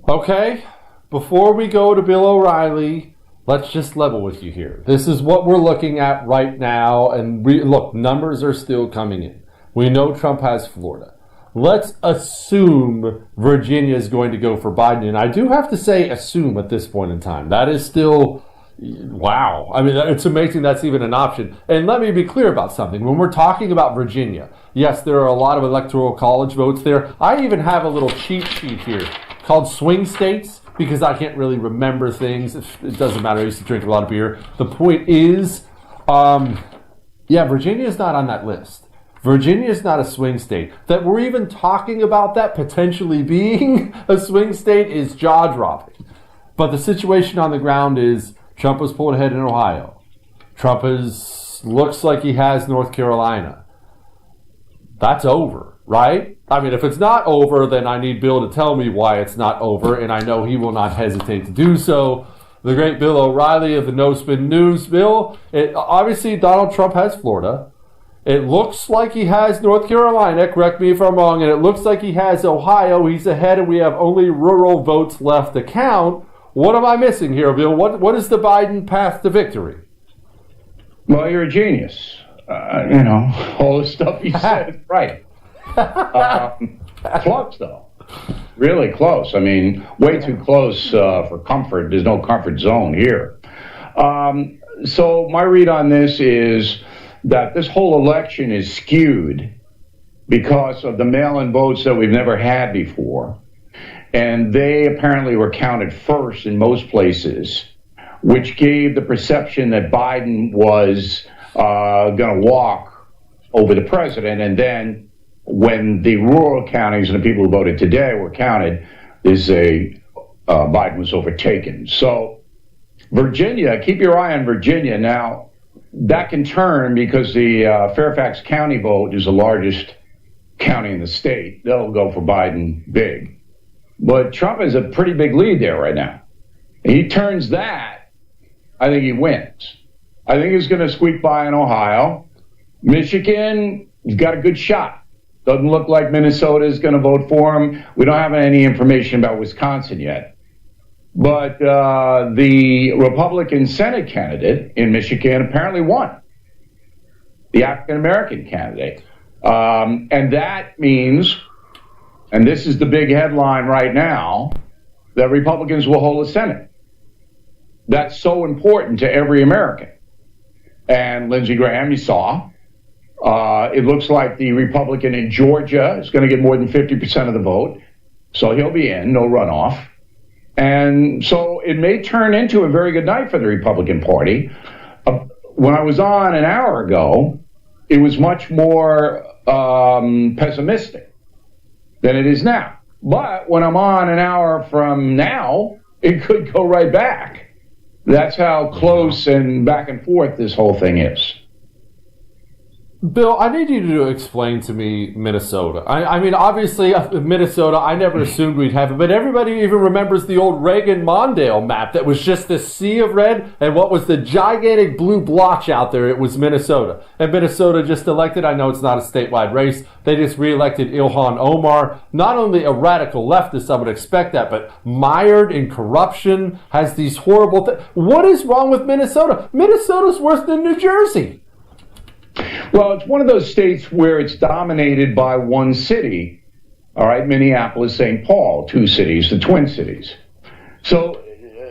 Okay, before we go to Bill O'Reilly, let's just level with you here. This is what we're looking at right now, and look, numbers are still coming in. We know Trump has Florida. Let's assume Virginia is going to go for Biden, and I do have to say assume at this point in time. That is still, wow. I mean, it's amazing that's even an option. And let me be clear about something. When we're talking about Virginia, yes, there are a lot of electoral college votes there. I even have a little cheat sheet here called Swing States, because I can't really remember things. It doesn't matter. I used to drink a lot of beer. The point is, Virginia is not on that list. Virginia is not a swing state. That we're even talking about that potentially being a swing state is jaw-dropping. But the situation on the ground is Trump was pulled ahead in Ohio. Trump looks like he has North Carolina. That's over, right? I mean, if it's not over, then I need Bill to tell me why it's not over, and I know he will not hesitate to do so. The great Bill O'Reilly of the No Spin News. Bill, obviously Donald Trump has Florida. It looks like he has North Carolina, correct me if I'm wrong, and it looks like he has Ohio. He's ahead, and we have only rural votes left to count. What am I missing here, Bill? What is the Biden path to victory? Well, you're a genius. All the stuff you said is right. Close, though. Really close. I mean, way too close for comfort. There's no comfort zone here. So my read on this is that this whole election is skewed because of the mail-in votes that we've never had before. And they apparently were counted first in most places, which gave the perception that Biden was going to walk over the president. And then when the rural counties and the people who voted today were counted, Biden was overtaken. So Virginia, keep your eye on Virginia. Now, that can turn because the Fairfax County vote is the largest county in the state. They'll go for Biden big. But Trump has a pretty big lead there right now. He turns that, I think he wins. I think he's going to squeak by in Ohio. Michigan, he's got a good shot. Doesn't look like Minnesota is going to vote for him. We don't have any information about Wisconsin yet. But the Republican Senate candidate in Michigan apparently won. The African-American candidate. And that means, and this is the big headline right now, that Republicans will hold a Senate. That's so important to every American. And Lindsey Graham, you saw, it looks like the Republican in Georgia is going to get more than 50% of the vote. So he'll be in, no runoff. And so it may turn into a very good night for the Republican Party. When I was on an hour ago, it was much more pessimistic than it is now. But when I'm on an hour from now, it could go right back. That's how close and back and forth this whole thing is. Bill, I need you to explain to me Minnesota. I mean, obviously, Minnesota, I never assumed we'd have it, but everybody even remembers the old Reagan-Mondale map that was just this sea of red, and what was the gigantic blue blotch out there? It was Minnesota. And Minnesota just elected, I know it's not a statewide race, they just re-elected Ilhan Omar, not only a radical leftist, I would expect that, but mired in corruption, has these horrible things. What is wrong with Minnesota? Minnesota's worse than New Jersey. Well, it's one of those states where it's dominated by one city, all right, Minneapolis, St. Paul, two cities, the Twin Cities. So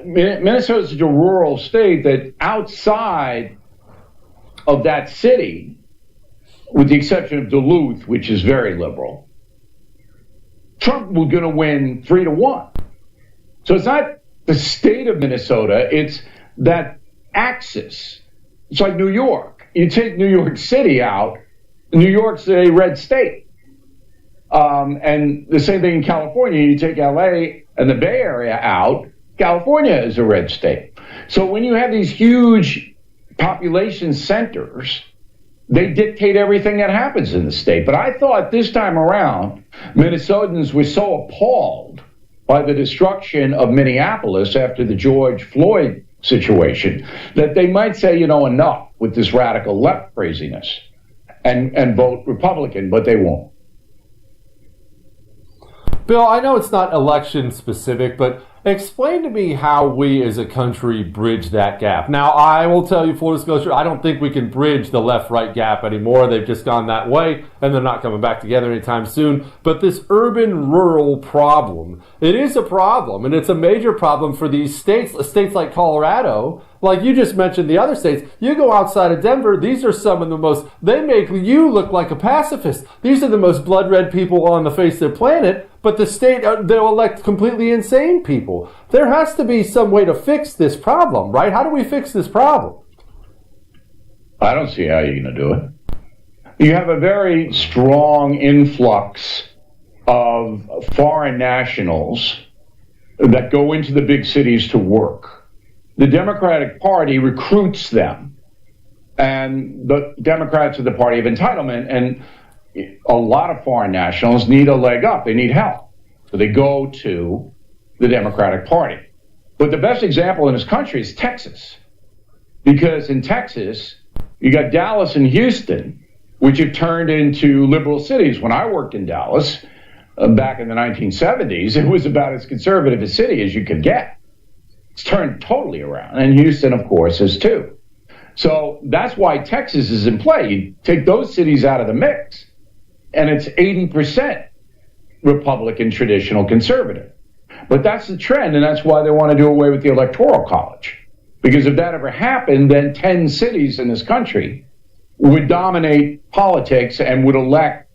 Minnesota is a rural state that outside of that city, with the exception of Duluth, which is very liberal, Trump was going to win 3-1. So it's not the state of Minnesota, it's that axis. It's like New York. You take New York City out, New York's a red state. And the same thing in California. You take LA and the Bay Area out, California is a red state. So when you have these huge population centers, they dictate everything that happens in the state. But I thought this time around, Minnesotans were so appalled by the destruction of Minneapolis after the George Floyd situation that they might say, enough with this radical left craziness and vote Republican, but they won't. Bill, I know it's not election specific, but explain to me how we as a country bridge that gap. Now, I will tell you, full disclosure, I don't think we can bridge the left-right gap anymore. They've just gone that way, and they're not coming back together anytime soon. But this urban-rural problem, it is a problem, and it's a major problem for these states like Colorado. Like you just mentioned the other states, you go outside of Denver, these are some of the most, they make you look like a pacifist. These are the most blood red people on the face of the planet, but the state, they'll elect completely insane people. There has to be some way to fix this problem, right? How do we fix this problem? I don't see how you're going to do it. You have a very strong influx of foreign nationals that go into the big cities to work. The Democratic Party recruits them, and the Democrats are the party of entitlement, and a lot of foreign nationals need a leg up. They need help. So they go to the Democratic Party. But the best example in this country is Texas, because in Texas, you got Dallas and Houston, which have turned into liberal cities. When I worked in Dallas back in the 1970s, it was about as conservative a city as you could get. It's turned totally around. And Houston, of course, is too. So that's why Texas is in play. You take those cities out of the mix, and it's 80% Republican, traditional conservative. But that's the trend, and that's why they want to do away with the Electoral College. Because if that ever happened, then 10 cities in this country would dominate politics and would elect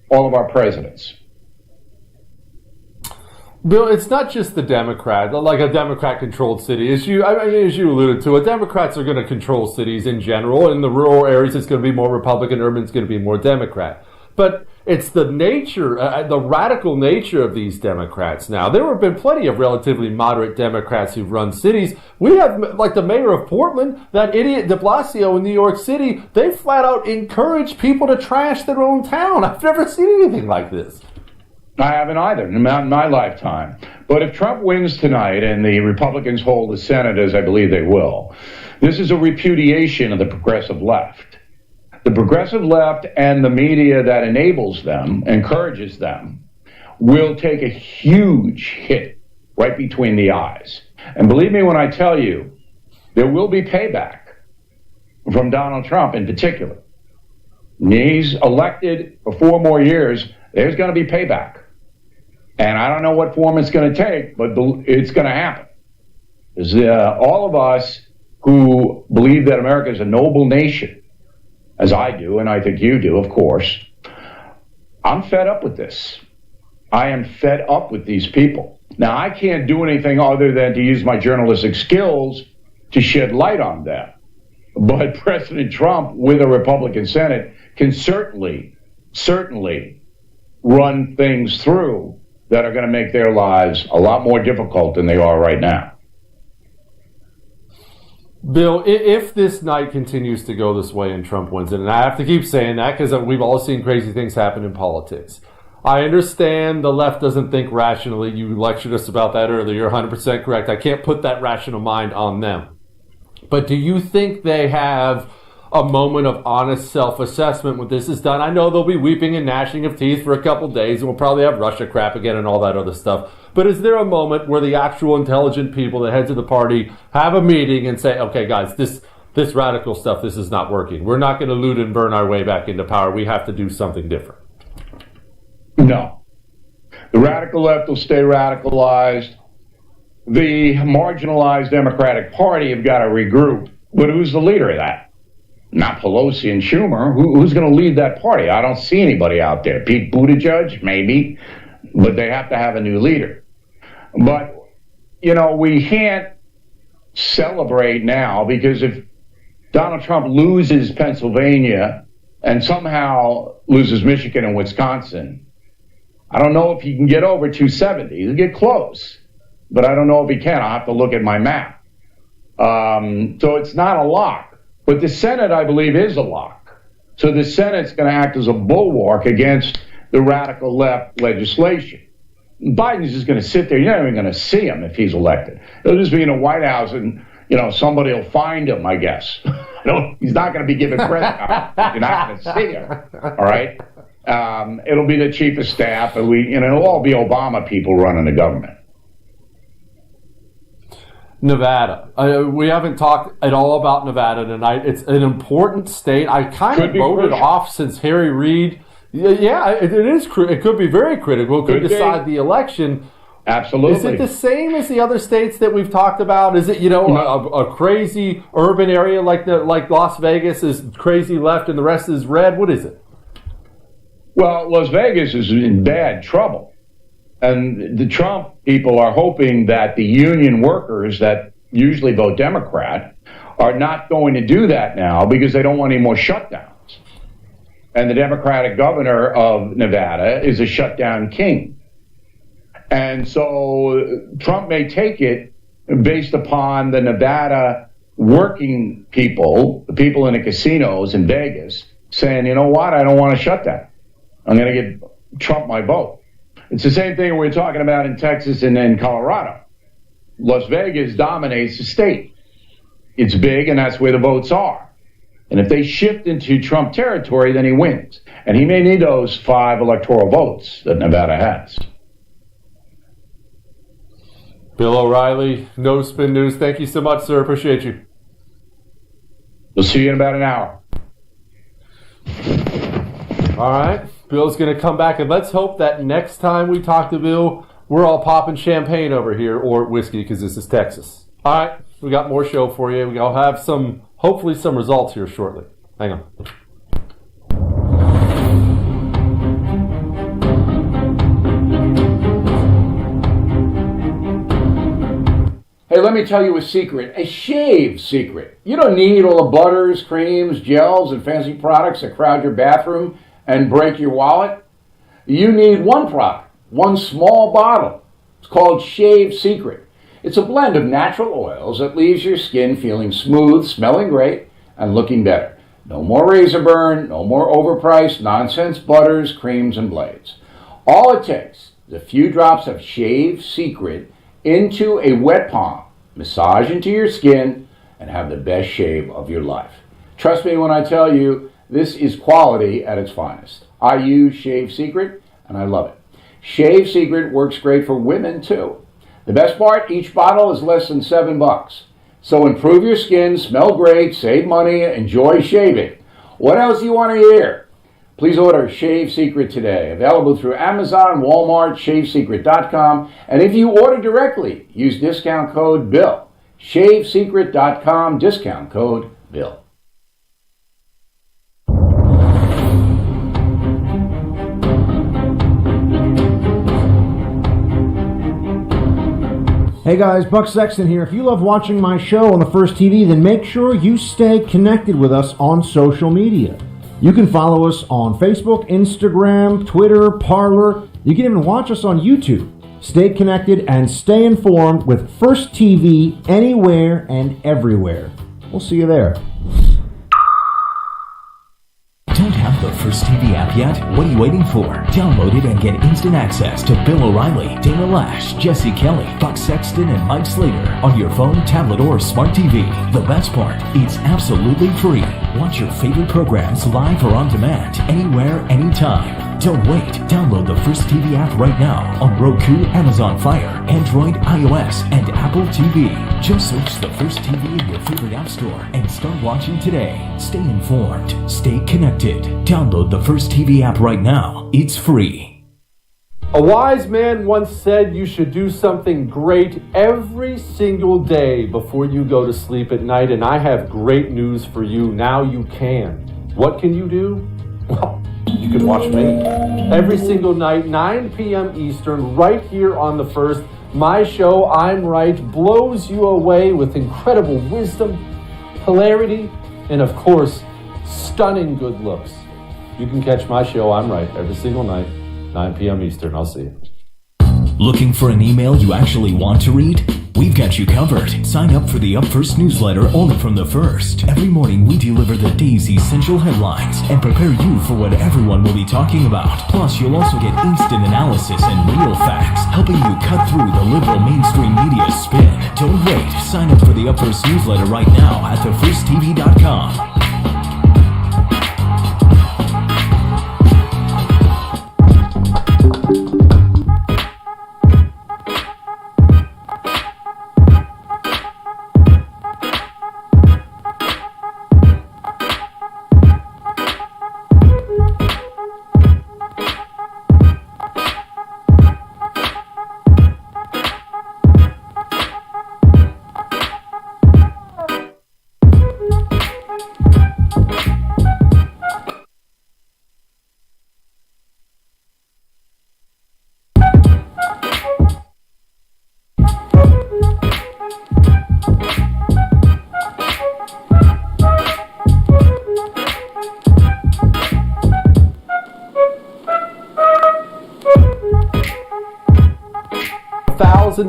all of our presidents. Bill, it's not just the Democrat, like a Democrat-controlled city. As you alluded to, Democrats are going to control cities in general. In the rural areas, it's going to be more Republican. Urban, it's going to be more Democrat. But it's the nature, the radical nature of these Democrats now. There have been plenty of relatively moderate Democrats who've run cities. We have, like the mayor of Portland, that idiot de Blasio in New York City, they flat out encourage people to trash their own town. I've never seen anything like this. I haven't either, not in my lifetime. But if Trump wins tonight and the Republicans hold the Senate, as I believe they will, this is a repudiation of the progressive left. The progressive left and the media that enables them, encourages them, will take a huge hit right between the eyes. And believe me when I tell you, there will be payback from Donald Trump in particular. He's elected for 4 more years, there's going to be payback. And I don't know what form it's going to take, but it's going to happen. All of us who believe that America is a noble nation, as I do, and I think you do, of course, I'm fed up with this. I am fed up with these people. Now, I can't do anything other than to use my journalistic skills to shed light on them. But President Trump, with a Republican Senate, can certainly run things through that are going to make their lives a lot more difficult than they are right now. Bill, if this night continues to go this way and Trump wins it, and I have to keep saying that because we've all seen crazy things happen in politics. I understand the left doesn't think rationally. You lectured us about that earlier. You're 100% correct. I can't put that rational mind on them. But do you think they have a moment of honest self-assessment when this is done? I know they'll be weeping and gnashing of teeth for a couple days, and we'll probably have Russia crap again and all that other stuff. But is there a moment where the actual intelligent people, the heads of the party, have a meeting and say, okay, guys, this radical stuff, this is not working. We're not going to loot and burn our way back into power. We have to do something different. No. The radical left will stay radicalized. The marginalized Democratic Party have got to regroup. But who's the leader of that? Not Pelosi and Schumer. Who's going to lead that party? I don't see anybody out there. Pete Buttigieg, maybe. But they have to have a new leader. But, we can't celebrate now because if Donald Trump loses Pennsylvania and somehow loses Michigan and Wisconsin, I don't know if he can get over 270. He'll get close. But I don't know if he can. I'll have to look at my map. So it's not a lock. But the Senate, I believe, is a lock. So the Senate's going to act as a bulwark against the radical left legislation. Biden's just going to sit there. You're not even going to see him if he's elected. He'll just be in the White House and, somebody will find him, I guess. He's not going to be given press conference. You're not going to see him. All right? It'll be the chief of staff, and it'll all be Obama people running the government. Nevada. We haven't talked at all about Nevada tonight. It's an important state. I kind of voted off since Harry Reid. Yeah, it is. It could be very critical. It could decide the election. Absolutely. Is it the same as the other states that we've talked about? Is it a crazy urban area like Las Vegas is crazy left and the rest is red? What is it? Well, Las Vegas is in bad trouble. And the Trump people are hoping that the union workers that usually vote Democrat are not going to do that now because they don't want any more shutdowns. And the Democratic governor of Nevada is a shutdown king. And so Trump may take it based upon the Nevada working people, the people in the casinos in Vegas, saying, you know what, I don't want to shut down. I'm going to give Trump my vote. It's the same thing we're talking about in Texas and in Colorado. Las Vegas dominates the state. It's big, and that's where the votes are. And if they shift into Trump territory, then he wins. And he may need those 5 electoral votes that Nevada has. Bill O'Reilly, No Spin News. Thank you so much, sir. Appreciate you. We'll see you in about an hour. All right. Bill's going to come back, and let's hope that next time we talk to Bill, we're all popping champagne over here, or whiskey, because this is Texas. All right, we got more show for you. We'll have hopefully some results here shortly. Hang on. Hey, let me tell you a secret, a shave secret. You don't need all the butters, creams, gels, and fancy products that crowd your bathroom and break your wallet. You need one product, one small bottle. It's called Shave Secret. It's a blend of natural oils that leaves your skin feeling smooth, smelling great, and looking better. No more razor burn, no more overpriced nonsense butters, creams, and blades. All it takes is a few drops of Shave Secret into a wet palm, massage into your skin, and have the best shave of your life. Trust me when I tell you, this is quality at its finest. I use Shave Secret, and I love it. Shave Secret works great for women, too. The best part, each bottle is less than $7. So improve your skin, smell great, save money, enjoy shaving. What else do you want to hear? Please order Shave Secret today. Available through Amazon, Walmart, shavesecret.com. And if you order directly, use discount code BILL. Shavesecret.com, discount code BILL. Hey guys, Buck Sexton here. If you love watching my show on the First TV, then make sure you stay connected with us on social media. You can follow us on Facebook, Instagram, Twitter, Parler. You can even watch us on YouTube. Stay connected and stay informed with First TV anywhere and everywhere. We'll see you there. Don't have the First TV app yet? What are you waiting for? Download it and get instant access to Bill O'Reilly, Dana Lash, Jesse Kelly, Buck Sexton, and Mike Slater on your phone, tablet, or smart TV. The best part, it's absolutely free. Watch your favorite programs live or on demand, anywhere, anytime. Don't wait. Download the First TV app right now on Roku, Amazon Fire, Android, iOS, and Apple TV. Just search the First TV in your favorite app store and start watching today. Stay informed. Stay connected. Download the First TV app right now. It's free. A wise man once said you should do something great every single day before you go to sleep at night, and I have great news for you. Now you can. What can you do? Well, you can watch me every single night, 9 p.m. Eastern, right here on The First. My show, I'm Right, blows you away with incredible wisdom, hilarity, and of course, stunning good looks. You can catch my show, I'm Right, every single night, 9 p.m. Eastern. I'll see you. Looking for an email you actually want to read? We've got you covered. Sign up for the Up First newsletter only from The First. Every morning we deliver the day's essential headlines and prepare you for what everyone will be talking about. Plus, you'll also get instant analysis and real facts, helping you cut through the liberal mainstream media spin. Don't wait. Sign up for the Up First newsletter right now at thefirsttv.com.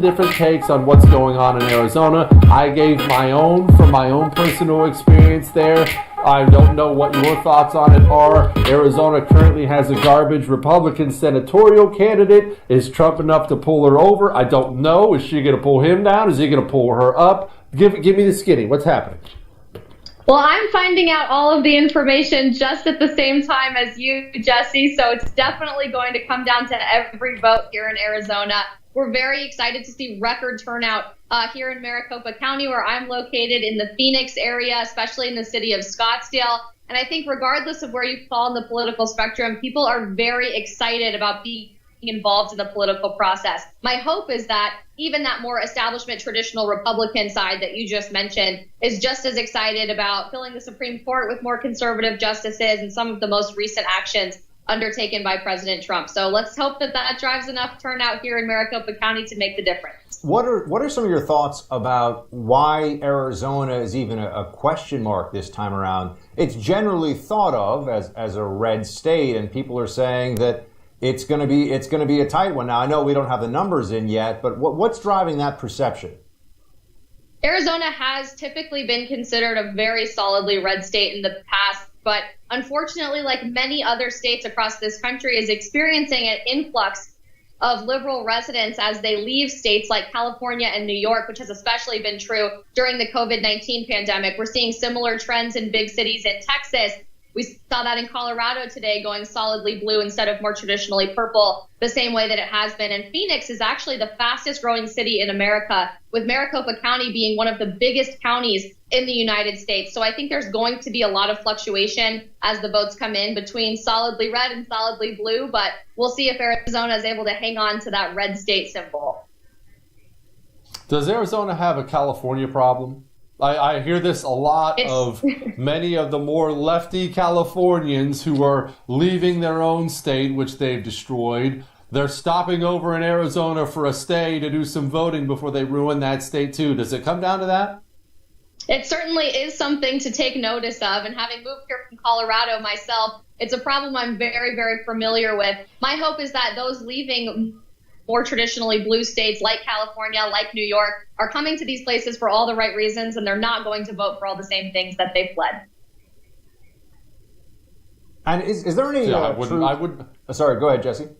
Different takes on what's going on in Arizona. I gave my own from my own personal experience there. I don't know what your thoughts on it are. Arizona currently has a garbage Republican senatorial candidate. Is Trump enough to pull her over? I don't know. Is she going to pull him down? Is he going to pull her up? Give me the skinny. What's happening? Well, I'm finding out all of the information just at the same time as you, Jesse, so it's definitely going to come down to every vote here in Arizona. We're very excited to see record turnout here in Maricopa County, where I'm located, in the Phoenix area, especially in the city of Scottsdale. And I think regardless of where you fall in the political spectrum, people are very excited about being involved in the political process. My hope is that even that more establishment traditional Republican side that you just mentioned is just as excited about filling the Supreme Court with more conservative justices and some of the most recent actions undertaken by President Trump. So let's hope that that drives enough turnout here in Maricopa County to make the difference. What are some of your thoughts about why Arizona is even a question mark this time around? It's generally thought of as a red state, and people are saying that it's going to be a tight one. Now, I know we don't have the numbers in yet, but what's driving that perception? Arizona has typically been considered a very solidly red state in the past, but unfortunately, like many other states across this country, is experiencing an influx of liberal residents as they leave states like California and New York, which has especially been true during the COVID-19 pandemic. We're seeing similar trends in big cities in Texas. We saw that in Colorado today, going solidly blue instead of more traditionally purple, the same way that it has been. And Phoenix is actually the fastest growing city in America, with Maricopa County being one of the biggest counties in the United States. So I think there's going to be a lot of fluctuation as the votes come in between solidly red and solidly blue, but we'll see if Arizona is able to hang on to that red state symbol. Does Arizona have a California problem? I hear this a lot of many of the more lefty Californians who are leaving their own state, which they've destroyed. They're stopping over in Arizona for a stay to do some voting before they ruin that state too. Does it come down to that? It certainly is something to take notice of. And having moved here from Colorado myself, it's a problem I'm very, very familiar with. My hope is that those leaving more traditionally blue states like California, like New York, are coming to these places for all the right reasons, and they're not going to vote for all the same things that they fled. And is there any? I would. Sorry, go ahead, Jesse.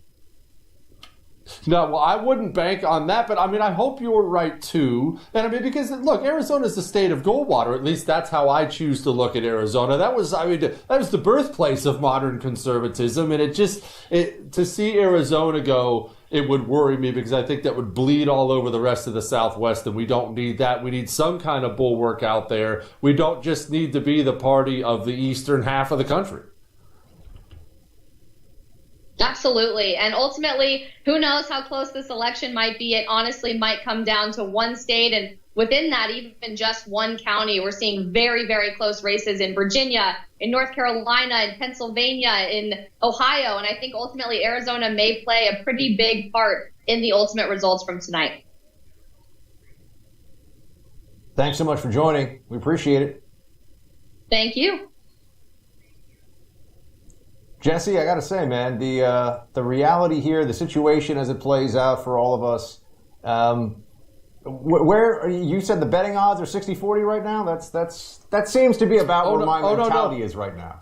No, well, I wouldn't bank on that, but I mean, I hope you're right too. And I mean, because look, Arizona is the state of Goldwater. At least that's how I choose to look at Arizona. That was the birthplace of modern conservatism, and to see Arizona go, it would worry me because I think that would bleed all over the rest of the Southwest, and we don't need that. We need some kind of bulwark out there. We don't just need to be the party of the eastern half of the country. Absolutely. And ultimately, who knows how close this election might be? It honestly might come down to one state, and within that, even just one county. We're seeing very, very close races in Virginia, in North Carolina, in Pennsylvania, in Ohio. And I think ultimately Arizona may play a pretty big part in the ultimate results from tonight. Thanks so much for joining. We appreciate it. Thank you. Jesse, I got to say, man, the reality here, the situation as it plays out for all of us, where you said the betting odds are 60-40 right now? That seems to be about where my mentality is right now.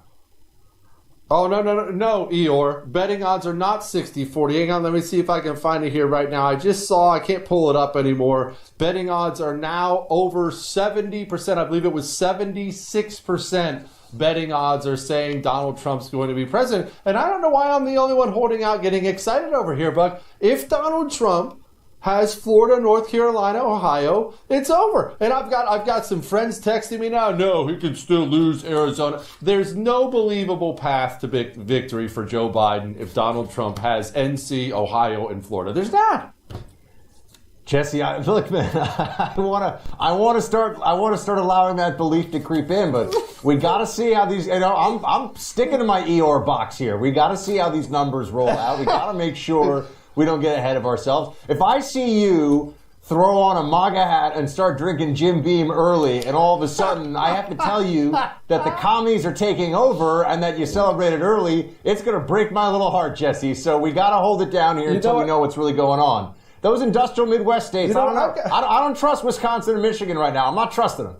Oh, no, Eeyore. Betting odds are not 60-40. Hang on, let me see if I can find it here right now. I just saw, I can't pull it up anymore. Betting odds are now over 70%. I believe it was 76%. Betting odds are saying Donald Trump's going to be president. And I don't know why I'm the only one holding out, getting excited over here, Buck. If Donald Trump has Florida, North Carolina, Ohio, it's over. And I've got some friends texting me now. No, he can still lose Arizona. There's no believable path to victory for Joe Biden if Donald Trump has NC, Ohio, and Florida. There's not. Jesse, look, man, I want to start allowing that belief to creep in, but we got to see how these. I'm sticking to my Eeyore box here. We got to see how these numbers roll out. We got to make sure we don't get ahead of ourselves. If I see you throw on a MAGA hat and start drinking Jim Beam early, and all of a sudden I have to tell you that the commies are taking over and that you celebrated early, it's going to break my little heart, Jesse. So we got to hold it down here until we know what's really going on. Those industrial Midwest states, I don't trust Wisconsin and Michigan right now. I'm not trusting them.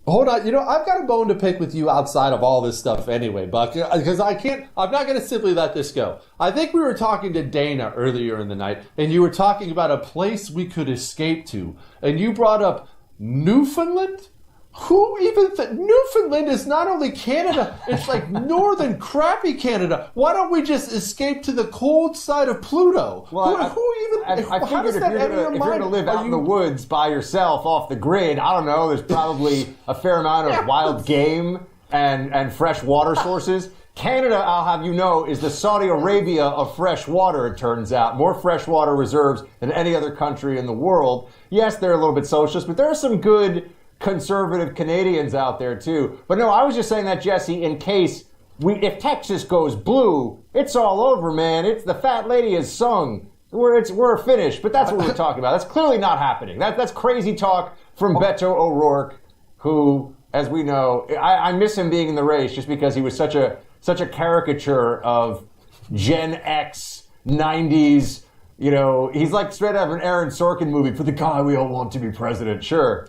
Hold on. I've got a bone to pick with you outside of all this stuff anyway, Buck, because I'm not going to simply let this go. I think we were talking to Dana earlier in the night, and you were talking about a place we could escape to, and you brought up Newfoundland? Who even Newfoundland is not only Canada, it's like northern crappy Canada. Why don't we just escape to the cold side of Pluto? Well, I figured if you're going to live out in the woods by yourself off the grid, I don't know, there's probably a fair amount of wild game and fresh water sources. Canada, I'll have you know, is the Saudi Arabia of fresh water, it turns out. More freshwater reserves than any other country in the world. Yes, they're a little bit socialist, but there are some good conservative Canadians out there too. But no, I was just saying that, Jesse, in case if Texas goes blue, it's all over, man. It's the fat lady has sung. We're finished. But that's what we're talking about. That's clearly not happening. That's crazy talk from Beto O'Rourke, who, as we know, I miss him being in the race just because he was such a caricature of Gen X, 90s. You know, he's like straight out of an Aaron Sorkin movie for the guy we all want to be president. Sure.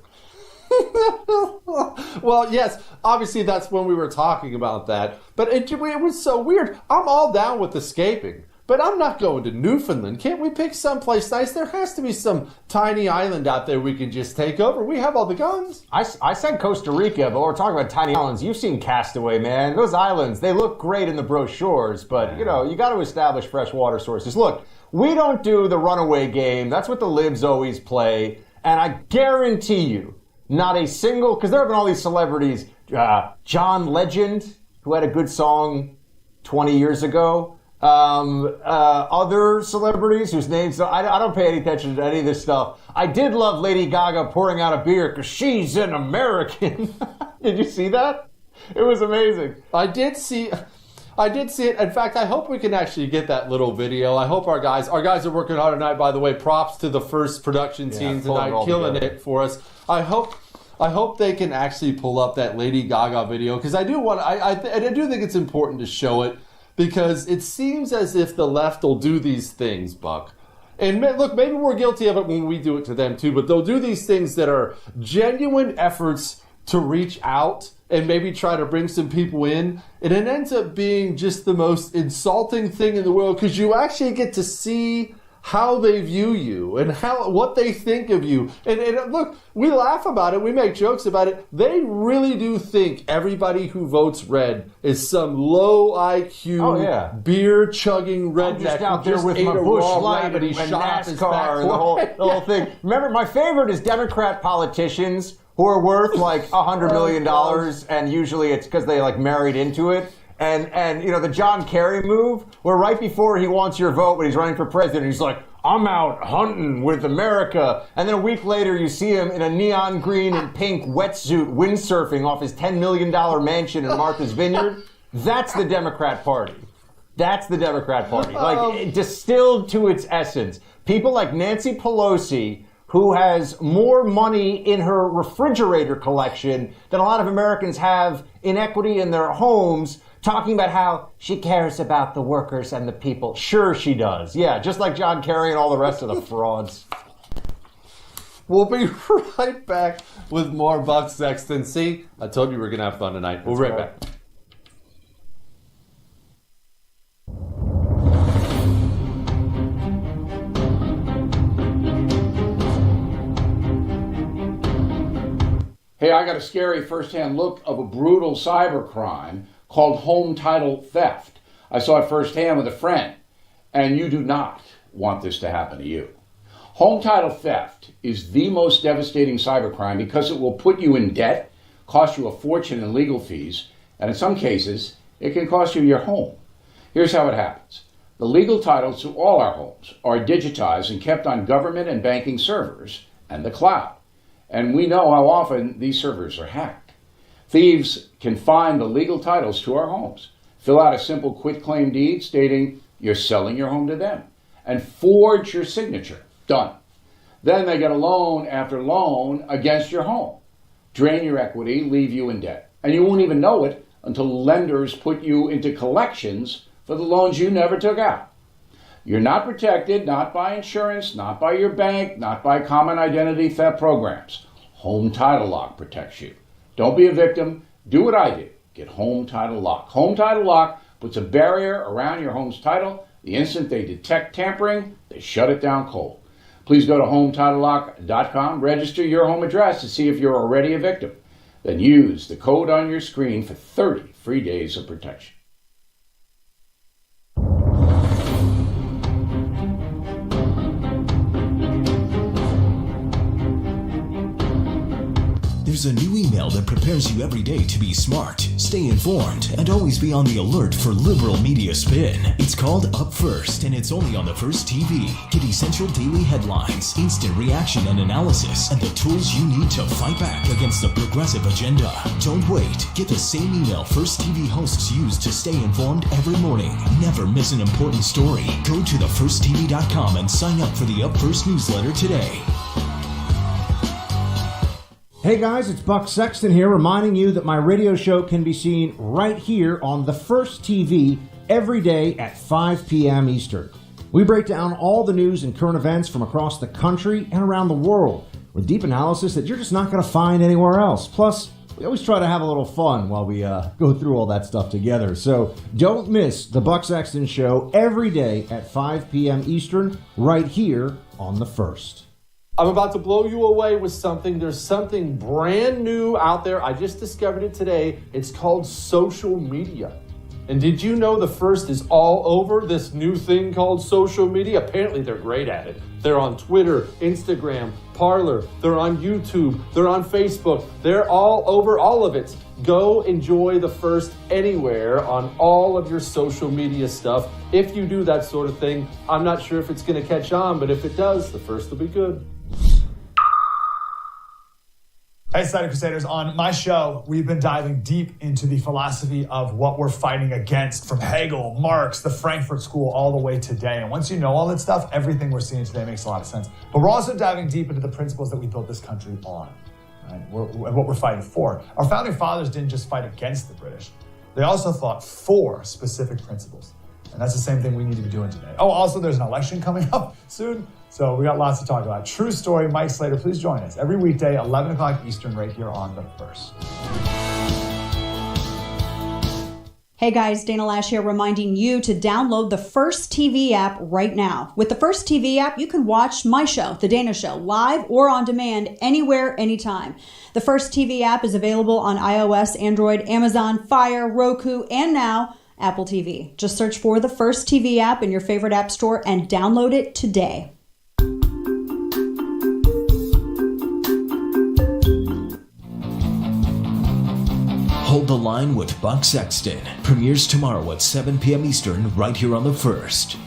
Well, yes, obviously that's when we were talking about that. But it was so weird. I'm all down with escaping, but I'm not going to Newfoundland. Can't we pick someplace nice? There has to be some tiny island out there we can just take over. We have all the guns. I said Costa Rica, but we're talking about tiny islands. You've seen Castaway, man. Those islands, they look great in the brochures, but, you know, you got to establish fresh water sources. Look, we don't do the runaway game. That's what the libs always play. And I guarantee you, not a single, because there have been all these celebrities, John Legend, who had a good song 20 years ago, other celebrities whose names, I don't pay any attention to any of this stuff. I did love Lady Gaga pouring out a beer because she's an American. Did you see that? It was amazing. I did see it. In fact, I hope we can actually get that little video. I hope our guys are working hard tonight. By the way, props to the first production team tonight, killing it for us. I hope they can actually pull up that Lady Gaga video, because I do think it's important to show it, because it seems as if the left will do these things, Buck. And look, maybe we're guilty of it when we do it to them too, but they'll do these things that are genuine efforts to reach out and maybe try to bring some people in, and it ends up being just the most insulting thing in the world, because you actually get to see how they view you and what they think of you. And look, we laugh about it, we make jokes about it. They really do think everybody who votes red is some low IQ, beer chugging redneck. I'm just out there with my Bush Light and NASCAR and the whole thing. Remember, my favorite is Democrat politicians who are worth like $100 million, and usually it's because they like married into it. And you know, the John Kerry move, where right before he wants your vote when he's running for president, he's like, I'm out hunting with America. And then a week later, you see him in a neon green and pink wetsuit windsurfing off his $10 million mansion in Martha's Vineyard. That's the Democrat Party. That's the Democrat Party. Like, distilled to its essence. People like Nancy Pelosi, who has more money in her refrigerator collection than a lot of Americans have in equity in their homes, talking about how she cares about the workers and the people. Sure she does. Yeah, just like John Kerry and all the rest of the frauds. We'll be right back with more Buck Sexton. See, I told you we were going to have fun tonight. We'll be right back. Hey, I got a scary first-hand look of a brutal cybercrime called home title theft. I saw it firsthand with a friend, and you do not want this to happen to you. Home title theft is the most devastating cybercrime because it will put you in debt, cost you a fortune in legal fees, and in some cases, it can cost you your home. Here's how it happens. The legal titles to all our homes are digitized and kept on government and banking servers and the cloud. And we know how often these servers are hacked. Thieves can find the legal titles to our homes, fill out a simple quitclaim deed stating you're selling your home to them, and forge your signature. Done. Then they get a loan after loan against your home, drain your equity, leave you in debt. And you won't even know it until lenders put you into collections for the loans you never took out. You're not protected, not by insurance, not by your bank, not by common identity theft programs. Home Title Lock protects you. Don't be a victim. Do what I did. Get Home Title Lock. Home Title Lock puts a barrier around your home's title. The instant they detect tampering, they shut it down cold. Please go to HometitleLock.com, register your home address to see if you're already a victim. Then use the code on your screen for 30 free days of protection. There's There's a new email that prepares you every day to be smart, stay informed, and always be on the alert for liberal media spin. It's called Up First, and it's only on the First TV. Get essential daily headlines, instant reaction and analysis, and the tools you need to fight back against the progressive agenda. Don't wait. Get the same email First TV hosts use to stay informed every morning. Never miss an important story. Go to thefirsttv.com and sign up for the Up First newsletter today. Hey guys, it's Buck Sexton here, reminding you that my radio show can be seen right here on the First TV every day at 5 p.m. Eastern. We break down all the news and current events from across the country and around the world with deep analysis that you're just not going to find anywhere else. Plus, we always try to have a little fun while we go through all that stuff together. So don't miss the Buck Sexton Show every day at 5 p.m. Eastern right here on the First. I'm about to blow you away with something. There's something brand new out there. I just discovered it today. It's called social media. And did you know the First is all over this new thing called social media? Apparently they're great at it. They're on Twitter, Instagram, Parler. They're on YouTube. They're on Facebook. They're all over all of it. Go enjoy the First anywhere on all of your social media stuff. If you do that sort of thing, I'm not sure if it's going to catch on, but if it does, the First will be good. Hey, Cider Crusaders, on my show, we've been diving deep into the philosophy of what we're fighting against, from Hegel, Marx, the Frankfurt School, all the way today. And once you know all that stuff, everything we're seeing today makes a lot of sense. But we're also diving deep into the principles that we built this country on, right? And what we're fighting for. Our founding fathers didn't just fight against the British. They also fought for specific principles. And that's the same thing we need to be doing today. Oh, also, there's an election coming up soon. So we got lots to talk about. True story, Mike Slater, please join us every weekday, 11 o'clock Eastern, right here on The First. Hey guys, Dana Lash here, reminding you to download the First TV app right now. With the First TV app, you can watch my show, The Dana Show, live or on demand, anywhere, anytime. The First TV app is available on iOS, Android, Amazon, Fire, Roku, and now Apple TV. Just search for the First TV app in your favorite app store and download it today. Hold the Line with Buck Sexton premieres tomorrow at 7 p.m. Eastern right here on The First.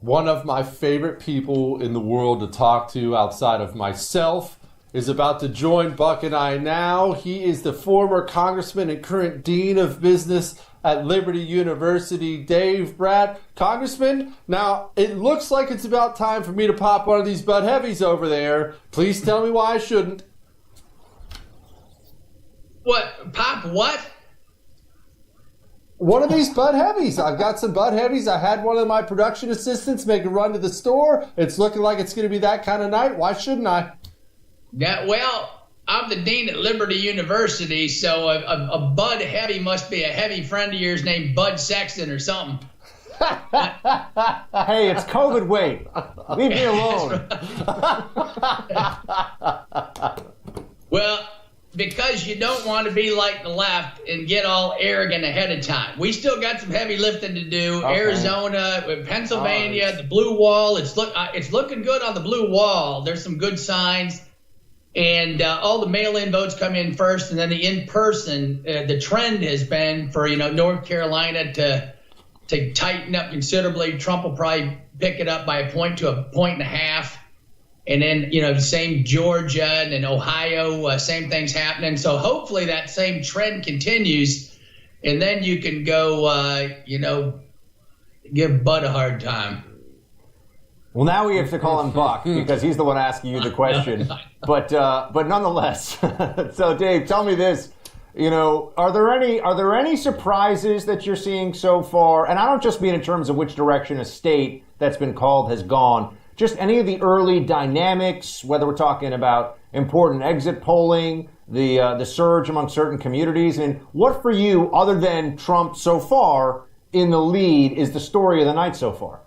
One of my favorite people in the world to talk to outside of myself is about to join Buck and I now. He is the former congressman and current dean of business at Liberty University, Dave Brat. Congressman, now it looks like it's about time for me to pop one of these Bud Heavies over there. Please tell me why I shouldn't. What? Pop what? One of these Bud Heavies. I've got some Bud Heavies. I had one of my production assistants make a run to the store. It's looking like it's going to be that kind of night. Why shouldn't I? Yeah, well, I'm the dean at Liberty University, so a Bud Heavy must be a heavy friend of yours named Bud Sexton or something. Hey, it's COVID. Wait, leave me alone. Well, because you don't want to be like the left and get all arrogant ahead of time. We still got some heavy lifting to do. Okay. Arizona, Pennsylvania, the blue wall. It's looking good on the blue wall. There's some good signs. And all the mail-in votes come in first, and then the in-person. The trend has been for North Carolina to tighten up considerably. Trump will probably pick it up by a point to a point and a half. And then, same Georgia and then Ohio, same thing's happening. So hopefully that same trend continues. And then you can go, give Bud a hard time. Well, now we have to call him Buck because he's the one asking you the question. But nonetheless, so Dave, tell me this. Are there any surprises that you're seeing so far? And I don't just mean in terms of which direction a state that's been called has gone. Just any of the early dynamics, whether we're talking about important exit polling, the surge among certain communities, and what for you, other than Trump so far in the lead, is the story of the night so far?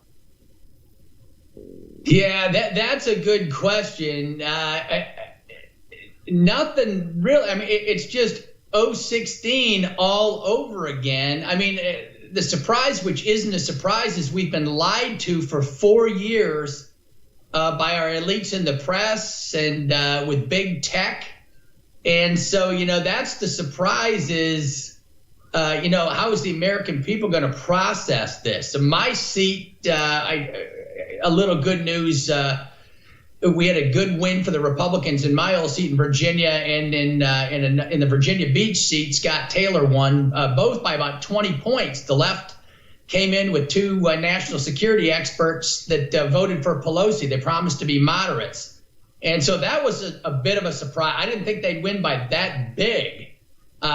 Yeah, that's a good question. Nothing really. I mean, it's just 016 all over again. I mean, the surprise, which isn't a surprise, is we've been lied to for 4 years by our elites in the press and with big tech. And so, that's the surprise is, how is the American people going to process this? So my seat, a little good news, we had a good win for the Republicans in my old seat in Virginia, and in the Virginia Beach seat, Scott Taylor won both by about 20 points. The left came in with two national security experts that voted for Pelosi. They promised to be moderates. And so that was a bit of a surprise. I didn't think they'd win by that big.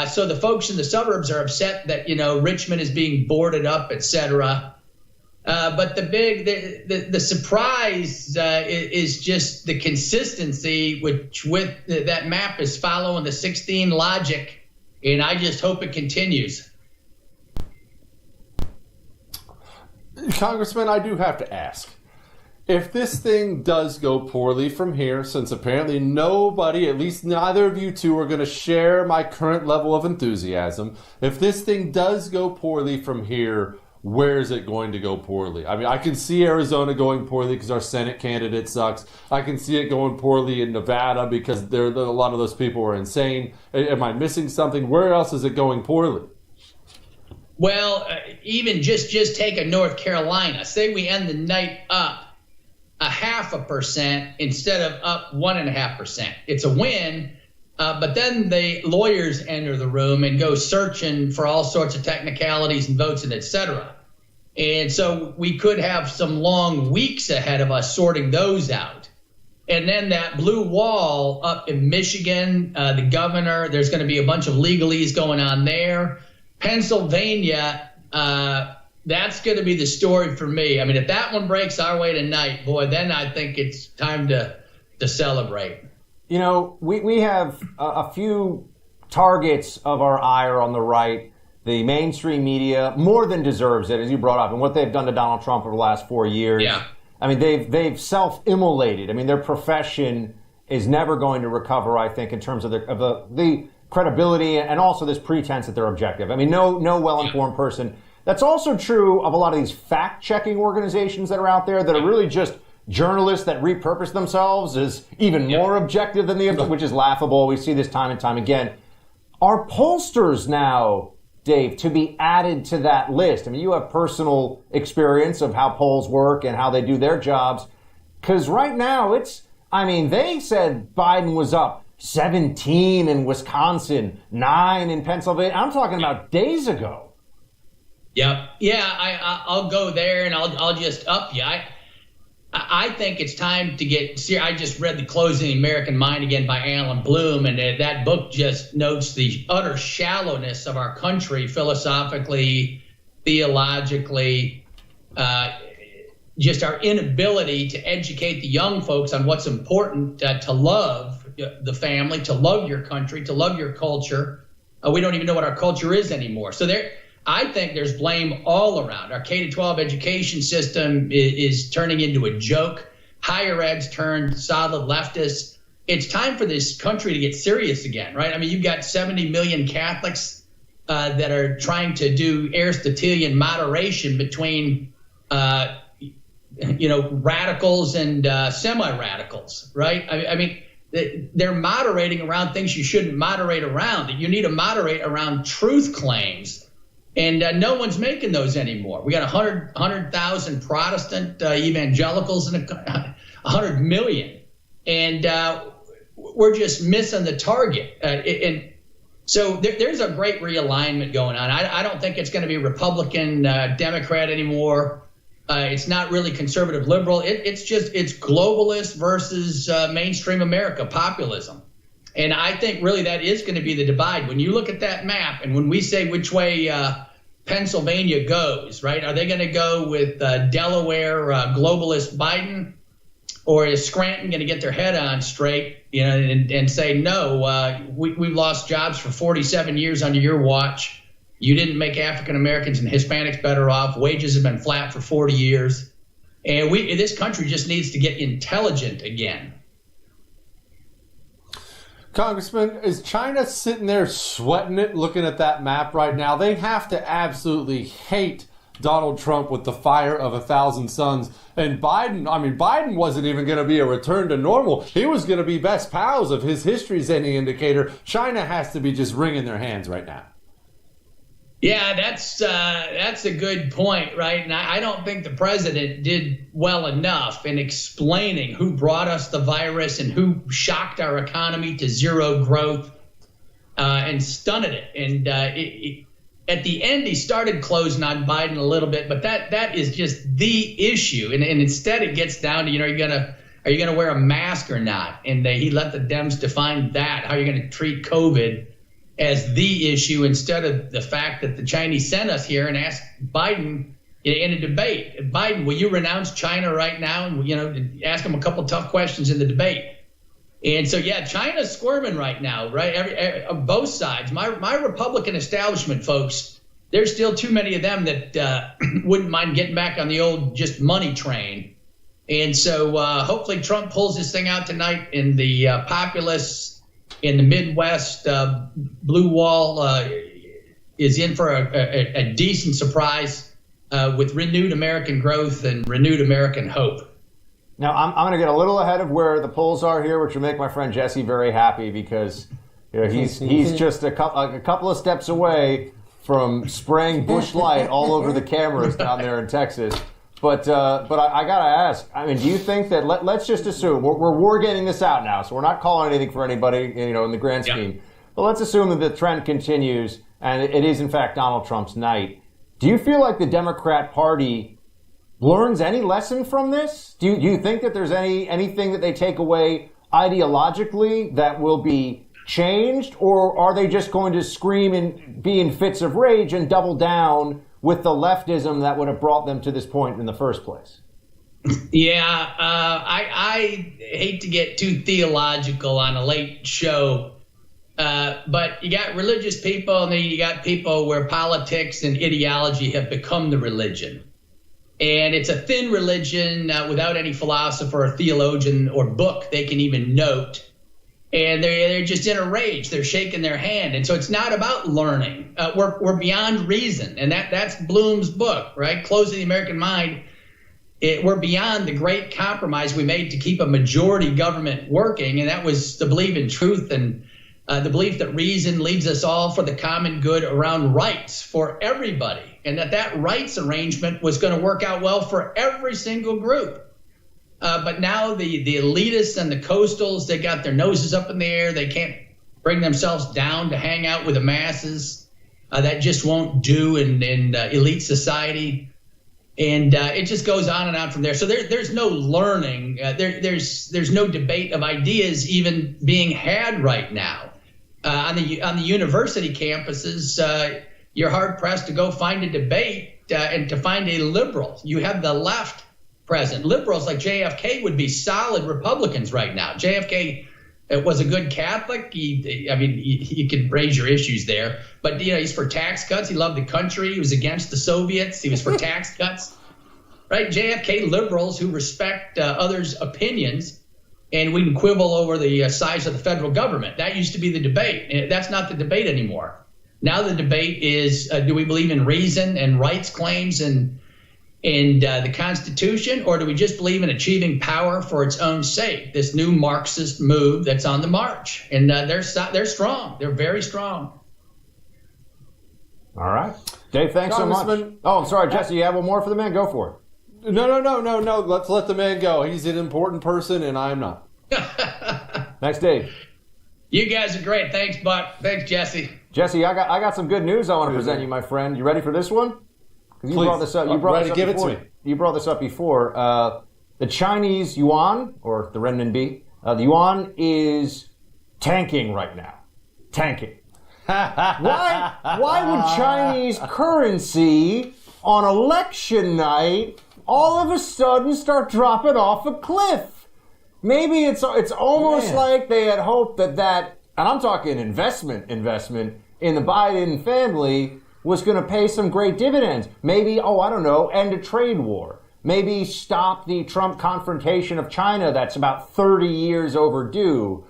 So the folks in the suburbs are upset that, Richmond is being boarded up, et cetera. But the surprise is just the consistency with that map is following the 16 logic, and I just hope it continues. Congressman, I do have to ask, if this thing does go poorly from here, since apparently nobody, at least neither of you two, are going to share my current level of enthusiasm, if this thing does go poorly from here, where is it going to go poorly? I mean, I can see Arizona going poorly because our Senate candidate sucks. I can see it going poorly in Nevada because a lot of those people are insane. Am I missing something? Where else is it going poorly? Well, even just take a North Carolina. Say we end the night up 0.5% instead of up 1.5%. It's a win. But then the lawyers enter the room and go searching for all sorts of technicalities and votes and et cetera. And so we could have some long weeks ahead of us sorting those out. And then that blue wall up in Michigan, the governor, there's going to be a bunch of legalese going on there. Pennsylvania, that's going to be the story for me. I mean, if that one breaks our way tonight, boy, then I think it's time to celebrate. We have a few targets of our ire on the right. The mainstream media more than deserves it, as you brought up, and what they've done to Donald Trump over the last 4 years. Yeah. I mean, they've self-immolated. I mean, their profession is never going to recover, I think, in terms of the credibility and also this pretense that they're objective. I mean, no well-informed person. That's also true of a lot of these fact-checking organizations that are out there that are really just journalists that repurpose themselves as even more objective than which is laughable. We see this time and time again. Are pollsters now, Dave, to be added to that list? I mean, you have personal experience of how polls work and how they do their jobs. Because right now they said Biden was up 17 in Wisconsin, 9 in Pennsylvania. I'm talking about days ago. Yep. Yeah, I'll go there and I'll just up you. I think it's time to get serious. I just read The Closing the American Mind again by Alan Bloom, and that book just notes the utter shallowness of our country philosophically, theologically, just our inability to educate the young folks on what's important, to love the family, to love your country, to love your culture. We don't even know what our culture is anymore. So I think there's blame all around. Our K-12 education system is turning into a joke. Higher ed's turned solid leftist. It's time for this country to get serious again, right? I mean, you've got 70 million Catholics that are trying to do Aristotelian moderation between, radicals and semi-radicals, right? I mean, they're moderating around things you shouldn't moderate around. You need to moderate around truth claims. And no one's making those anymore. We got 100,000 Protestant evangelicals and 100 million. And we're just missing the target. And so there's a great realignment going on. I don't think it's going to be Republican, Democrat anymore. It's not really conservative liberal. It's globalist versus mainstream America, populism. And I think really that is going to be the divide. When you look at that map and when we say which way Pennsylvania goes, right? Are they going to go with Delaware globalist Biden, or is Scranton going to get their head on straight, and say, no, we've lost jobs for 47 years under your watch. You didn't make African Americans and Hispanics better off. Wages have been flat for 40 years. And this country just needs to get intelligent again. Congressman, is China sitting there sweating it, looking at that map right now? They have to absolutely hate Donald Trump with the fire of 1,000 suns. And Biden wasn't even going to be a return to normal. He was going to be best pals. If his history's any indicator, China has to be just wringing their hands right now. Yeah, that's a good point, right? And I don't think the president did well enough in explaining who brought us the virus and who shocked our economy to zero growth and stunted it. And at the end, he started closing on Biden a little bit, but that is just the issue. And instead, it gets down to, are you gonna wear a mask or not? And he let the Dems define that. How are you going to treat COVID as the issue instead of the fact that the Chinese sent us here and asked Biden in a debate, Biden, will you renounce China right now? And, ask him a couple tough questions in the debate. And so, yeah, China's squirming right now, right? Both sides. My Republican establishment folks, there's still too many of them that wouldn't mind getting back on the old just money train. And so hopefully Trump pulls this thing out tonight, and the populists in the Midwest, Blue Wall is in for a decent surprise with renewed American growth and renewed American hope. Now, I'm going to get a little ahead of where the polls are here, which will make my friend Jesse very happy because he's just a couple of steps away from spraying Busch Light all over the cameras down there in Texas. But I got to ask, do you think that, let's just assume, we're getting this out now, so we're not calling anything for anybody, in the grand scheme. But let's assume that the trend continues and it is, in fact, Donald Trump's night. Do you feel like the Democrat Party learns any lesson from this? Do you think that there's anything that they take away ideologically that will be changed, or are they just going to scream and be in fits of rage and double down with the leftism that would have brought them to this point in the first place? Yeah, I hate to get too theological on a late show, but you got religious people and then you got people where politics and ideology have become the religion. And it's a thin religion without any philosopher or theologian or book they can even note. And they're just in a rage. They're shaking their hand. And so it's not about learning. We're beyond reason. And that's Bloom's book, right? Closing the American Mind. We're beyond the great compromise we made to keep a majority government working. And that was to believe in truth and the belief that reason leads us all for the common good around rights for everybody, and that rights arrangement was going to work out well for every single group. But now the elitists and the coastals, they got their noses up in the air. They can't bring themselves down to hang out with the masses. That just won't do in elite society. And it just goes on and on from there. So there's no learning. There's no debate of ideas even being had right now. On the university campuses, you're hard pressed to go find a debate and to find a liberal. You have the left present. Liberals like JFK would be solid Republicans right now. JFK was a good Catholic. You could raise your issues there, but he's for tax cuts. He loved the country. He was against the Soviets. He was for tax cuts. Right? JFK liberals who respect others' opinions. And we can quibble over the size of the federal government. That used to be the debate. That's not the debate anymore. Now the debate is, do we believe in reason and rights claims and the Constitution, or do we just believe in achieving power for its own sake? This new Marxist move that's on the march. And they're strong. They're very strong. All right. Dave, thanks so much. Oh, I'm sorry, Jesse, you have one more for the man? Go for it. No. Let's let the man go. He's an important person, and I'm not. Thanks, Dave. You guys are great. Thanks, Buck. Thanks, Jesse. Jesse, I got some good news I want to present you, my friend. You ready for this one? Because you brought this up. You brought this up before. The Chinese yuan, or the renminbi, the yuan is tanking right now. Tanking. Why would Chinese currency on election night all of a sudden start dropping off a cliff? Maybe it's almost like they had hoped that, and I'm talking investment in the Biden family was going to pay some great dividends. Maybe, end a trade war. Maybe stop the Trump confrontation of China that's about 30 years overdue.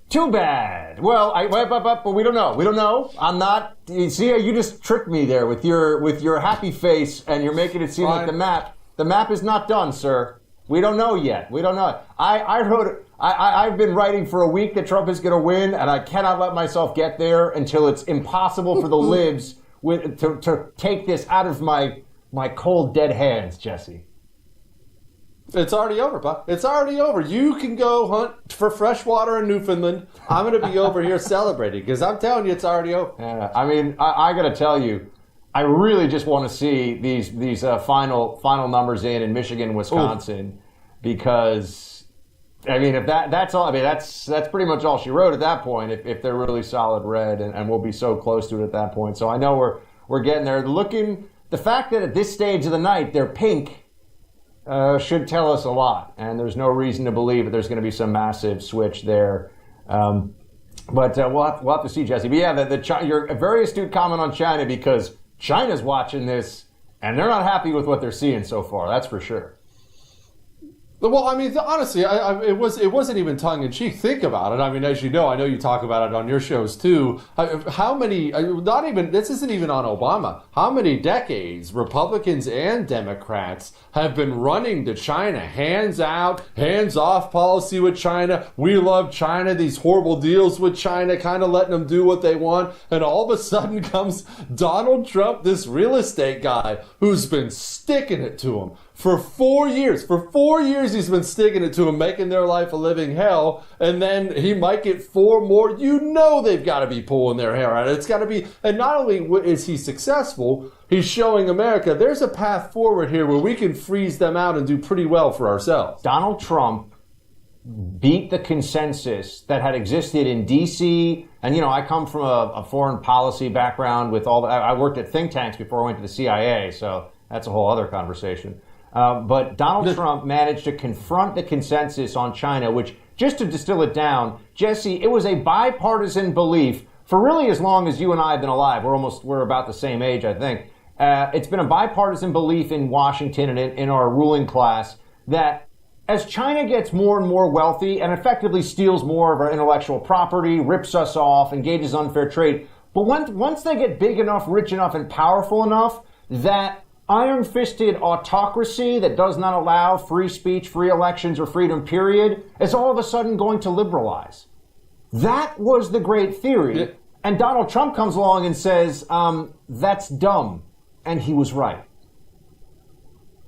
Too bad. Well, but we don't know. We don't know. I'm not. You see, you just tricked me there with your happy face, and you're making it seem like the map is not done, sir. We don't know yet. We don't know. I've been writing for a week that Trump is going to win, and I cannot let myself get there until it's impossible for the libs to take this out of my cold, dead hands, Jesse. It's already over, Buck. It's already over. You can go hunt for fresh water in Newfoundland. I'm going to be over here celebrating because I'm telling you it's already over. Yeah, I mean, I got to tell you, I really just want to see these final numbers in Michigan, Wisconsin, because I mean, if that's all, I mean, that's pretty much all she wrote at that point. If they're really solid red, and we'll be so close to it at that point. So I know we're getting there. The fact that at this stage of the night they're pink. Should tell us a lot, and there's no reason to believe that there's going to be some massive switch there. But we'll have to see, Jesse. But yeah, your very astute comment on China, because China's watching this, and they're not happy with what they're seeing so far. That's for sure. Well, I mean, honestly, it wasn't even tongue in cheek. Think about it. I mean, as you know, I know you talk about it on your shows too. How many? This isn't even on Obama. How many decades Republicans and Democrats have been running to China? Hands out, hands off policy with China. We love China. These horrible deals with China, kind of letting them do what they want. And all of a sudden comes Donald Trump, this real estate guy who's been sticking it to them. For 4 years. For 4 years, he's been sticking it to them, making their life a living hell. And then he might get 4 more. You know they've got to be pulling their hair out. It's got to be. And not only is he successful, he's showing America there's a path forward here where we can freeze them out and do pretty well for ourselves. Donald Trump beat the consensus that had existed in D.C. And, you know, I come from a foreign policy background with I worked at think tanks before I went to the CIA, so that's a whole other conversation. But Donald Trump managed to confront the consensus on China, which, just to distill it down, Jesse, it was a bipartisan belief for really as long as you and I have been alive. We're about the same age, I think. It's been a bipartisan belief in Washington and in our ruling class that as China gets more and more wealthy and effectively steals more of our intellectual property, rips us off, engages in unfair trade, but once they get big enough, rich enough, and powerful enough that iron-fisted autocracy that does not allow free speech, free elections, or freedom, period, is all of a sudden going to liberalize. That was the great theory. Yeah. And Donald Trump comes along and says, that's dumb. And he was right.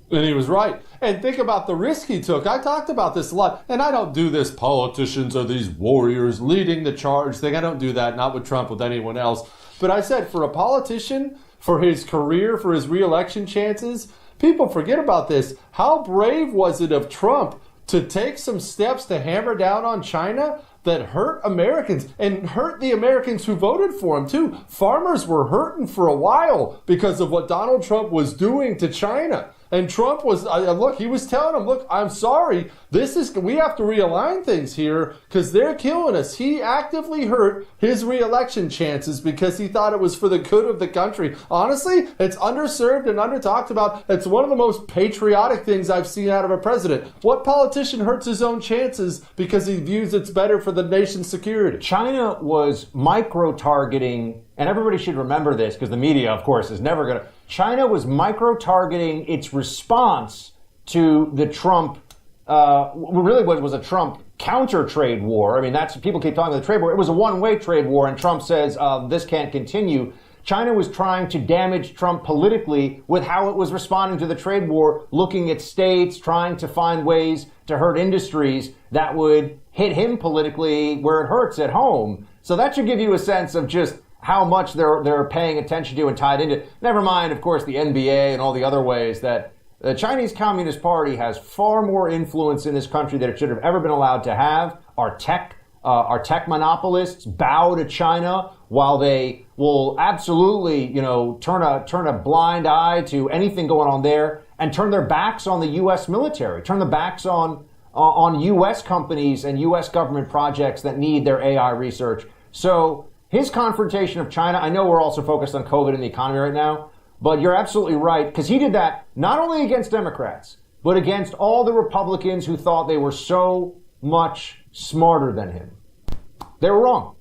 And he was right. And think about the risk he took. I talked about this a lot. And I don't do this politicians are these warriors leading the charge thing. I don't do that, not with Trump, with anyone else. But I said, for a politician, for his career, for his re-election chances, people forget about this. How brave was it of Trump to take some steps to hammer down on China that hurt Americans and hurt the Americans who voted for him too? Farmers were hurting for a while because of what Donald Trump was doing to China. And Trump was, he was telling them, look, I'm sorry, we have to realign things here because they're killing us. He actively hurt his re-election chances because he thought it was for the good of the country. Honestly, it's underserved and under-talked about. It's one of the most patriotic things I've seen out of a president. What politician hurts his own chances because he views it's better for the nation's security? China was micro-targeting, and everybody should remember this because the media, of course, is never going to. China was micro-targeting its response to the Trump, really was a Trump counter-trade war. I mean, that's, people keep talking about the trade war. It was a one-way trade war, and Trump says, this can't continue. China was trying to damage Trump politically with how it was responding to the trade war, looking at states, trying to find ways to hurt industries that would hit him politically where it hurts at home. So that should give you a sense of just how much they're paying attention to and tied into. Never mind, of course, the NBA and all the other ways that the Chinese Communist Party has far more influence in this country than it should have ever been allowed to have. Our tech monopolists bow to China while they will absolutely, turn a blind eye to anything going on there and turn their backs on the U.S. military, turn their backs on U.S. companies and U.S. government projects that need their AI research. So his confrontation of China, I know we're also focused on COVID and the economy right now, but you're absolutely right, because he did that not only against Democrats, but against all the Republicans who thought they were so much smarter than him. They were wrong.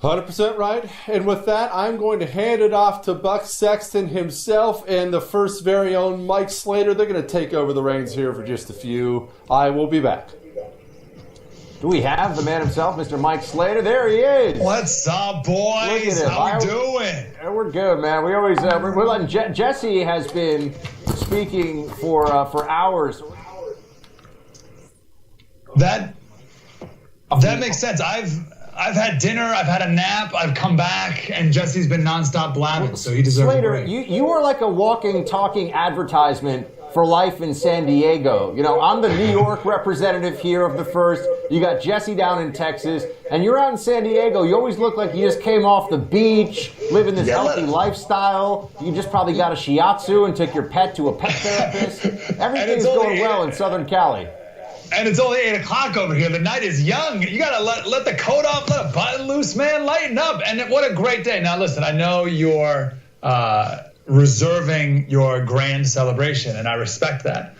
100% right. And with that, I'm going to hand it off to Buck Sexton himself and the first very own Mike Slater. They're going to take over the reins here for just a few. I will be back. Do we have the man himself, Mr. Mike Slater? There he is. What's up, boys? How we doing? We're good, man. We always we're letting Jesse has been speaking for hours. That makes sense. I've had dinner, I've had a nap, I've come back, and Jesse's been nonstop blabbing, so he deserves Slater, a break. you are like a walking, talking advertisement for life in San Diego. You know, I'm the New York representative here of the First. You got Jesse down in Texas, and you're out in San Diego. You always look like you just came off the beach, living this healthy lifestyle. You just probably got a shiatsu and took your pet to a pet therapist. Everything's going well in Southern Cali. And it's only 8 o'clock over here. The night is young. You gotta let the coat off, let a button loose, man. Lighten up. And what a great day. Now listen, I know you're reserving your grand celebration, and I respect that.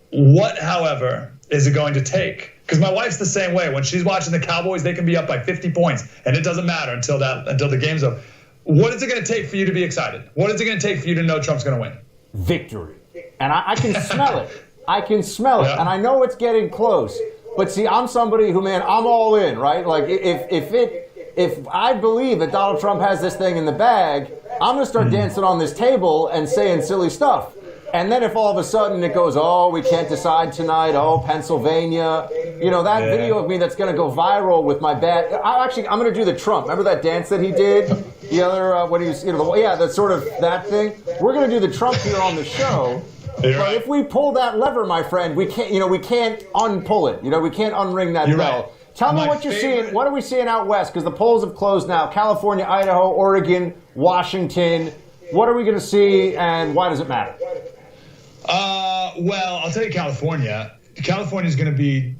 What, however, is it going to take? Because my wife's the same way. When she's watching the Cowboys, they can be up by 50 points, and it doesn't matter until the game's over. What is it going to take for you to be excited? What is it going to take for you to know Trump's going to win? Victory. And I can smell it. I can smell it, and I know it's getting close. But see, I'm somebody who, man, I'm all in, right? Like, if I believe that Donald Trump has this thing in the bag, I'm going to start dancing on this table and saying silly stuff. And then if all of a sudden it goes, oh, we can't decide tonight, oh, Pennsylvania, that video of me that's going to go viral with my bat. I'm going to do the Trump. Remember that dance that he did? The other, when he was, that sort of that thing. We're going to do the Trump here on the show. But if we pull that lever, my friend, we can't unpull it. We can't unring that bell. Right. Tell me what you're seeing. What are we seeing out west? Because the polls have closed now. California, Idaho, Oregon, Washington. What are we going to see, and why does it matter? Well, I'll tell you California. California is going to be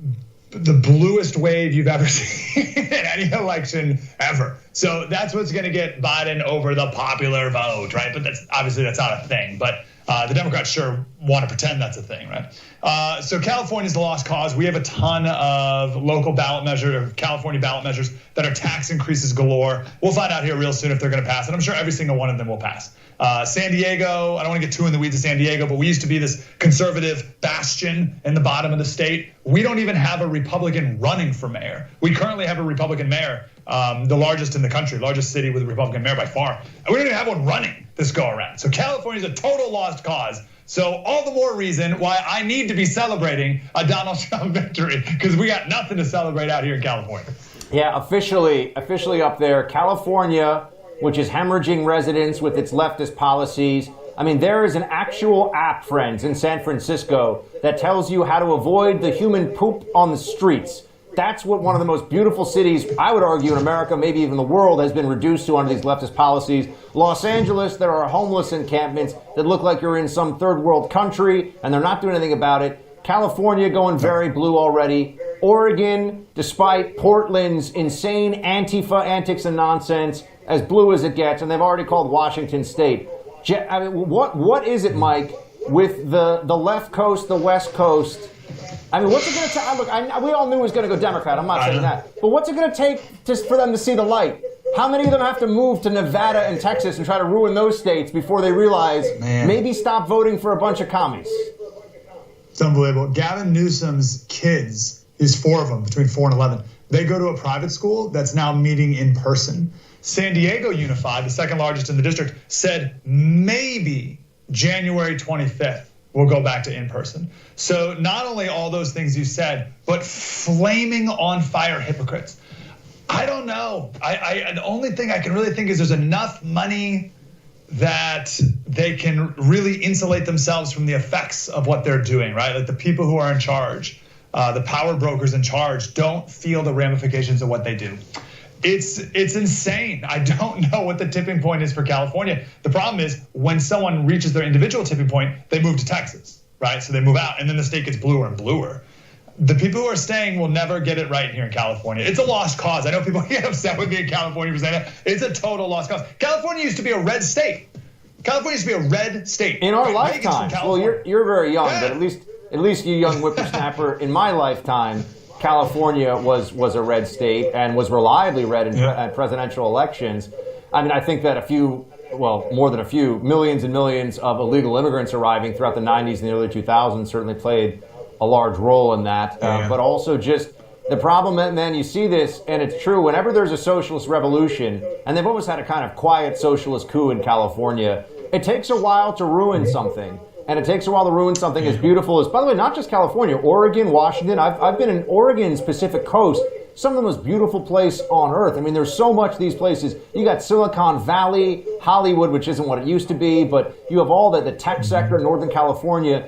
the bluest wave you've ever seen in any election ever. So that's what's going to get Biden over the popular vote, right? But that's not a thing. But the Democrats sure want to pretend that's a thing, right? So California's the lost cause. We have a ton of local ballot measures, California ballot measures that are tax increases galore. We'll find out here real soon if they're going to pass, and I'm sure every single one of them will pass. San Diego, I don't want to get too in the weeds of San Diego, but we used to be this conservative bastion in the bottom of the state. We don't even have a Republican running for mayor. We currently have a Republican mayor, the largest in the country, largest city with a Republican mayor by far. And we don't even have one running this go around. So California is a total lost cause. So all the more reason why I need to be celebrating a Donald Trump victory, because we got nothing to celebrate out here in California. Yeah, officially up there, California, which is hemorrhaging residents with its leftist policies. I mean, there is an actual app, friends, in San Francisco that tells you how to avoid the human poop on the streets. That's what one of the most beautiful cities, I would argue, in America, maybe even the world, has been reduced to under these leftist policies. Los Angeles, there are homeless encampments that look like you're in some third world country, and they're not doing anything about it. California going very blue already. Oregon, despite Portland's insane Antifa antics and nonsense, as blue as it gets, and they've already called Washington State. I mean, what is it, Mike, with the left coast, the west coast? I mean, what's it going to take? Look, we all knew it was going to go Democrat. I'm not saying that. But what's it going to take just for them to see the light? How many of them have to move to Nevada and Texas and try to ruin those states before they realize maybe stop voting for a bunch of commies? It's unbelievable. Gavin Newsom's kids, there's 4 of them, between 4 and 11. They go to a private school that's now meeting in person. San Diego Unified, the second largest in the district, said maybe January 25th we'll go back to in person. So not only all those things you said, but flaming on fire hypocrites. I don't know. The only thing I can really think is there's enough money that they can really insulate themselves from the effects of what they're doing, right? Like the people who are in charge, the power brokers in charge, don't feel the ramifications of what they do. It's insane. I don't know what the tipping point is for California. The problem is when someone reaches their individual tipping point, they move to Texas, right? So they move out, and then the state gets bluer and bluer. The people who are staying will never get it right here in California. It's a lost cause. I know people get upset with me in California for saying that. It's a total lost cause. California used to be a red state. California used to be a red state. In our lifetime. Well, you're very young, but at least you young whippersnapper, in my lifetime, California was a red state and was reliably red in presidential elections. I mean, I think that more than a few, millions and millions of illegal immigrants arriving throughout the 90s and the early 2000s certainly played a large role in that. But also just the problem, and then you see this, and it's true, whenever there's a socialist revolution, and they've always had a kind of quiet socialist coup in California, it takes a while to ruin something. And it takes a while to ruin something as beautiful as, by the way, not just California, Oregon, Washington. I've been in Oregon's Pacific Coast, some of the most beautiful place on earth. I mean, there's so much these places. You got Silicon Valley, Hollywood, which isn't what it used to be, but you have all the tech sector in Northern California.